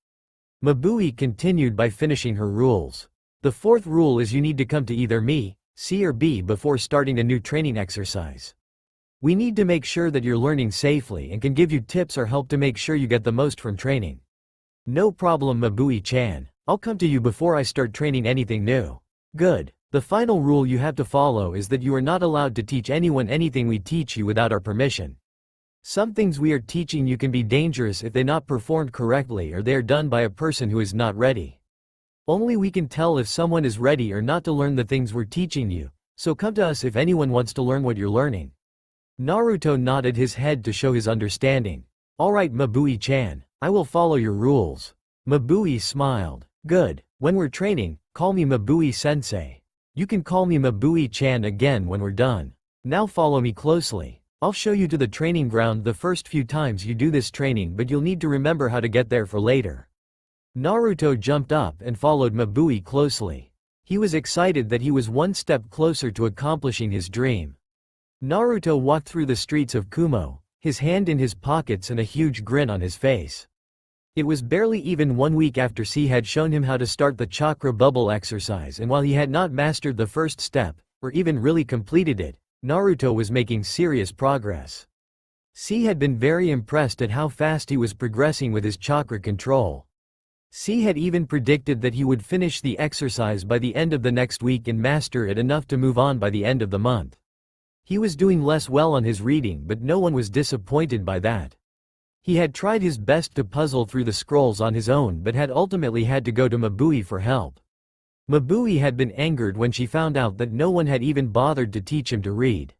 Mabui continued by finishing her rules. The fourth rule is you need to come to either me, C or B before starting a new training exercise. We need to make sure that you're learning safely and can give you tips or help to make sure you get the most from training. No problem Mabui-chan, I'll come to you before I start training anything new. Good. The final rule you have to follow is that you are not allowed to teach anyone anything we teach you without our permission. Some things we are teaching you can be dangerous if they not performed correctly or they are done by a person who is not ready. Only we can tell if someone is ready or not to learn the things we're teaching you, so come to us if anyone wants to learn what you're learning. Naruto nodded his head to show his understanding. Alright Mabui-chan, I will follow your rules. Mabui smiled. Good. When we're training, call me Mabui-sensei. You can call me Mabui-chan again when we're done. Now follow me closely. I'll show you to the training ground the first few times you do this training but you'll need to remember how to get there for later. Naruto jumped up and followed Mabui closely. He was excited that he was one step closer to accomplishing his dream. Naruto walked through the streets of Kumo, his hand in his pockets and a huge grin on his face. It was barely even 1 week after C had shown him how to start the chakra bubble exercise and while he had not mastered the first step, or even really completed it, Naruto was making serious progress. C had been very impressed at how fast he was progressing with his chakra control. C had even predicted that he would finish the exercise by the end of the next week and master it enough to move on by the end of the month. He was doing less well on his reading but no one was disappointed by that. He had tried his best to puzzle through the scrolls on his own but had ultimately had to go to Mabui for help. Mabui had been angered when she found out that no one had even bothered to teach him to read.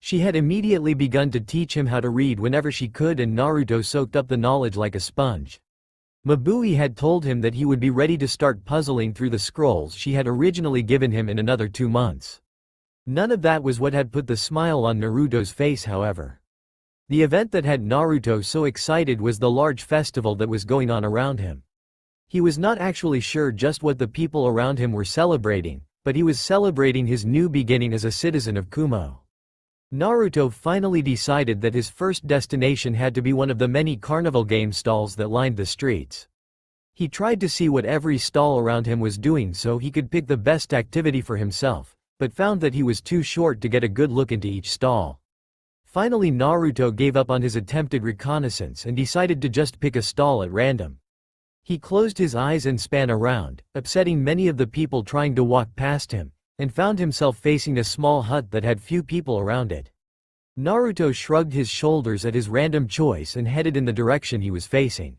She had immediately begun to teach him how to read whenever she could and Naruto soaked up the knowledge like a sponge. Mabui had told him that he would be ready to start puzzling through the scrolls she had originally given him in another 2 months. None of that was what had put the smile on Naruto's face however. The event that had Naruto so excited was the large festival that was going on around him. He was not actually sure just what the people around him were celebrating, but he was celebrating his new beginning as a citizen of Kumo. Naruto finally decided that his first destination had to be one of the many carnival game stalls that lined the streets. He tried to see what every stall around him was doing so he could pick the best activity for himself, but found that he was too short to get a good look into each stall. Finally Naruto gave up on his attempted reconnaissance and decided to just pick a stall at random. He closed his eyes and span around, upsetting many of the people trying to walk past him, and found himself facing a small hut that had few people around it. Naruto shrugged his shoulders at his random choice and headed in the direction he was facing.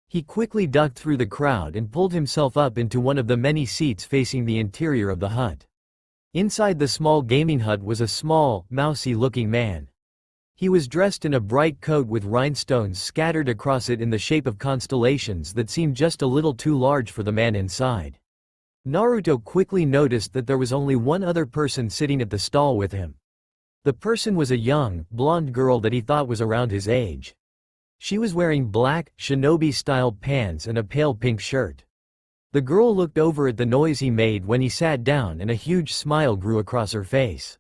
He quickly ducked through the crowd and pulled himself up into one of the many seats facing the interior of the hut. Inside the small gaming hut was a small, mousy-looking man. He was dressed in a bright coat with rhinestones scattered across it in the shape of constellations that seemed just a little too large for the man inside. Naruto quickly noticed that there was only one other person sitting at the stall with him. The person was a young, blonde girl that he thought was around his age. She was wearing black, shinobi-style pants and a pale pink shirt. The girl looked over at the noise he made when he sat down and a huge smile grew across her face.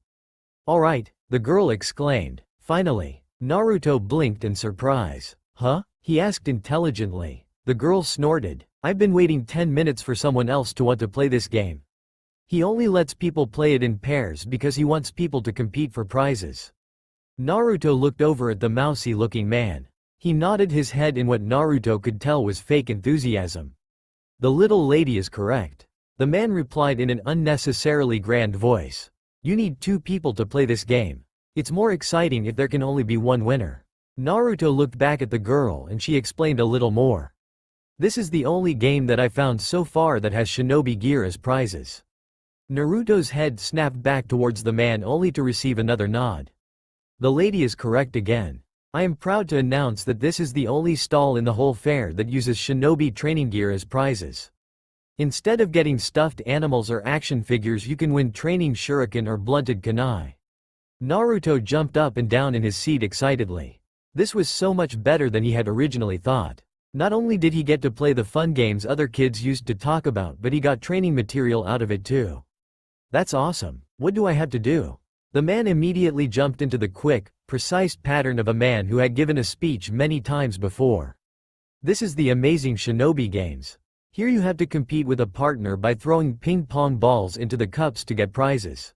"Alright," the girl exclaimed. Finally, Naruto blinked in surprise. "Huh?" he asked intelligently. The girl snorted. "I've been waiting 10 minutes for someone else to want to play this game. He only lets people play it in pairs because he wants people to compete for prizes." Naruto looked over at the mousy-looking man. He nodded his head in what Naruto could tell was fake enthusiasm. "The little lady is correct," the man replied in an unnecessarily grand voice. "You need 2 people to play this game. It's more exciting if there can only be one winner." Naruto looked back at the girl and she explained a little more. "This is the only game that I found so far that has shinobi gear as prizes." Naruto's head snapped back towards the man only to receive another nod. The lady is correct again. I am proud to announce that this is the only stall in the whole fair that uses shinobi training gear as prizes. Instead of getting stuffed animals or action figures, you can win training shuriken or blunted kunai. Naruto jumped up and down in his seat excitedly. This was so much better than he had originally thought. Not only did he get to play the fun games other kids used to talk about, but he got training material out of it too. That's awesome. What do I have to do? The man immediately jumped into the quick, precise pattern of a man who had given a speech many times before. This is the amazing shinobi games. Here you have to compete with a partner by throwing ping-pong balls into the cups to get prizes.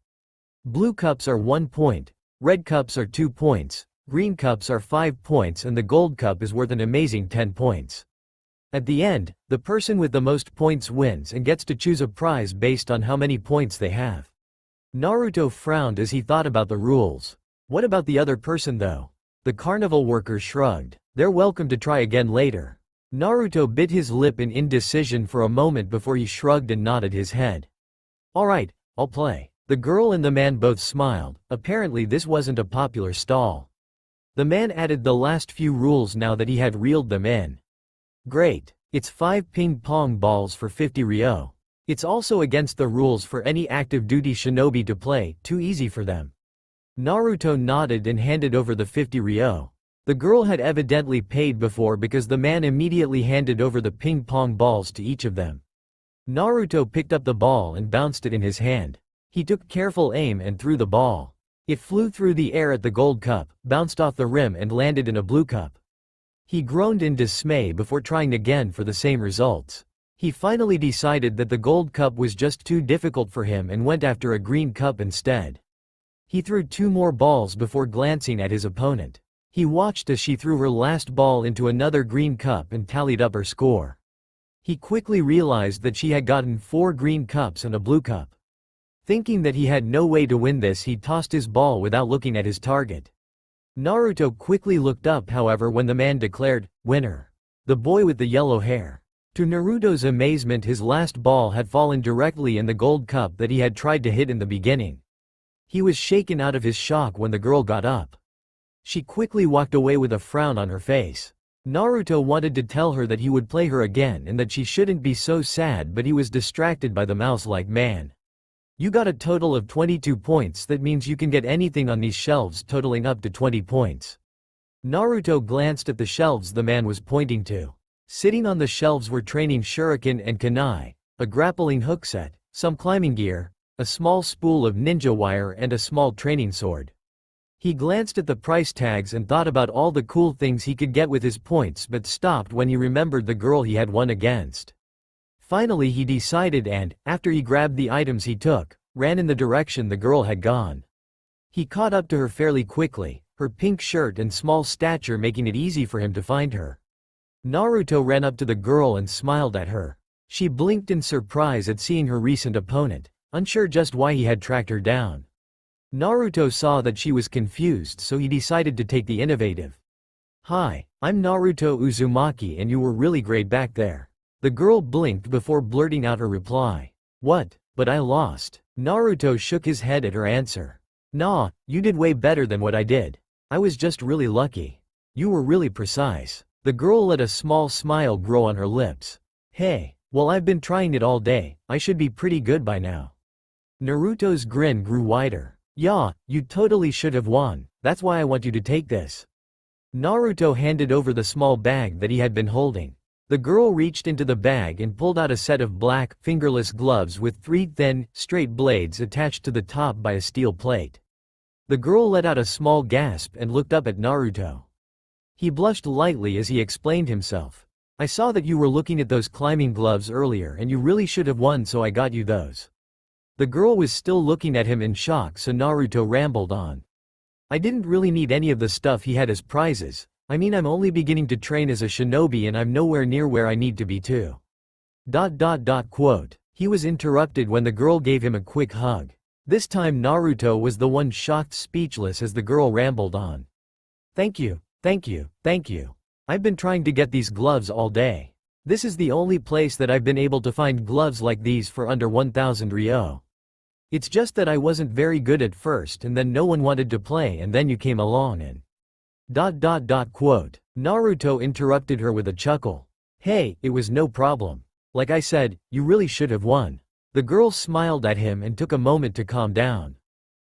Blue cups are 1 point, red cups are 2 points, green cups are 5 points, and the gold cup is worth an amazing 10 points. At the end, the person with the most points wins and gets to choose a prize based on how many points they have. Naruto frowned as he thought about the rules. What about the other person though? The carnival worker shrugged. They're welcome to try again later. Naruto bit his lip in indecision for a moment before he shrugged and nodded his head. Alright, I'll play. The girl and the man both smiled. Apparently this wasn't a popular stall. The man added the last few rules now that he had reeled them in. Great. It's 5 ping-pong balls for 50 ryo. It's also against the rules for any active duty shinobi to play, too easy for them. Naruto nodded and handed over the 50 ryo. The girl had evidently paid before because the man immediately handed over the ping-pong balls to each of them. Naruto picked up the ball and bounced it in his hand. He took careful aim and threw the ball. It flew through the air at the gold cup, bounced off the rim and landed in a blue cup. He groaned in dismay before trying again for the same results. He finally decided that the gold cup was just too difficult for him and went after a green cup instead. He threw 2 more balls before glancing at his opponent. He watched as she threw her last ball into another green cup and tallied up her score. He quickly realized that she had gotten 4 green cups and a blue cup. Thinking that he had no way to win this, he tossed his ball without looking at his target. Naruto quickly looked up, however, when the man declared, "Winner." The boy with the yellow hair. To Naruto's amazement, his last ball had fallen directly in the gold cup that he had tried to hit in the beginning. He was shaken out of his shock when the girl got up. She quickly walked away with a frown on her face. Naruto wanted to tell her that he would play her again and that she shouldn't be so sad, but he was distracted by the mouse-like man. You got a total of 22 points, that means you can get anything on these shelves totaling up to 20 points. Naruto glanced at the shelves the man was pointing to. Sitting on the shelves were training shuriken and kunai, a grappling hook set, some climbing gear, a small spool of ninja wire and a small training sword. He glanced at the price tags and thought about all the cool things he could get with his points, but stopped when he remembered the girl he had won against. Finally he decided and, after he grabbed the items he took, ran in the direction the girl had gone. He caught up to her fairly quickly, her pink shirt and small stature making it easy for him to find her. Naruto ran up to the girl and smiled at her. She blinked in surprise at seeing her recent opponent, unsure just why he had tracked her down. Naruto saw that she was confused, so he decided to take the innovative. "Hi, I'm Naruto Uzumaki and you were really great back there." The girl blinked before blurting out her reply. "What? But I lost." Naruto shook his head at her answer. "Nah, you did way better than what I did. I was just really lucky. You were really precise." The girl let a small smile grow on her lips. "Hey, well, I've been trying it all day, I should be pretty good by now." Naruto's grin grew wider. "Yeah, you totally should have won, that's why I want you to take this." Naruto handed over the small bag that he had been holding. The girl reached into the bag and pulled out a set of black, fingerless gloves with 3 thin, straight blades attached to the top by a steel plate. The girl let out a small gasp and looked up at Naruto. He blushed lightly as he explained himself. "I saw that you were looking at those climbing gloves earlier and you really should have won, so I got you those." The girl was still looking at him in shock, so Naruto rambled on. "I didn't really need any of the stuff he had as prizes. I mean, I'm only beginning to train as a shinobi and I'm nowhere near where I need to be too." Quote. He was interrupted when the girl gave him a quick hug. This time Naruto was the one shocked speechless as the girl rambled on. Thank you, thank you, thank you. I've been trying to get these gloves all day. This is the only place that I've been able to find gloves like these for under 1,000 ryo. It's just that I wasn't very good at first and then no one wanted to play and then you came along and… Quote. Naruto interrupted her with a chuckle. Hey, it was no problem. Like I said, you really should have won. The girl smiled at him and took a moment to calm down.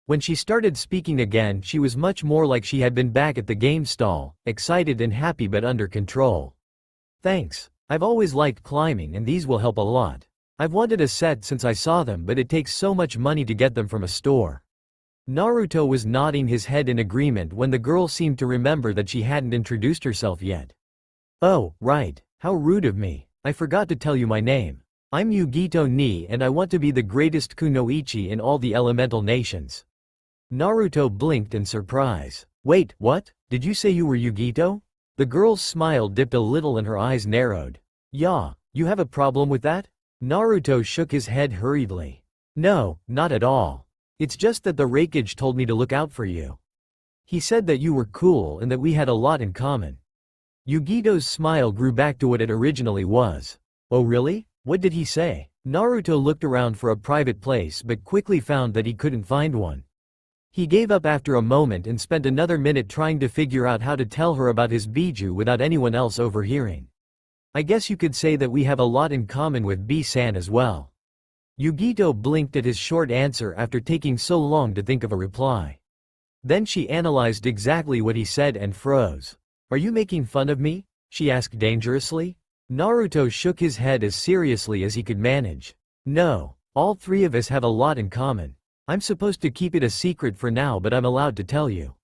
When she started speaking again, she was much more like she had been back at the game stall, excited and happy but under control. Thanks. I've always liked climbing and these will help a lot. I've wanted a set since I saw them but it takes so much money to get them from a store. Naruto was nodding his head in agreement when the girl seemed to remember that she hadn't introduced herself yet. Oh, right. How rude of me. I forgot to tell you my name. I'm Yugito Ni and I want to be the greatest Kunoichi in all the elemental nations. Naruto blinked in surprise. Wait, what? Did you say you were Yugito? The girl's smile dipped a little and her eyes narrowed. Yeah, you have a problem with that? Naruto shook his head hurriedly. No, not at all. It's just that the Raikage told me to look out for you. He said that you were cool and that we had a lot in common. Yugito's smile grew back to what it originally was. Oh really? What did he say? Naruto looked around for a private place but quickly found that he couldn't find one. He gave up after a moment and spent another minute trying to figure out how to tell her about his Biju without anyone else overhearing. I guess you could say that we have a lot in common with B-san as well. Yugito blinked at his short answer after taking so long to think of a reply. Then she analyzed exactly what he said and froze. Are you making fun of me? She asked dangerously. Naruto shook his head as seriously as he could manage. No, all three of us have a lot in common. I'm supposed to keep it a secret for now but I'm allowed to tell you.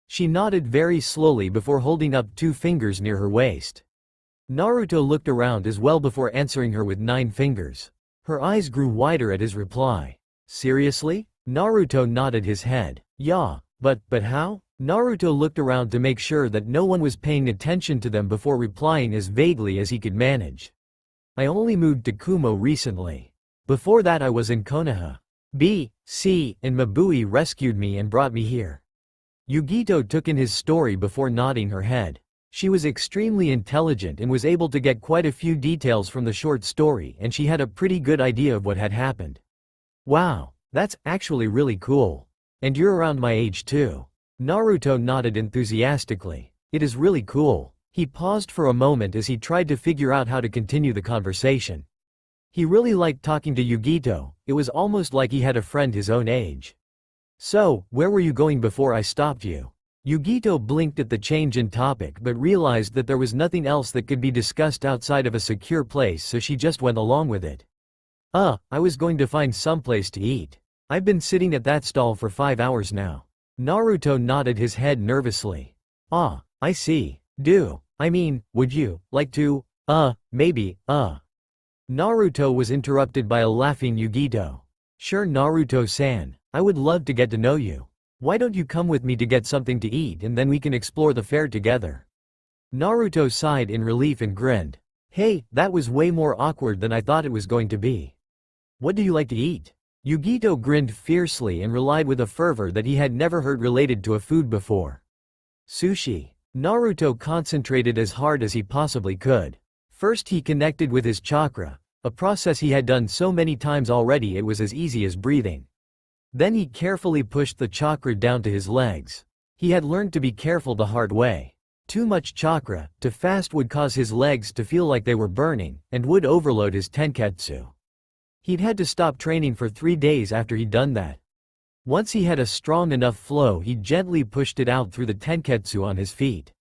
She nodded very slowly before holding up 2 fingers near her waist. Naruto looked around as well before answering her with 9 fingers. Her eyes grew wider at his reply. Seriously? Naruto nodded his head. Yeah, but how? Naruto looked around to make sure that no one was paying attention to them before replying as vaguely as he could manage. I only moved to Kumo recently. Before that I was in Konoha. B.C. and Mabui rescued me and brought me here. Yugito took in his story before nodding her head. She was extremely intelligent and was able to get quite a few details from the short story and she had a pretty good idea of what had happened. Wow, that's actually really cool. And you're around my age too. Naruto nodded enthusiastically. It is really cool. He paused for a moment as he tried to figure out how to continue the conversation. He really liked talking to Yugito, it was almost like he had a friend his own age. So, where were you going before I stopped you? Yugito blinked at the change in topic but realized that there was nothing else that could be discussed outside of a secure place so she just went along with it. I was going to find someplace to eat. I've been sitting at that stall for 5 hours now. Naruto nodded his head nervously. Ah, I see. Would you like to, maybe. Naruto was interrupted by a laughing Yugito. Sure Naruto-san, I would love to get to know you. Why don't you come with me to get something to eat and then we can explore the fair together? Naruto sighed in relief and grinned. Hey, that was way more awkward than I thought it was going to be. What do you like to eat? Yugito grinned fiercely and relied with a fervor that he had never heard related to a food before. Sushi. Naruto concentrated as hard as he possibly could. First he connected with his chakra, a process he had done so many times already it was as easy as breathing. Then he carefully pushed the chakra down to his legs. He had learned to be careful the hard way. Too much chakra, too fast would cause his legs to feel like they were burning, and would overload his tenketsu. He'd had to stop training for 3 days after he'd done that. Once he had a strong enough flow he gently pushed it out through the tenketsu on his feet.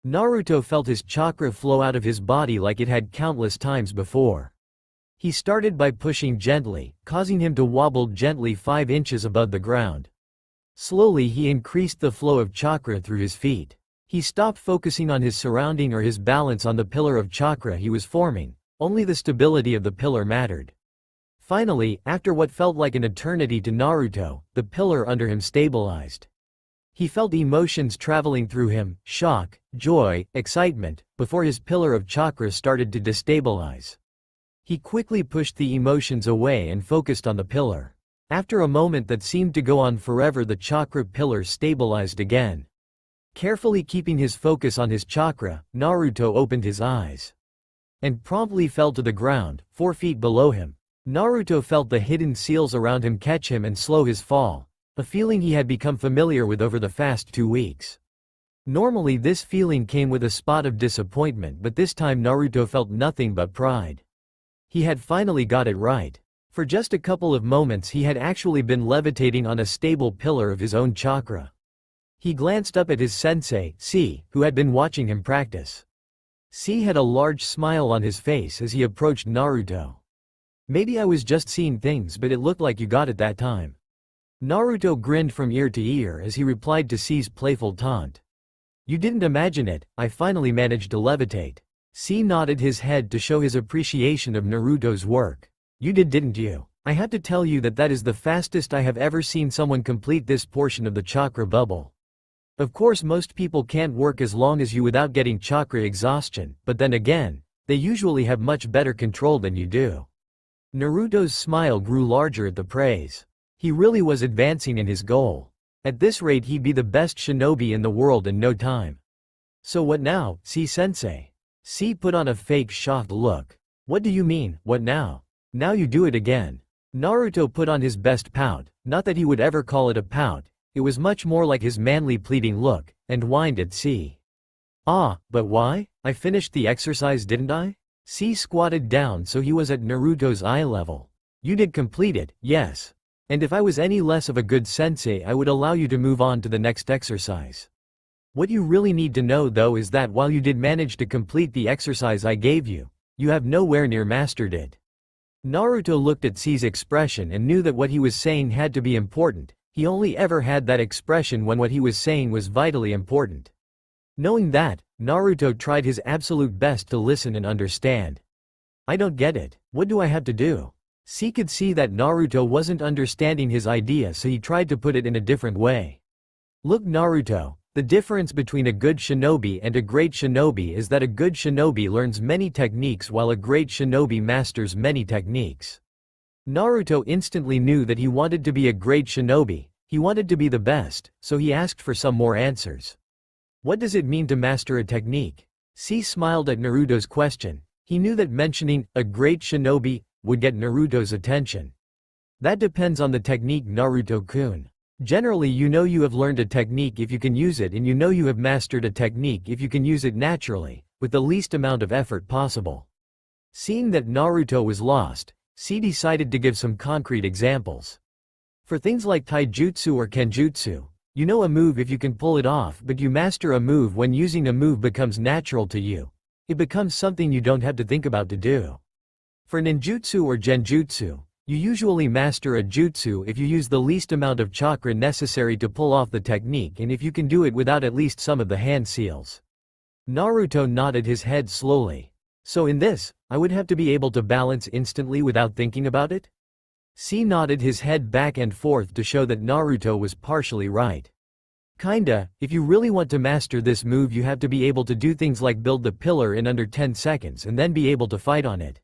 Naruto felt his chakra flow out of his body like it had countless times before. He started by pushing gently, causing him to wobble gently 5 inches above the ground. Slowly he increased the flow of chakra through his feet. He stopped focusing on his surrounding or his balance on the pillar of chakra he was forming, only the stability of the pillar mattered. Finally, after what felt like an eternity to Naruto, the pillar under him stabilized. He felt emotions traveling through him, shock, joy, excitement, before his pillar of chakra started to destabilize. He quickly pushed the emotions away and focused on the pillar. After a moment that seemed to go on forever, the chakra pillar stabilized again. Carefully keeping his focus on his chakra, Naruto opened his eyes. And promptly fell to the ground, 4 feet below him. Naruto felt the hidden seals around him catch him and slow his fall, a feeling he had become familiar with over the past 2 weeks. Normally this feeling came with a spot of disappointment, but this time Naruto felt nothing but pride. He had finally got it right. For just a couple of moments he had actually been levitating on a stable pillar of his own chakra. He glanced up at his sensei, C, who had been watching him practice. C had a large smile on his face as he approached Naruto. "Maybe I was just seeing things, but it looked like you got it that time." Naruto grinned from ear to ear as he replied to C's playful taunt. "You didn't imagine it, I finally managed to levitate." C nodded his head to show his appreciation of Naruto's work. "You did, didn't you? I have to tell you that is the fastest I have ever seen someone complete this portion of the chakra bubble. Of course most people can't work as long as you without getting chakra exhaustion, but then again, they usually have much better control than you do." Naruto's smile grew larger at the praise. He really was advancing in his goal. At this rate he'd be the best shinobi in the world in no time. "So what now, C-sensei?" C put on a fake shocked look. "What do you mean, what now? Now you do it again." Naruto put on his best pout, not that he would ever call it a pout, it was much more like his manly pleading look, and whined at C. "Ah, but why? I finished the exercise, didn't I?" C squatted down so he was at Naruto's eye level. "You did complete it, yes. And if I was any less of a good sensei I would allow you to move on to the next exercise. What you really need to know though is that while you did manage to complete the exercise I gave you, you have nowhere near mastered it." Naruto looked at C's expression and knew that what he was saying had to be important. He only ever had that expression when what he was saying was vitally important. Knowing that, Naruto tried his absolute best to listen and understand. "I don't get it. What do I have to do?" C could see that Naruto wasn't understanding his idea, so he tried to put it in a different way. "Look Naruto, the difference between a good shinobi and a great shinobi is that a good shinobi learns many techniques while a great shinobi masters many techniques." Naruto instantly knew that he wanted to be a great shinobi, he wanted to be the best, so he asked for some more answers. "What does it mean to master a technique?" C smiled at Naruto's question. He knew that mentioning a great shinobi would get Naruto's attention. "That depends on the technique, Naruto-kun. Generally you know you have learned a technique if you can use it, and you know you have mastered a technique if you can use it naturally, with the least amount of effort possible." Seeing that Naruto was lost, C decided to give some concrete examples. "For things like taijutsu or kenjutsu, you know a move if you can pull it off, but you master a move when using a move becomes natural to you. It becomes something you don't have to think about to do. For ninjutsu or genjutsu, you usually master a jutsu if you use the least amount of chakra necessary to pull off the technique, and if you can do it without at least some of the hand seals." Naruto nodded his head slowly. "So in this, I would have to be able to balance instantly without thinking about it?" C nodded his head back and forth to show that Naruto was partially right. "Kinda, if you really want to master this move you have to be able to do things like build the pillar in under 10 seconds and then be able to fight on it.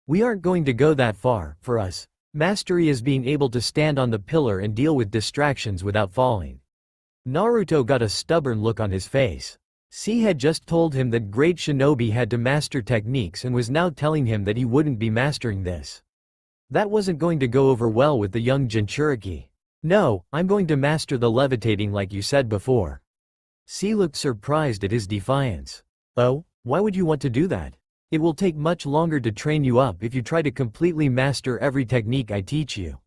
We aren't going to go that far. For us, mastery is being able to stand on the pillar and deal with distractions without falling." Naruto got a stubborn look on his face. C had just told him that great shinobi had to master techniques and was now telling him that he wouldn't be mastering this. That wasn't going to go over well with the young jinchuriki. "No, I'm going to master the levitating like you said before." C looked surprised at his defiance. "Oh, why would you want to do that? It will take much longer to train you up if you try to completely master every technique I teach you."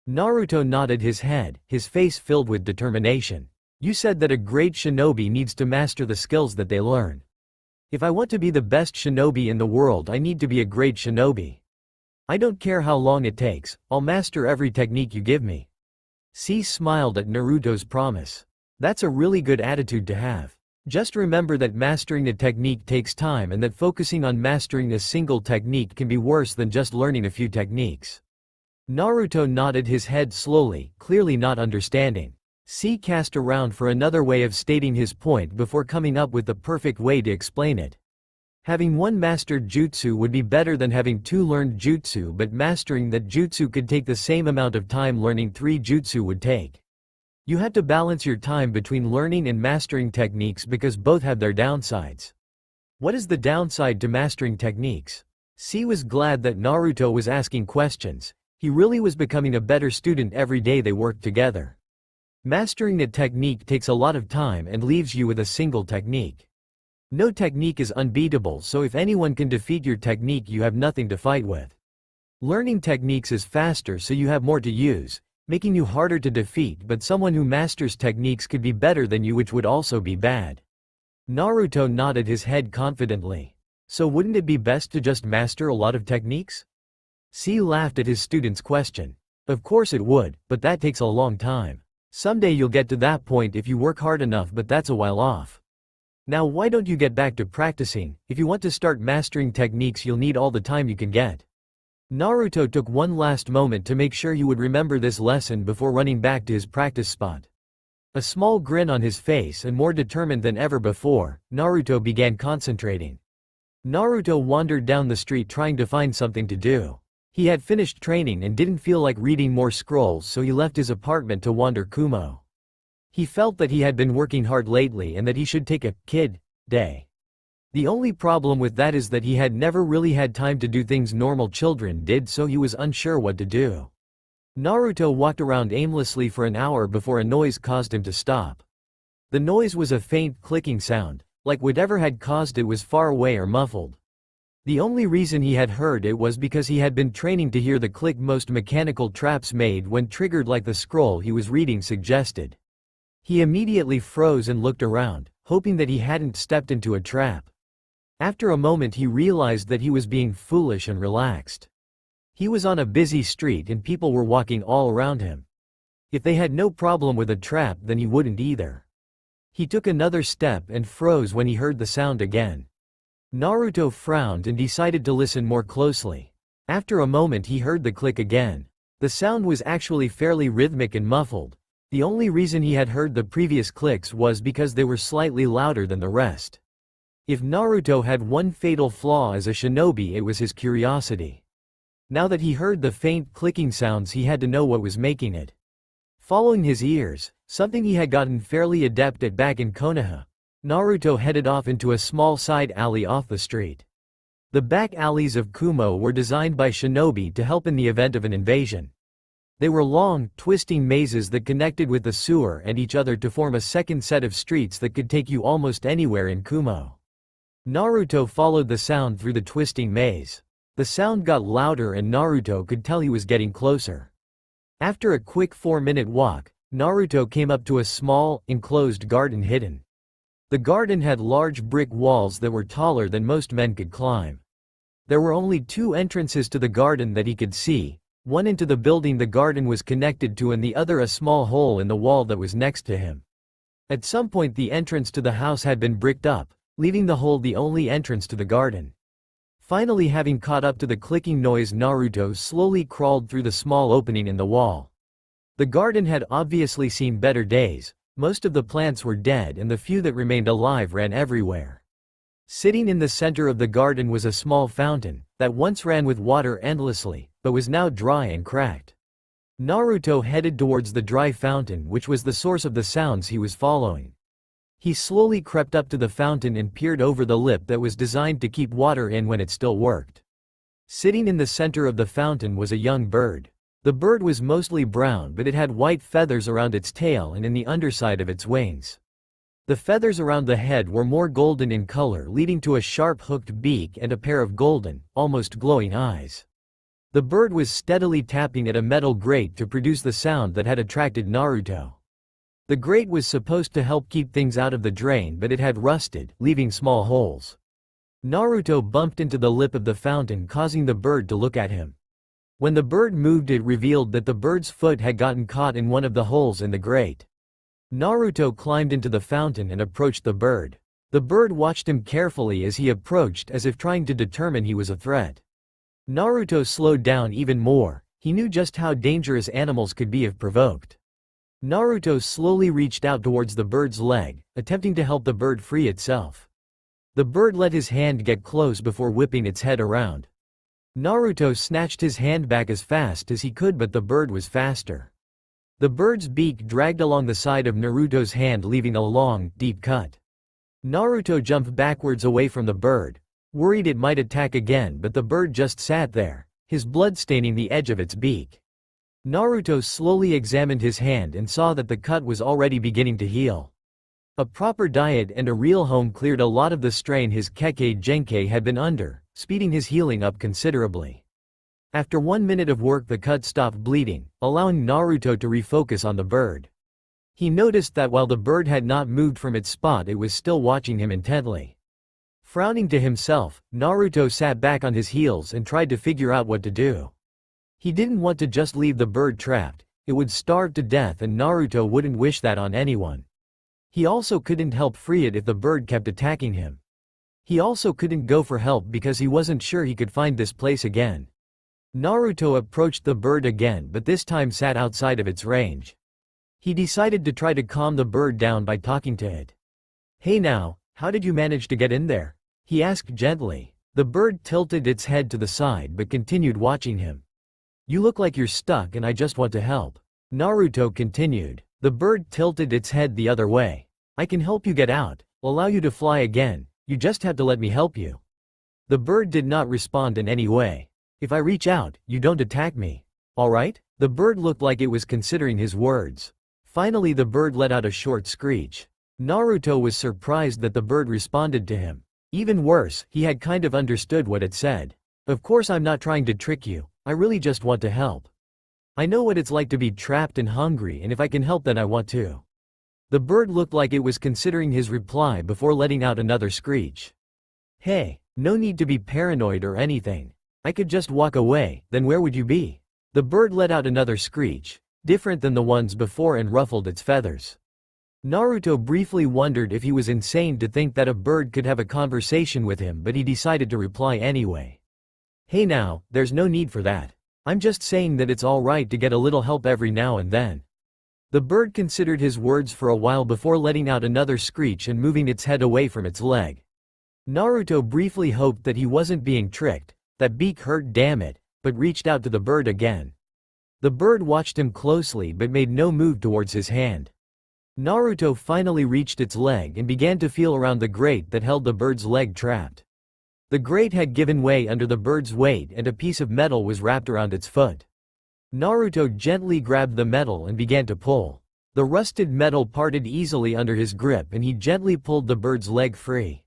Naruto nodded his head, his face filled with determination. "You said that a great shinobi needs to master the skills that they learn. If I want to be the best shinobi in the world I need to be a great shinobi. I don't care how long it takes, I'll master every technique you give me." C smiled at Naruto's promise. "That's a really good attitude to have. Just remember that mastering a technique takes time and that focusing on mastering a single technique can be worse than just learning a few techniques." Naruto nodded his head slowly, clearly not understanding. C cast around for another way of stating his point before coming up with the perfect way to explain it. Having one mastered jutsu would be better than having 2 learned jutsu, but mastering that jutsu could take the same amount of time learning 3 jutsu would take. You had to balance your time between learning and mastering techniques because both have their downsides. What is the downside to mastering techniques? C was glad that Naruto was asking questions. He really was becoming a better student every day they worked together. Mastering a technique takes a lot of time and leaves you with a single technique. No technique is unbeatable, so if anyone can defeat your technique, you have nothing to fight with. Learning techniques is faster, so you have more to use, making you harder to defeat, but someone who masters techniques could be better than you, which would also be bad. Naruto nodded his head confidently. So wouldn't it be best to just master a lot of techniques? C laughed at his student's question. Of course it would, but that takes a long time. Someday you'll get to that point if you work hard enough, but that's a while off. Now why don't you get back to practicing? If you want to start mastering techniques, you'll need all the time you can get. Naruto took one last moment to make sure he would remember this lesson before running back to his practice spot. A small grin on his face and more determined than ever before, Naruto began concentrating. Naruto wandered down the street trying to find something to do. He had finished training and didn't feel like reading more scrolls, so he left his apartment to wander Kumo. He felt that he had been working hard lately and that he should take a kid day. The only problem with that is that he had never really had time to do things normal children did, so he was unsure what to do. Naruto walked around aimlessly for an hour before a noise caused him to stop. The noise was a faint clicking sound, like whatever had caused it was far away or muffled. The only reason he had heard it was because he had been training to hear the click most mechanical traps made when triggered, like the scroll he was reading suggested. He immediately froze and looked around, hoping that he hadn't stepped into a trap. After a moment he realized that he was being foolish and relaxed. He was on a busy street and people were walking all around him. If they had no problem with a trap, then he wouldn't either. He took another step and froze when he heard the sound again. Naruto frowned and decided to listen more closely. After a moment he heard the click again. The sound was actually fairly rhythmic and muffled. The only reason he had heard the previous clicks was because they were slightly louder than the rest. If Naruto had one fatal flaw as a shinobi, it was his curiosity. Now that he heard the faint clicking sounds, he had to know what was making it. Following his ears, something he had gotten fairly adept at back in Konoha, Naruto headed off into a small side alley off the street. The back alleys of Kumo were designed by shinobi to help in the event of an invasion. They were long, twisting mazes that connected with the sewer and each other to form a second set of streets that could take you almost anywhere in Kumo. Naruto followed the sound through the twisting maze. The sound got louder and Naruto could tell he was getting closer. After a quick 4-minute walk, Naruto came up to a small, enclosed garden hidden. The garden had large brick walls that were taller than most men could climb. There were only 2 entrances to the garden that he could see, one into the building the garden was connected to and the other a small hole in the wall that was next to him. At some point the entrance to the house had been bricked up, leaving the hole the only entrance to the garden. Finally, having caught up to the clicking noise, Naruto slowly crawled through the small opening in the wall. The garden had obviously seen better days. Most of the plants were dead and the few that remained alive ran everywhere. Sitting in the center of the garden was a small fountain, that once ran with water endlessly, but was now dry and cracked. Naruto headed towards the dry fountain, which was the source of the sounds he was following. He slowly crept up to the fountain and peered over the lip that was designed to keep water in when it still worked. Sitting in the center of the fountain was a young bird. The bird was mostly brown, but it had white feathers around its tail and in the underside of its wings. The feathers around the head were more golden in color, leading to a sharp hooked beak and a pair of golden, almost glowing eyes. The bird was steadily tapping at a metal grate to produce the sound that had attracted Naruto. The grate was supposed to help keep things out of the drain, but it had rusted, leaving small holes. Naruto bumped into the lip of the fountain, causing the bird to look at him. When the bird moved, it revealed that the bird's foot had gotten caught in one of the holes in the grate. Naruto climbed into the fountain and approached the bird. The bird watched him carefully as he approached, as if trying to determine he was a threat. Naruto slowed down even more. He knew just how dangerous animals could be if provoked. Naruto slowly reached out towards the bird's leg, attempting to help the bird free itself. The bird let his hand get close before whipping its head around. Naruto snatched his hand back as fast as he could, but the bird was faster. The bird's beak dragged along the side of Naruto's hand, leaving a long, deep cut. Naruto jumped backwards away from the bird, worried it might attack again, but the bird just sat there, his blood staining the edge of its beak. Naruto slowly examined his hand and saw that the cut was already beginning to heal. A proper diet and a real home cleared a lot of the strain his Kekkei Genkai had been under, speeding his healing up considerably. After 1 minute of work, the cut stopped bleeding, allowing Naruto to refocus on the bird. He noticed that while the bird had not moved from its spot, it was still watching him intently. Frowning to himself, Naruto sat back on his heels and tried to figure out what to do. He didn't want to just leave the bird trapped, it would starve to death and Naruto wouldn't wish that on anyone. He also couldn't help free it if the bird kept attacking him. He also couldn't go for help because he wasn't sure he could find this place again. Naruto approached the bird again, but this time sat outside of its range. He decided to try to calm the bird down by talking to it. "Hey now, how did you manage to get in there?" he asked gently. The bird tilted its head to the side but continued watching him. "You look like you're stuck and I just want to help," Naruto continued. The bird tilted its head the other way. "I can help you get out, allow you to fly again, you just have to let me help you." The bird did not respond in any way. "If I reach out, you don't attack me. Alright?" The bird looked like it was considering his words. Finally the bird let out a short screech. Naruto was surprised that the bird responded to him. Even worse, he had kind of understood what it said. "Of course I'm not trying to trick you, I really just want to help. I know what it's like to be trapped and hungry, and if I can help then I want to." The bird looked like it was considering his reply before letting out another screech. "Hey, no need to be paranoid or anything. I could just walk away, then where would you be?" The bird let out another screech, different than the ones before, and ruffled its feathers. Naruto briefly wondered if he was insane to think that a bird could have a conversation with him, but he decided to reply anyway. "Hey now, there's no need for that. I'm just saying that it's alright to get a little help every now and then." The bird considered his words for a while before letting out another screech and moving its head away from its leg. Naruto briefly hoped that he wasn't being tricked, that beak hurt damn it, but reached out to the bird again. The bird watched him closely but made no move towards his hand. Naruto finally reached its leg and began to feel around the grate that held the bird's leg trapped. The grate had given way under the bird's weight and a piece of metal was wrapped around its foot. Naruto gently grabbed the metal and began to pull. The rusted metal parted easily under his grip and he gently pulled the bird's leg free.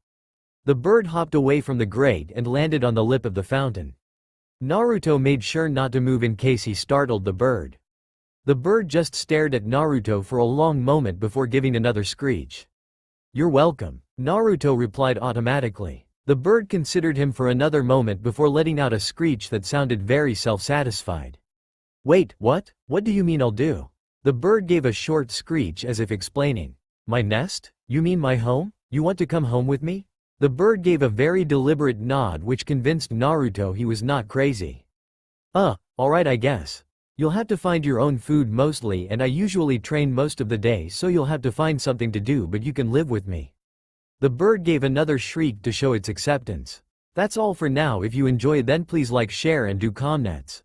The bird hopped away from the grate and landed on the lip of the fountain. Naruto made sure not to move in case he startled the bird. The bird just stared at Naruto for a long moment before giving another screech. "You're welcome," Naruto replied automatically. The bird considered him for another moment before letting out a screech that sounded very self-satisfied. "Wait, what? What do you mean I'll do?" The bird gave a short screech as if explaining. "My nest? You mean my home? You want to come home with me?" The bird gave a very deliberate nod which convinced Naruto he was not crazy. Alright I guess. You'll have to find your own food mostly and I usually train most of the day so you'll have to find something to do, but you can live with me." The bird gave another shriek to show its acceptance. That's all for now. If you enjoy then please like, share and do comments.